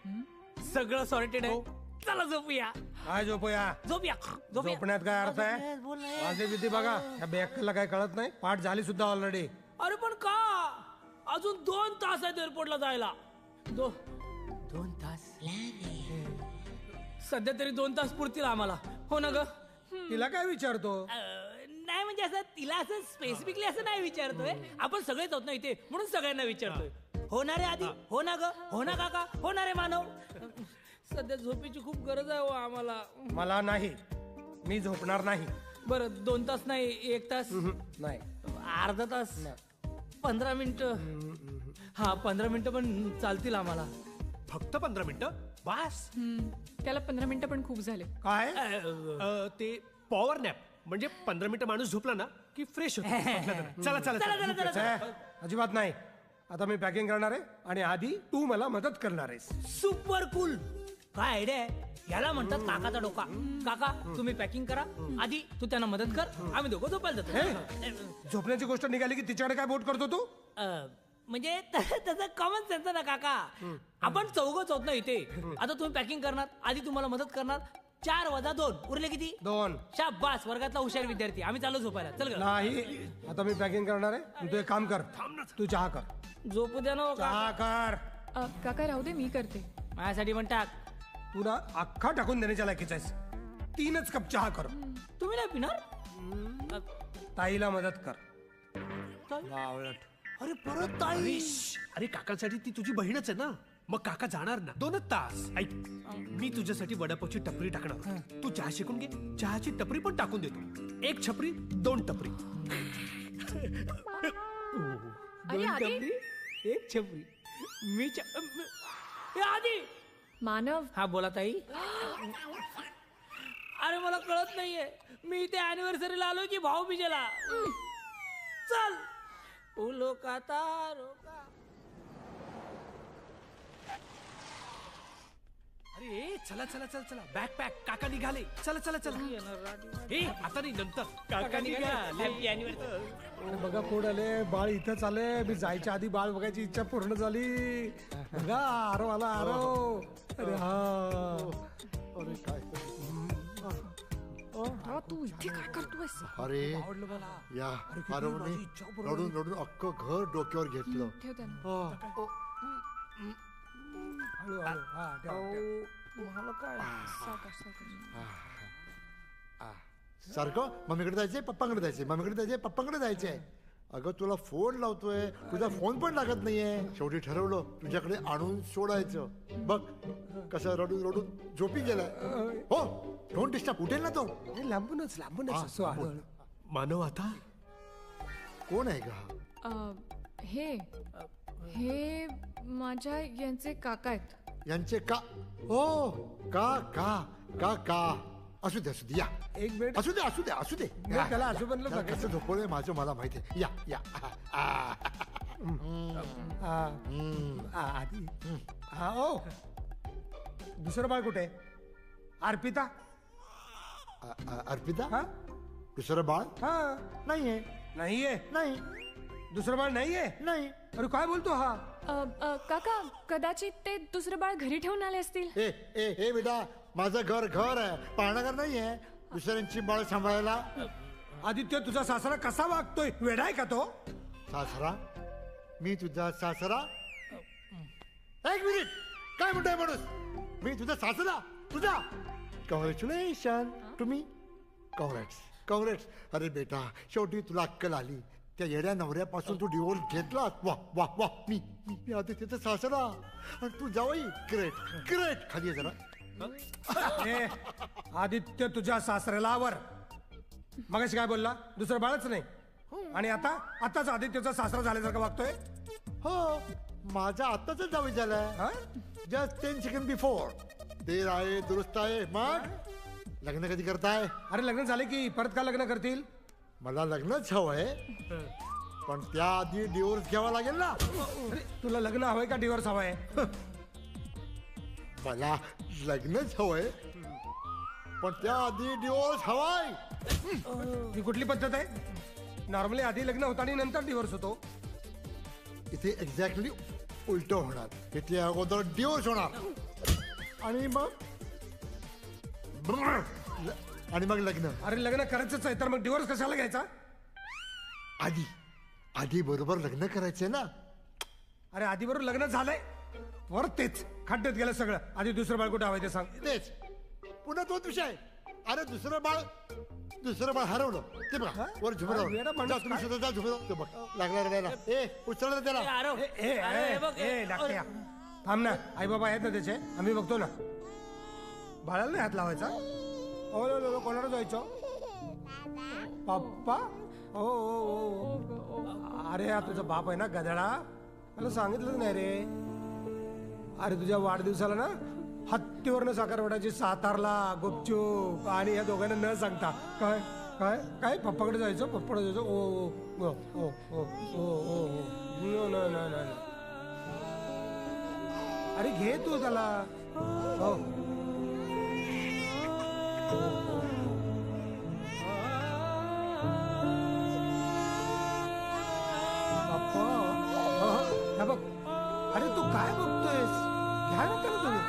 H: सगळं सॉर्टेड आहे. चला झोपूया.
E: काय झोपूया?
H: झोपूया.
E: झोपण्यात काय अर्थ आहे? माझे भीती बघा. या बेअक्कलला काय कळत नाही. पाठ झाली सुद्धा ऑलरेडी.
H: अरे पण का? अजून 2 तास आहेत एअरपोर्टला जायला. 2 तास? सध्या तरी 2 तास पुरतील आम्हाला. हो ना ग?
E: तिला काय विचारतो?
H: नाही म्हणजे असं तिला असं स्पेसिफिकली असं नाही विचारतोय. आपण सगळेच आहोत ना इथे, म्हणून सगळ्यांना विचारतोय. होणार आहे आधी? हो ना ग? हो ना काका? होणार आहे मानव? सध्या झोपेची खूप गरज आहे हो आम्हाला.
E: मला नाही. मी झोपणार नाही.
H: बरं 2 तास नाही, 1 तास
E: नाही,
H: अर्धा तास, 15 मिनिटं. हा 15 मिनिटं पण चालतील आम्हाला.
D: फक्त 15 मिनिटं बस.
B: त्याला 15 मिनिटं पण खूप झाले.
E: काय?
D: ते पॉवर नॅप म्हणजे 15 मिनिटं माणूस झोपला ना की फ्रेश होतो. चला चला चला.
E: अजिबात नाही. आता मी पॅकिंग करणार आहे आणि आधी तू मला मदत करणार आहेस.
H: Super cool. काय आयडिया आहे? याला म्हणतात काकाचा डोका. काका तुम्ही पॅकिंग करा, आधी तू त्यांना मदत कर, आम्ही दोघं झोपायला जातो.
E: झोपण्याची गोष्ट निघाली की तिच्याकडे काय बोट करतो तू?
H: म्हणजे त्याचं कॉमन सेन्स ना काका. आपण चौघच होत ना इथे. आता तुम्ही पॅकिंग करणार, आधी तुम्हाला मदत करणार. 4 वजा 2 उरले किती?
E: 2.
H: शाबास, वर्गातला हुशार विद्यार्थी. आम्ही चालू झोपायला. चल ग.
E: नाही, आता मी पॅकिंग करणार आहे. तू एक काम कर, तू चहा कर.
H: झोपू द्या ना.
E: चहा कर.
B: काका राहू दे, मी करते.
H: माझ्यासाठी पण टाक.
E: तुला अख्खा टाकून देण्याच्या लायकीचा आहेस. 3च कप चहा कर.
H: तुम्ही नाही पिणार?
E: ताईला मदत कर.
H: अरे परत ताई.
D: अरे काकांसाठी ती तुझी बहीणच आहे ना. मग काका जाणार ना 2 तास. ऐक, मी तुझ्यासाठी वडापावची टपरी टाकणार. तू चहा शिकून घे. चहाची टपरी पण टाकून देतो. 1 छपरी 2 टपरी.
H: 2 टपरी 1 छपरी. मी आधी
B: मानव
A: हा बोला ताई. अरे मला कळत नाहीये मी इथे अॅनिव्हर्सरीला आलोय की भाऊबीजेला. चल फुलो का तारो का.
D: अरे चला चला चला चला बॅग पॅक काका निघाले. चला चला चला. ए आता नाही नंतर काका निघाले.
A: Happy anniversary.
E: अरे बघा कोण आले. बाळ इथंच आले. मी जायच्या आधी बाळ बघायची इच्छा पूर्ण झाली. बघा आरो आला आरो. अरे हा
C: अरे काय
B: तू इथे काय करतोयस?
C: अरे या आरवने रडून रडून अख्खं घर डोक्यावर घेतलं.
B: ठेव त्यांना.
E: हळू हळू हा ठेव, ठेव.
B: मला काय सावकाश सावकाश.
C: सारखं मम्मीकडे जायचंय पप्पांकडे जायचंय मम्मीकडे जायचंय पप्पांकडे जायचंय. अगं तुला फोन लावतोय तुझा फोन पण लागत नाहीये. शेवटी ठरवलं तुझ्याकडे आणून सोडायचं. बघ कसं रडून रडून झोपी गेलाय. हो डोंट डिस्टर्ब. उठेल ना तो.
E: हे लांबूनच लांबूनच
C: हा,
E: असं हळू हळू.
D: मानव आता
C: कोण आहे का?
B: हे हे माझ्या यांचे काका आहेत.
C: यांचे का? हो का का का का असू दे असू दे या.
E: एक मिनिट.
C: असू दे असू दे असू दे.
E: नाही, त्याला असू बनलं
C: त्याला
E: बघायचं.
C: कसं झोपवलंय माझं मला माहिती आहे. या या
E: आधी हा ओ दुसरं बाळ कुठे? अर्पिता.
C: अर्पिता.
E: हा
C: दुसरं बाळ
E: हा
C: नाहीये.
E: नाहीये.
C: नाही
E: दुसरं बाळ नाहीये.
C: नाही.
E: अरे काय बोलतो हा?
B: काका कदाचित ते दुसरं बाळ घरी ठेवून आले असतील.
C: ए ए हे बेटा माझं घर घर आहे पाळणाघर नाहीये दुसऱ्यांची बाळ सांभाळायला.
E: आदित्य तुझा सासरा कसा वागतोय? वेडा आहे का तो?
C: सासरा? मी तुझा सासरा? एक मिनिट काय म्हणतोय माणूस? मी तुझा सासरा? तुझा? Congratulation to me. Congrats congrats. अरे बेटा शेवटी तुला अक्कल आली. त्या येड्या नवऱ्यापासून तू डिवोर्स घेतलास. वा वा वा. मी आदित्यचा सासरा आणि तू जावई. Great great. खाली आहे जरा.
E: ए, आदित्य तुझ्या सासऱ्याला आवर. मगाशी काय बोलला? दुसरं बाळच नाही. आणि आताच आदित्यचा सासरा झाल्यासारखं वागतोय.
C: हो माझा आत्ताच जावई झालाय. Just 10 second before. देर आहे दुरुस्त आहे. मग लग्न कधी करताय?
E: अरे लग्न झाले की परत का लग्न करतील?
C: मला लग्नच हवंय पण त्याआधी डिवोर्स घ्यावा लागेल ना.
E: अरे तुला लग्न हवंय का डिवोर्स हवाय?
C: मला लग्नच हवंय पण त्याआधी डिवोर्स हवाय.
E: ही कुठली पद्धत आहे? नॉर्मली आधी लग्न होतं आणि नंतर डिवोर्स होतो.
C: इथे एक्झॅक्टली उलट होणार. इथे अगोदर डिवोर्स होणार आणि मग लग्न.
E: अरे लग्न करायचंच आहे तर मग डिवोर्स कशाला घ्यायचा?
C: आधी बरोबर लग्न करायचंय ना.
E: अरे आधी बरोबर लग्न झालंय वर तेच खड्ड्यात गेलं सगळं. आधी दुसरं बाळ कुठं हवंय ते सांग.
C: तेच पुन्हा तोच विषय. अरे दुसरं बाळ हरवलं ते बघा वर झुमरावर. जा तुम्ही सुद्धा जा झुमरावर. ते बघ लागला रडायला. ए उचललं त्याला.
A: आरव
E: डाक्या थांब ना. आई बाबा आहेत ना त्याचे आम्ही बघतो ना. बाळाला नाही हात लावायचा. हो कोणाला जायचं? पप्पा. हो अरे हा तुझा बाप आहे ना गधडा. मला सांगितलं नाही रे. अरे तुझ्या वाढदिवसाला ना हत्तीवरनं साखरवड्याची सातारला गुपचूप आणि या दोघांना न सांगता. काय काय काय पप्पाकडे जायचं पप्पाकडे जायचं. ओ ओ ओ ओ ओ नो. अरे घे तू त्याला. हो पप्पा बघ. अरे तू काय बघतोयस? घ्या ना त्याला तुम्ही.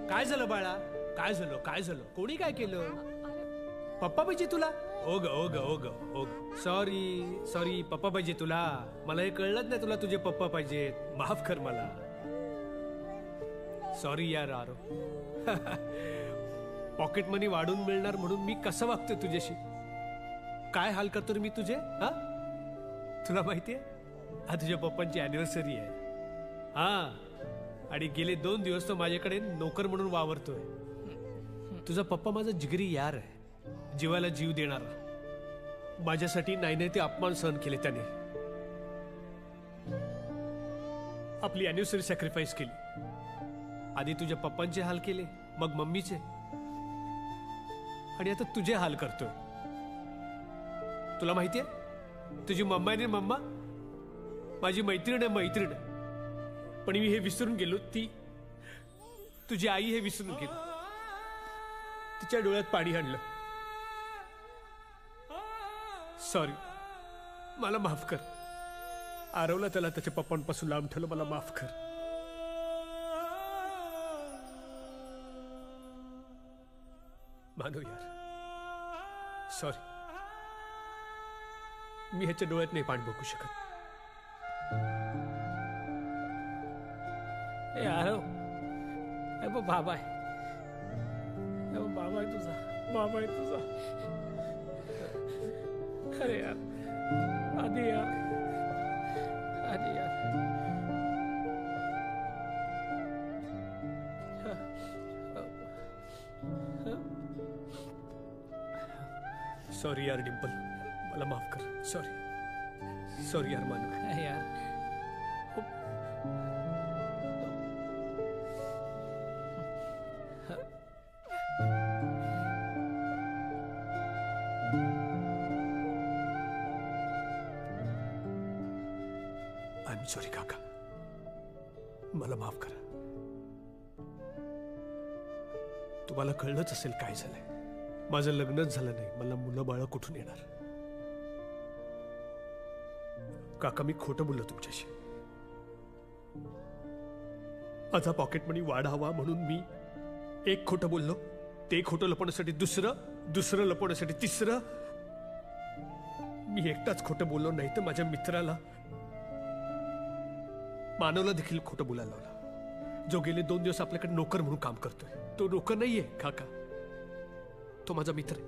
D: काय झालं बाळा? काय झालं? कोणी काय केलं? पप्पा पाहिजे तुला? ओग सॉरी पप्पा पाहिजे तुला. मला हे कळलंच नाही तुला तुझे पप्पा पाहिजेत. माफ कर मला. सॉरी यार आरो. पॉकेट मनी वाढून मिळणार म्हणून मी कसं वागतोय तुझ्याशी. काय हाल करतो रे मी तुझे? हा, तुला माहितीये आज तुझ्या पप्पांची अॅनिव्हर्सरी आहे. हा, आणि गेले 2 दिवस तो माझ्याकडे नोकर म्हणून वावरतोय. तुझा पप्पा माझा जिगरी यार आहे, जीवाला जीव देणारा. माझ्यासाठी नाही ते अपमान सहन केले त्याने. आपली अॅनिव्हर्सरी सॅक्रिफाईस केली. आधी तुझ्या पप्पांचे हाल केले, मग मम्मीचे, आणि आता तुझे हाल करतोय. तुला माहितीये तुझी मम्मा आहे मम्मा, माझी मैत्रीण आहे मैत्रीण. पण मी हे विसरून गेलो, ती तुझी आई हे विसरून गेलो. तिच्या डोळ्यात पाणी आणलं. सॉरी, मला माफ कर. आरवला त्याला त्याच्या पप्पांपासून लांब ठेवलं, मला माफ कर. मानव यार, सॉरी. मी ह्याच्या डोळ्यात नाही पाणी बघू शकत.
A: ए आरव, ए बघ बाबा आहे, ए बघ बाबा आहे तुझा, बाबा आहे तुझा. अरे यार, आधी यार, आधी यार.
D: सॉरी यार डिंपल, मला माफ कर. सॉरी, सॉरी यार मानव.
A: यार
D: आय एम सॉरी काका, मला माफ करा. तुम्हाला कळलंच असेल काय झालंय. माझं लग्नच झालं नाही, मला मुलं बाळ कुठून येणार. काका मी खोटं बोललो तुमच्याशी. माझा पॉकेट मनी वाढावा म्हणून मी एक खोटं बोललो, ते खोटं लपवण्यासाठी दुसरं लपवण्यासाठी तिसरं. मी एकटाच खोटं बोललो, नाही तर माझ्या मित्राला मानवला देखील खोटं बोलायला लावला, जो गेले 2 दिवस आपल्याकडे नोकर म्हणून काम करतोय. तो नोकर नाहीये काका, तो माझा मित्र आहे.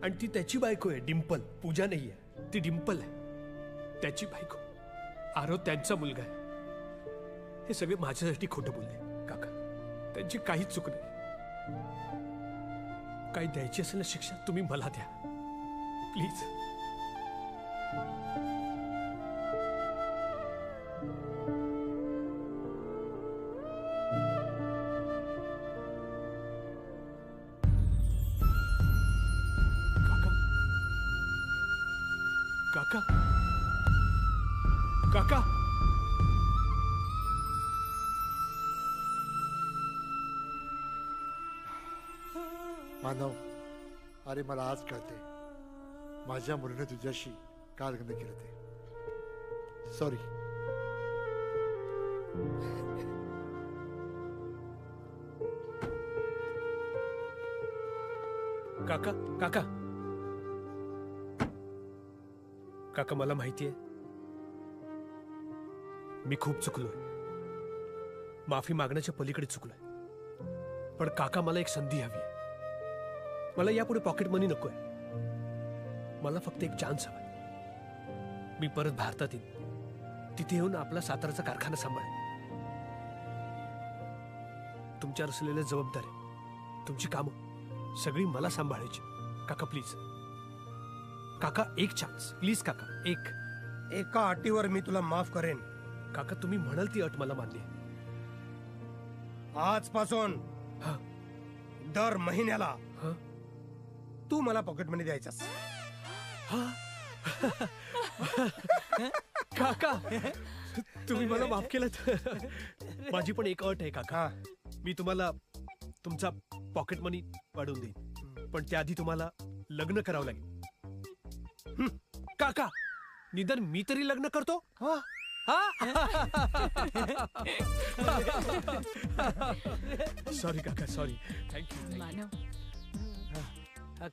D: आणि ती त्याची बायको आहे डिंपल. पूजा नाहीये, ती डिंपल आहे, त्याची बायको. आरव त्यांचा मुलगा आहे. हे सगळे माझ्यासाठी खोटं बोलले काका. त्यांची काहीच चूक नाही. काही द्यायची असेल ना शिक्षा, तुम्ही मला द्या प्लीज. काका, काका,
C: मानव, अरे मला आज कळते माझ्या मुलीने तुझ्याशी का लग्न केलं ते. सॉरी.
D: काका, काका, काका, मला माहितीये मी खूप चुकलोय. माफी मागण्याच्या पलीकडे चुकलोय. पण काका, मला एक संधी हवी आहे. मला यापुढे पॉकेट मनी नकोय. मला फक्त एक चान्स हवाय. मी परत भारतात येईन, तिथे येऊन आपला साताराचा कारखाना सांभाळेन. तुमच्यावर असलेल्या जबाबदारी, तुमची कामं सगळी मला सांभाळायची. काका प्लीज, काका एक चान्स प्लीज. काका,
E: एका अटीवर मी तुला माफ करेन.
D: काका तुम्ही म्हणाल ती अट मला मान्य आहे.
E: आजपासून दर महिन्याला तू मला पॉकेट मनी द्यायचास.
D: काका तुम्ही मला माफ केलं. माझी पण एक अट आहे काका. मी तुम्हाला तुमचा पॉकेट मनी वाढवून देईन, पण त्याआधी तुम्हाला लग्न करावं लागेल. काका, निदान मी तरी लग्न करतो. सॉरी काका, सॉरी. थँक्यू.
B: मानव,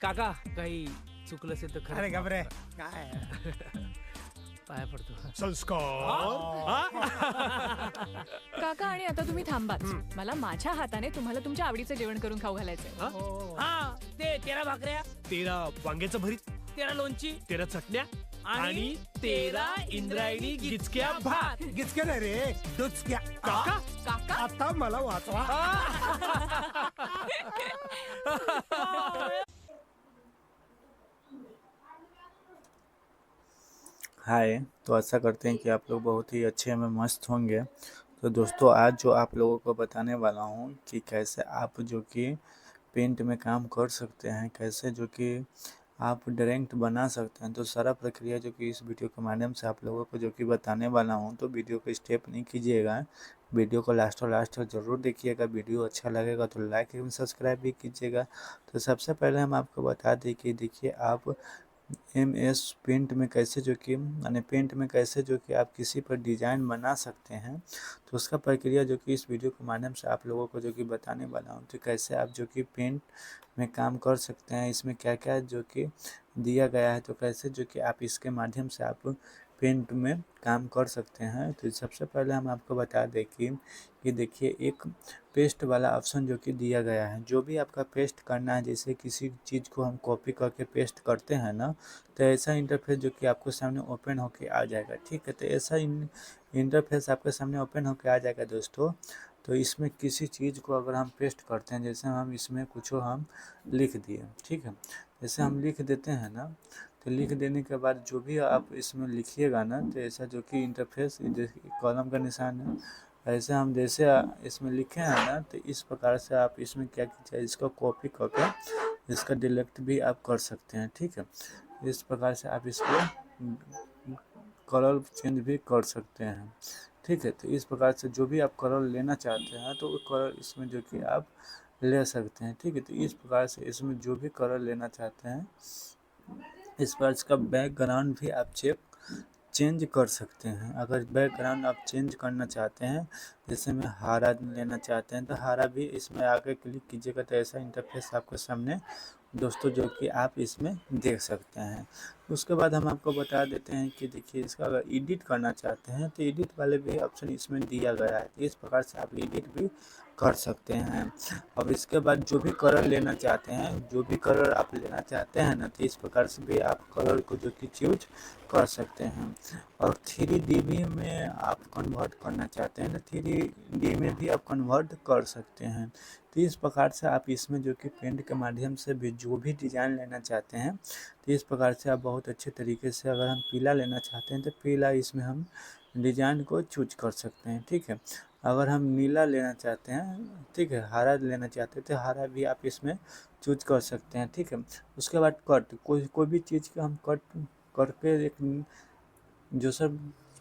A: काका काही चुकलं असेल तर खरं.
E: अरे घाबरे, काय
A: पाया पडतो.
D: संस्कार.
B: काका, आणि आता तुम्ही थांबाच. मला माझ्या हाताने तुम्हाला तुमच्या आवडीचं जेवण करून खाऊ घालायचंय.
H: हा, ते 13 भाकऱ्या,
D: 13 वांग्याचं भरीत,
H: तेरा लोणची,
D: तेरा चटण्या
H: आणि तेरा इंद्रायणी गिचक्या भात.
E: गिचक्या नाही रे, डुचक्या.
D: काका
B: काका
E: आता मला वाचवा.
K: हाय, तो आशा करते हैं कि आप लोग बहुत ही अच्छे में मस्त होंगे। तो दोस्तों, आज जो आप लोगों को बताने वाला हूँ कि कैसे आप जो कि पेंट में काम कर सकते हैं, कैसे जो कि आप डायरेक्ट बना सकते हैं। तो सारा प्रक्रिया जो कि इस वीडियो के माध्यम से आप लोगों को जो कि बताने वाला हूँ, तो वीडियो को स्टेप नहीं कीजिएगा, वीडियो को लास्ट तक ज़रूर देखिएगा। वीडियो अच्छा लगेगा तो लाइक एवं सब्सक्राइब भी कीजिएगा। तो सबसे पहले हम आपको बता दें कि देखिए, आप MS पेंट में कैसे जो कि यानी पेंट में कैसे जो कि आप किसी पर डिज़ाइन बना सकते हैं, तो उसका प्रक्रिया जो कि इस वीडियो के माध्यम से आप लोगों को जो कि बताने वाला हूँ। तो कैसे आप जो कि पेंट में काम कर सकते हैं, इसमें क्या क्या जो कि दिया गया है, तो कैसे जो कि आप इसके माध्यम से आप पेंट में काम कर सकते हैं। तो सबसे पहले हम आपको बता दें कि देखिए, एक पेस्ट वाला ऑप्शन जो कि दिया गया है। जो भी आपका पेस्ट करना है, जैसे किसी चीज़ को हम कॉपी करके पेस्ट करते हैं ना, तो ऐसा इंटरफेस जो कि आपको सामने ओपन होके आ जाएगा। ठीक है, तो ऐसा इंटरफेस आपके सामने ओपन होके आ जाएगा दोस्तों। तो इसमें किसी चीज़ को अगर हम पेस्ट करते हैं, जैसे हम इसमें कुछ हम लिख दिए, ठीक है, जैसे हम लिख देते हैं ना, तो लिख देने के बाद जो भी आप इसमें लिखिएगा ना, तो ऐसा जो कि इंटरफेस कॉलम का निशान है, ऐसे हम जैसे इसमें लिखे हैं ना, तो इस प्रकार से आप इसमें क्या कीजिए, इसको कॉपी करके इसका डिलीट भी आप कर सकते हैं। ठीक है, इस प्रकार से आप इसको कलर चेंज भी कर सकते हैं। ठीक है, तो इस प्रकार से जो भी आप कलर लेना चाहते हैं, तो वो कलर इसमें जो कि आप ले सकते हैं। ठीक है, तो इस प्रकार से इसमें जो भी कलर लेना चाहते हैं, इस पर इसका बैकग्राउंड भी आप चेंज कर सकते हैं। अगर बैकग्राउंड आप चेंज करना चाहते हैं, जैसे में हरा लेना चाहते हैं, तो हरा भी इसमें आके क्लिक कीजिएगा, तो ऐसा इंटरफेस आपके सामने दोस्तों जो कि आप इसमें देख सकते हैं। उसके बाद हम आपको बता देते हैं कि देखिए, इसका अगर एडिट करना चाहते हैं, तो एडिट वाले भी ऑप्शन इसमें दिया गया है। इस प्रकार से आप एडिट भी कर सकते हैं। और इसके बाद जो भी कलर लेना चाहते हैं, जो भी कलर आप लेना चाहते हैं ना, तो इस प्रकार से भी आप कलर को जो कि चूज कर सकते हैं। और 3D में आप कन्वर्ट करना चाहते हैं, तो 3D में भी आप कन्वर्ट कर सकते हैं। तो इस प्रकार से आप इसमें जो कि पेंट के माध्यम से भी जो भी डिज़ाइन लेना चाहते हैं, तो इस प्रकार से आप बहुत अच्छे तरीके से, अगर हम पीला लेना चाहते हैं, तो पीला इसमें हम डिज़ाइन को चूज कर सकते हैं। ठीक है, अगर हम नीला लेना चाहते हैं, ठीक है, हरा लेना चाहते हैं, तो हरा भी आप इसमें चूज कर सकते हैं। ठीक है, उसके बाद कट, कोई भी चीज़ का हम कट करके एक जो सब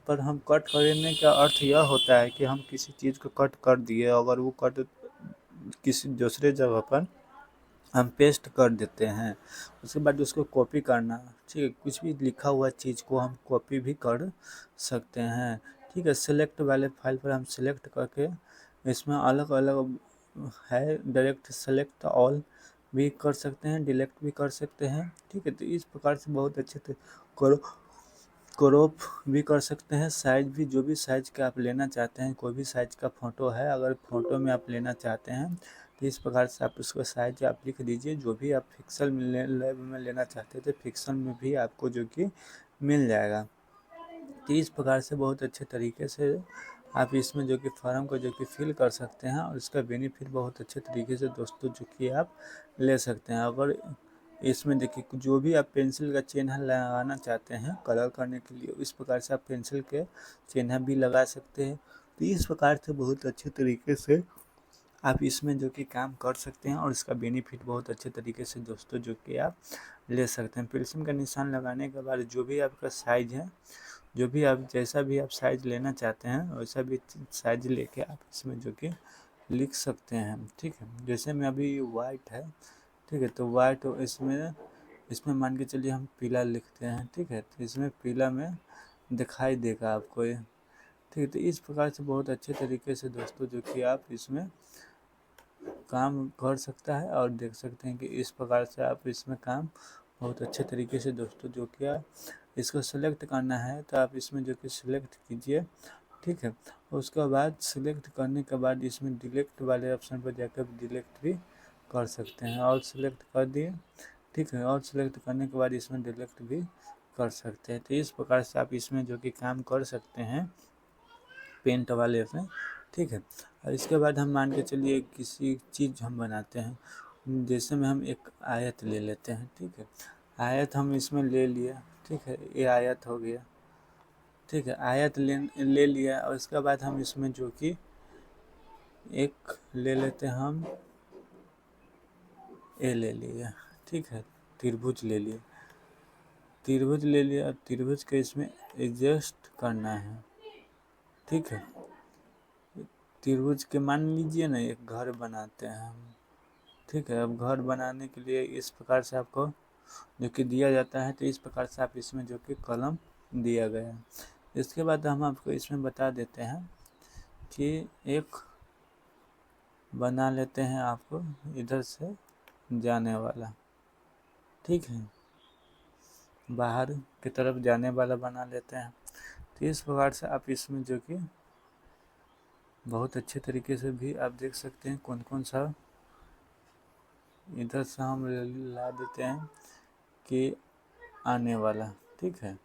K: पर हम कट करने का अर्थ यह होता है कि हम किसी चीज़ को कट कर दिए, अगर वो कट किसी दूसरे जगह पर हम पेस्ट कर देते हैं, उसके बाद उसको कॉपी करना, ठीक है, कुछ भी लिखा हुआ चीज़ को हम कॉपी भी कर सकते हैं। ठीक है, सेलेक्ट वाले फाइल पर हम सेलेक्ट करके इसमें अलग अलग है, डायरेक्ट सेलेक्ट ऑल भी कर सकते हैं, डिलीट भी कर सकते हैं। ठीक है, तो इस प्रकार से बहुत अच्छे से क्रॉप भी कर सकते हैं, साइज भी, जो भी साइज का आप लेना चाहते हैं, कोई भी साइज का फ़ोटो है, अगर फ़ोटो में आप लेना चाहते हैं, तो इस प्रकार से आप उसको साइज आप लिख दीजिए। जो भी आप पिक्सल में लेना चाहते हैं, तो पिक्सल में भी आपको जो कि मिल जाएगा। तो इस प्रकार से बहुत अच्छे तरीके से आप इसमें जो कि फॉर्म को जो कि फिल कर सकते हैं, और इसका बेनिफिट बहुत अच्छे तरीके से दोस्तों जो कि आप ले सकते हैं। अगर इसमें देखिए, जो भी आप पेंसिल का चिन्ह लगाना चाहते हैं कलर करने के लिए, इस प्रकार से आप पेंसिल के चिन्ह भी लगा सकते हैं। तो इस प्रकार से बहुत अच्छे तरीके से आप इसमें जो कि काम कर सकते हैं, और इसका बेनिफिट बहुत अच्छे तरीके से दोस्तों जो कि आप ले सकते हैं। पेंसिल का निशान लगाने के बाद जो भी आपका साइज है, जो भी आप जैसा भी आप साइज लेना चाहते हैं, वैसा भी साइज लेके आप इसमें जो कि लिख सकते हैं। ठीक है, जैसे में अभी वाइट है, ठीक है, तो वाइट इसमें मान के चलिए हम पीला लिखते हैं। ठीक है, तो इसमें पीला में दिखाई देगा आपको ये। ठीक है, तो इस प्रकार से बहुत अच्छे तरीके से दोस्तों जो कि आप इसमें काम कर सकता है, और देख सकते हैं कि इस प्रकार से आप इसमें काम बहुत अच्छे तरीके से दोस्तों जो कि आप इसको सेलेक्ट करना है, तो आप इसमें जो कि सिलेक्ट कीजिए। ठीक है, उसके बाद सिलेक्ट करने के बाद इसमें डिलीट वाले ऑप्शन पर जाकर डिलीट भी कर सकते हैं, और सिलेक्ट कर दिए। ठीक है। और सिलेक्ट करने के बाद इसमें डिलीट भी कर सकते हैं। तो इस प्रकार से आप इसमें जो कि काम कर सकते हैं पेंट वाले में, ठीक है। और इसके बाद हम मान के चलिए किसी चीज़ हम बनाते हैं, जैसे में हम एक आयत ले लेते हैं, ठीक है। आयत हम इसमें ले लिया, ठीक है, ये आयत हो गया, ठीक है। आयत ले लिया और इसके बाद हम इसमें जो कि एक ले लेते हैं, हम ए ले लिया, ठीक है। त्रिभुज ले लिया, त्रिभुज ले लिया और त्रिभुज के इसमें एडजस्ट करना है, ठीक है। त्रिभुज के मान लीजिए ना एक घर बनाते हैं हम, ठीक है। अब घर बनाने के लिए इस प्रकार से आपको जो कि दिया जाता है, तो इस प्रकार से आप इसमें जो कि कलम दिया गया है। इसके बाद हम आपको इसमें बता देते हैं कि एक बना लेते हैं आपको इधर से जाने वाला, ठीक है, बाहर की तरफ जाने वाला बना लेते हैं। तो इस प्रकार से आप इसमें जो कि बहुत अच्छे तरीके से भी आप देख सकते हैं कौन कौन सा इधर से हम ला देते हैं कि आने वाला, ठीक है।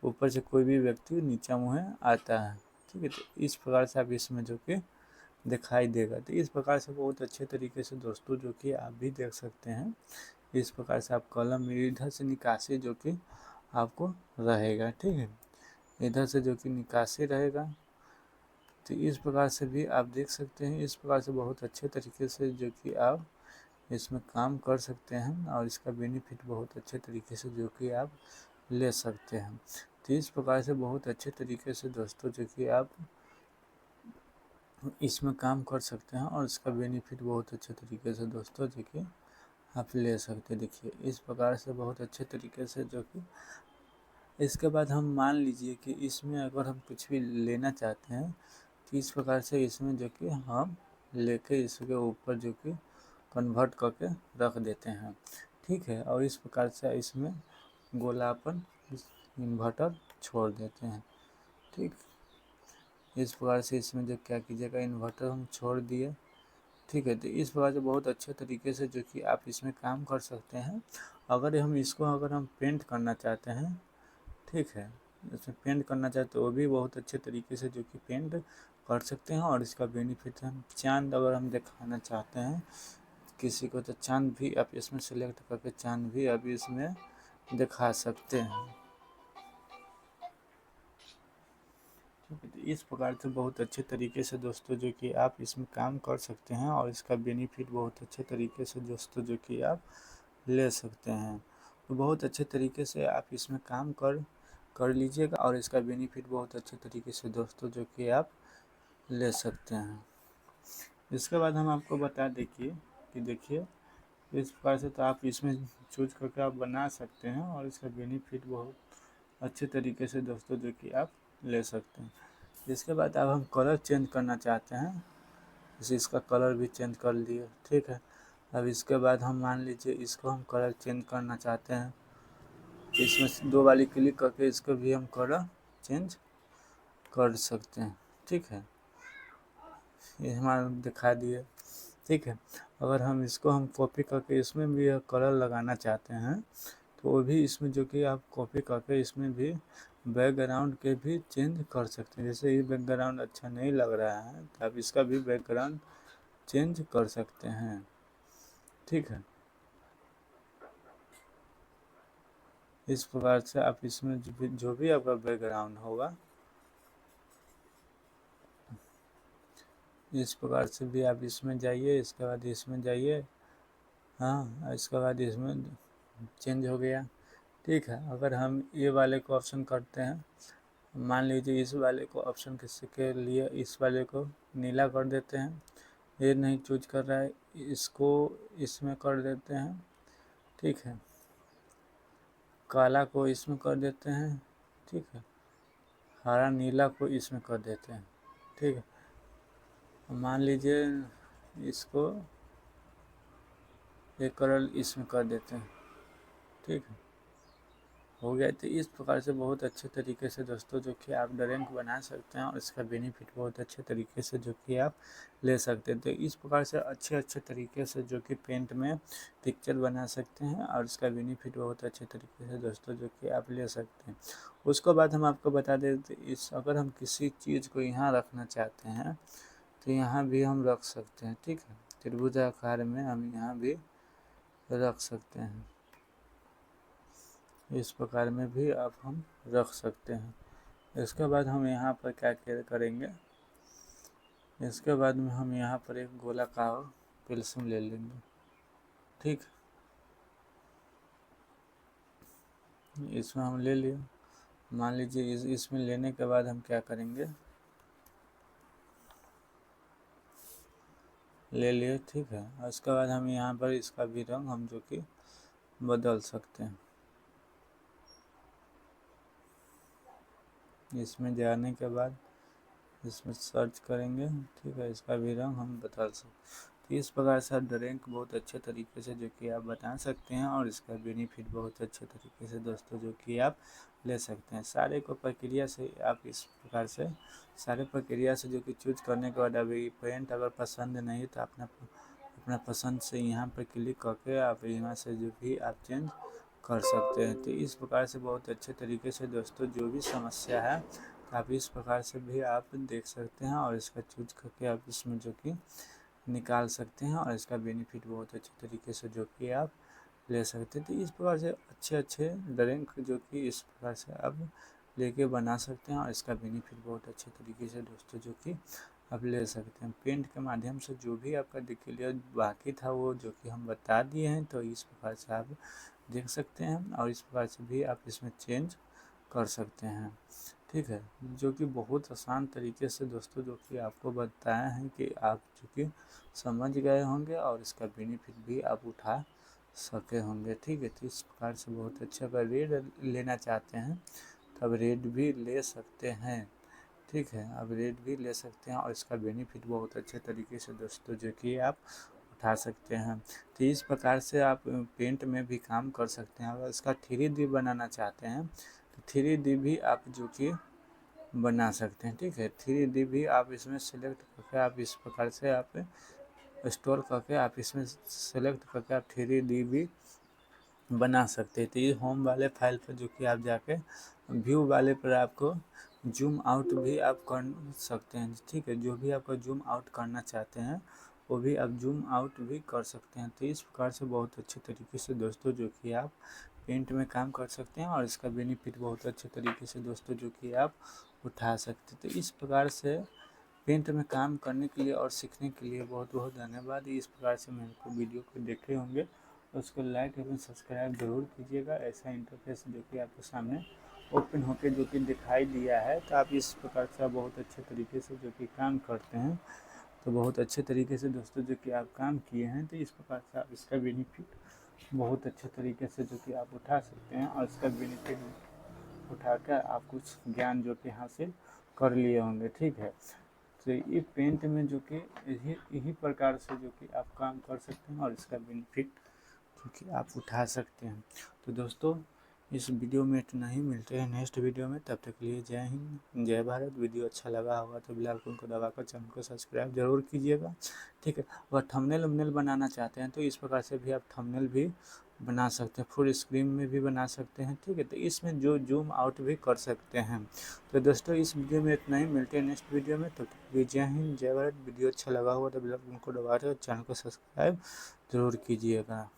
K: ऊपर से कोई भी व्यक्ति नीचा मुँह आता है, ठीक है। तो इस प्रकार से आप इसमें जो कि दिखाई देगा। तो इस प्रकार से बहुत अच्छे तरीके से दोस्तों जो कि आप भी देख सकते हैं। इस प्रकार से आप कलम इधर से निकासी जो कि आपको रहेगा, ठीक है। इधर से जो कि निकासी रहेगा, तो इस प्रकार से भी आप देख सकते हैं। इस प्रकार से बहुत अच्छे तरीके से जो कि आप इसमें काम कर सकते हैं और इसका बेनिफिट बहुत अच्छे तरीके से जो कि आप ले सकते हैं। तो इस प्रकार से बहुत अच्छे तरीके से दोस्तों जो कि आप इसमें काम कर सकते हैं और इसका बेनिफिट बहुत अच्छे तरीके से दोस्तों जो कि आप ले सकते हैं। देखिए इस प्रकार से बहुत अच्छे तरीके से जो कि इसके बाद हम मान लीजिए कि इसमें अगर हम कुछ भी लेना चाहते हैं, तो इस प्रकार से इसमें जो कि हम लेके इसके ऊपर जो कि कन्वर्ट करके रख देते हैं, ठीक है। और इस प्रकार से इसमें गोलापन इन्वर्टर छोड़ देते हैं, ठीक। इस प्रकार से इसमें जो क्या कीजिएगा इन्वर्टर हम छोड़ दिए, ठीक है। तो इस प्रकार से बहुत अच्छे तरीके से जो कि आप इसमें काम कर सकते हैं। अगर हम पेंट करना चाहते हैं, ठीक है, इसमें पेंट करना चाहते तो वो भी बहुत अच्छे तरीके से जो कि पेंट कर सकते हैं। और इसका बेनिफिट हम चांद अगर हम दिखाना चाहते हैं किसी को, तो चांद भी आप इसमें सेलेक्ट करके चांद भी आप इसमें दिखा सकते हैं। इस प्रकार से बहुत अच्छे तरीके से दोस्तों जो कि आप इसमें काम कर सकते हैं और इसका बेनिफिट बहुत अच्छे तरीके से दोस्तों जो कि आप ले सकते हैं। तो बहुत अच्छे तरीके से आप इसमें काम कर लीजिएगा और इसका बेनिफिट बहुत अच्छे तरीके से दोस्तों जो कि आप ले सकते हैं। इसके बाद हम आपको बता देखिए कि देखिए इस प्रकार से तो आप इसमें चूज करके आप बना सकते हैं और इसका बेनिफिट बहुत अच्छे तरीके से दोस्तों जो कि आप ले सकते हैं। इसके बाद अब हम कलर चेंज करना चाहते हैं, जैसे इसका कलर भी चेंज कर लिए, ठीक है। अब इसके बाद हम मान लीजिए इसको हम कलर चेंज करना चाहते हैं, इसमें दो वाली क्लिक करके इसको भी हम कलर चेंज कर सकते हैं, ठीक है। ये हमारा दिखा दिए, ठीक है। अगर हम इसको हम कॉपी करके इसमें भी कलर लगाना चाहते हैं तो वो भी इसमें जो कि आप कॉपी करके इसमें भी बैकग्राउंड के भी चेंज कर सकते हैं। जैसे ये बैकग्राउंड अच्छा नहीं लग रहा है तो आप इसका भी बैकग्राउंड चेंज कर सकते हैं, ठीक है। इस प्रकार से आप इसमें जो भी आपका बैकग्राउंड होगा इस प्रकार से भी आप इसमें जाइए, इसके बाद इसमें जाइए, हाँ, इसके बाद इसमें चेंज हो गया, ठीक है। अगर हम ये वाले को ऑप्शन करते हैं, मान लीजिए इस वाले को ऑप्शन किसी के लिए इस वाले को नीला कर देते हैं, ये नहीं चूज कर रहा है, इसको इसमें कर देते हैं, ठीक है। काला को इसमें कर देते हैं, ठीक है। हरा नीला को इसमें कर देते हैं, ठीक है। मान लीजिए इसको एक कलर इसमें कर देते हैं, ठीक है। हो गया। तो इस प्रकार से बहुत अच्छे तरीके से दोस्तों जो कि आप ड्राइंग बना सकते हैं और इसका बेनिफिट बहुत अच्छे तरीके से जो कि आप ले सकते हैं। तो इस प्रकार से अच्छे तरीके से जो कि पेंट में पिक्चर बना सकते हैं और इसका बेनिफिट बहुत अच्छे तरीके से दोस्तों जो कि आप ले सकते हैं। उसके बाद हम आपको बता देते अगर हम किसी चीज़ को यहाँ रखना चाहते हैं तो यहाँ भी हम रख सकते हैं, ठीक है। त्रिभुजाकार में हम यहाँ भी रख सकते हैं, इस प्रकार में भी आप हम रख सकते हैं। इसके बाद हम यहाँ पर क्या करेंगे, इसके बाद में हम यहाँ पर एक गोलाकार पेंसिल ले लेंगे, ठीक। इसमें हम ले लिए, मान लीजिए इसमें लेने के बाद हम क्या करेंगे, ले लिए, ठीक है। और उसके बाद हम यहाँ पर इसका भी रंग हम जो कि बदल सकते हैं। इसमें जाने के बाद इसमें सर्च करेंगे, ठीक है, इसका भी रंग हम बदल सकते। तो इस प्रकार से ड्राइंग बहुत अच्छे तरीके से जो कि आप बना सकते हैं और इसका बेनिफिट बहुत अच्छे तरीके से दोस्तों जो कि आप ले सकते हैं। सारे को प्रक्रिया से आप इस प्रकार से सारे प्रक्रिया से जो कि चूज करने के बाद अभी पेंट अगर पसंद नहीं तो अपना पसंद से यहाँ पर क्लिक करके आप यहाँ से जो भी आप चेंज कर सकते हैं। तो इस प्रकार से बहुत अच्छे तरीके से दोस्तों जो भी समस्या है तो आप इस प्रकार से भी आप देख सकते हैं और इसका चूज करके आप इसमें जो कि निकाल सकते हैं और इसका बेनिफिट बहुत अच्छे तरीके से जो कि आप ले सकते हैं। तो इस प्रकार से अच्छे ड्राइंग जो कि इस प्रकार से आप लेके बना सकते हैं और इसका बेनिफिट बहुत अच्छे तरीके से दोस्तों जो कि आप ले सकते हैं। पेंट के माध्यम से जो भी आपका क्लियर बाकी था वो जो कि हम बता दिए हैं, तो इस प्रकार से आप देख सकते हैं और इस प्रकार से भी आप इसमें चेंज कर सकते हैं, ठीक है। जो कि बहुत आसान तरीके से दोस्तों जो कि आपको बताया है कि आप जो कि समझ गए होंगे और इसका बेनिफिट भी आप उठा सके होंगे, ठीक है। तो इस प्रकार से बहुत अच्छा, अगर रेड लेना चाहते हैं तो अब रेड भी ले सकते हैं, ठीक है। अब रेड भी ले सकते हैं और इसका बेनिफिट बहुत अच्छे तरीके से दोस्तों जो कि आप उठा सकते हैं। तो इस प्रकार से आप पेंट में भी काम कर सकते हैं। अगर इसका 3D बनाना चाहते हैं तो 3D भी आप जो कि बना सकते हैं, ठीक है। 3D भी आप इसमें सेलेक्ट करके आप इस प्रकार से आप स्टोर करके आप इसमें सेलेक्ट करके आप 3D भी बना सकते हैं। तो ये होम वाले फाइल पर जो कि आप जाके व्यू वाले पर आपको जूम आउट भी आप कर सकते हैं, ठीक है। जो भी आपका जूम आउट करना चाहते हैं वो भी आप जूम आउट भी कर सकते हैं। तो इस प्रकार से बहुत अच्छे तरीके से दोस्तों जो कि आप पेंट में काम कर सकते हैं और इसका बेनिफिट बहुत अच्छे तरीके से दोस्तों जो कि आप उठा सकते हैं। तो इस प्रकार से पेंट में काम करने के लिए और सीखने के लिए बहुत बहुत धन्यवाद। इस प्रकार से मेरे को वीडियो को देखे होंगे उसको लाइक एवं सब्सक्राइब जरूर कीजिएगा। ऐसा इंटरफेस जो कि आपके सामने ओपन होके जो कि दिखाई दिया है, तो आप इस प्रकार से बहुत अच्छे तरीके से जो कि काम करते हैं, तो बहुत अच्छे तरीके से दोस्तों जो कि आप काम किए हैं, तो इस प्रकार से आप इसका बेनिफिट बहुत अच्छे तरीके से जो कि आप उठा सकते हैं और इसका बेनिफिट उठाकर आप कुछ ज्ञान जो कि हासिल कर लिए होंगे, ठीक है। तो ये पेंट में जो कि यही प्रकार से जो कि आप काम कर सकते हैं और इसका बेनिफिट जो कि आप उठा सकते हैं। तो दोस्तों इस वीडियो में इतना ही, मिलते हैं नेक्स्ट वीडियो में। तब तक के लिए जय हिंद, जय भारत। वीडियो अच्छा लगा होगा तो बेल आइकन को दबाकर चैनल को सब्सक्राइब जरूर कीजिएगा, ठीक है। और थंबनेल वंबनेल बनाना चाहते हैं तो इस प्रकार से भी आप थंबनेल भी बना सकते हैं, फुल स्क्रीन में भी बना सकते हैं, ठीक है। तो इसमें जो जूम आउट भी कर सकते हैं। तो दोस्तों इस वीडियो में इतना ही, मिलते हैं नेक्स्ट वीडियो में। तब तक के लिए जय हिंद, जय भारत। वीडियो अच्छा लगा होगा तो बेल आइकन को दबाकर चैनल को सब्सक्राइब जरूर कीजिएगा।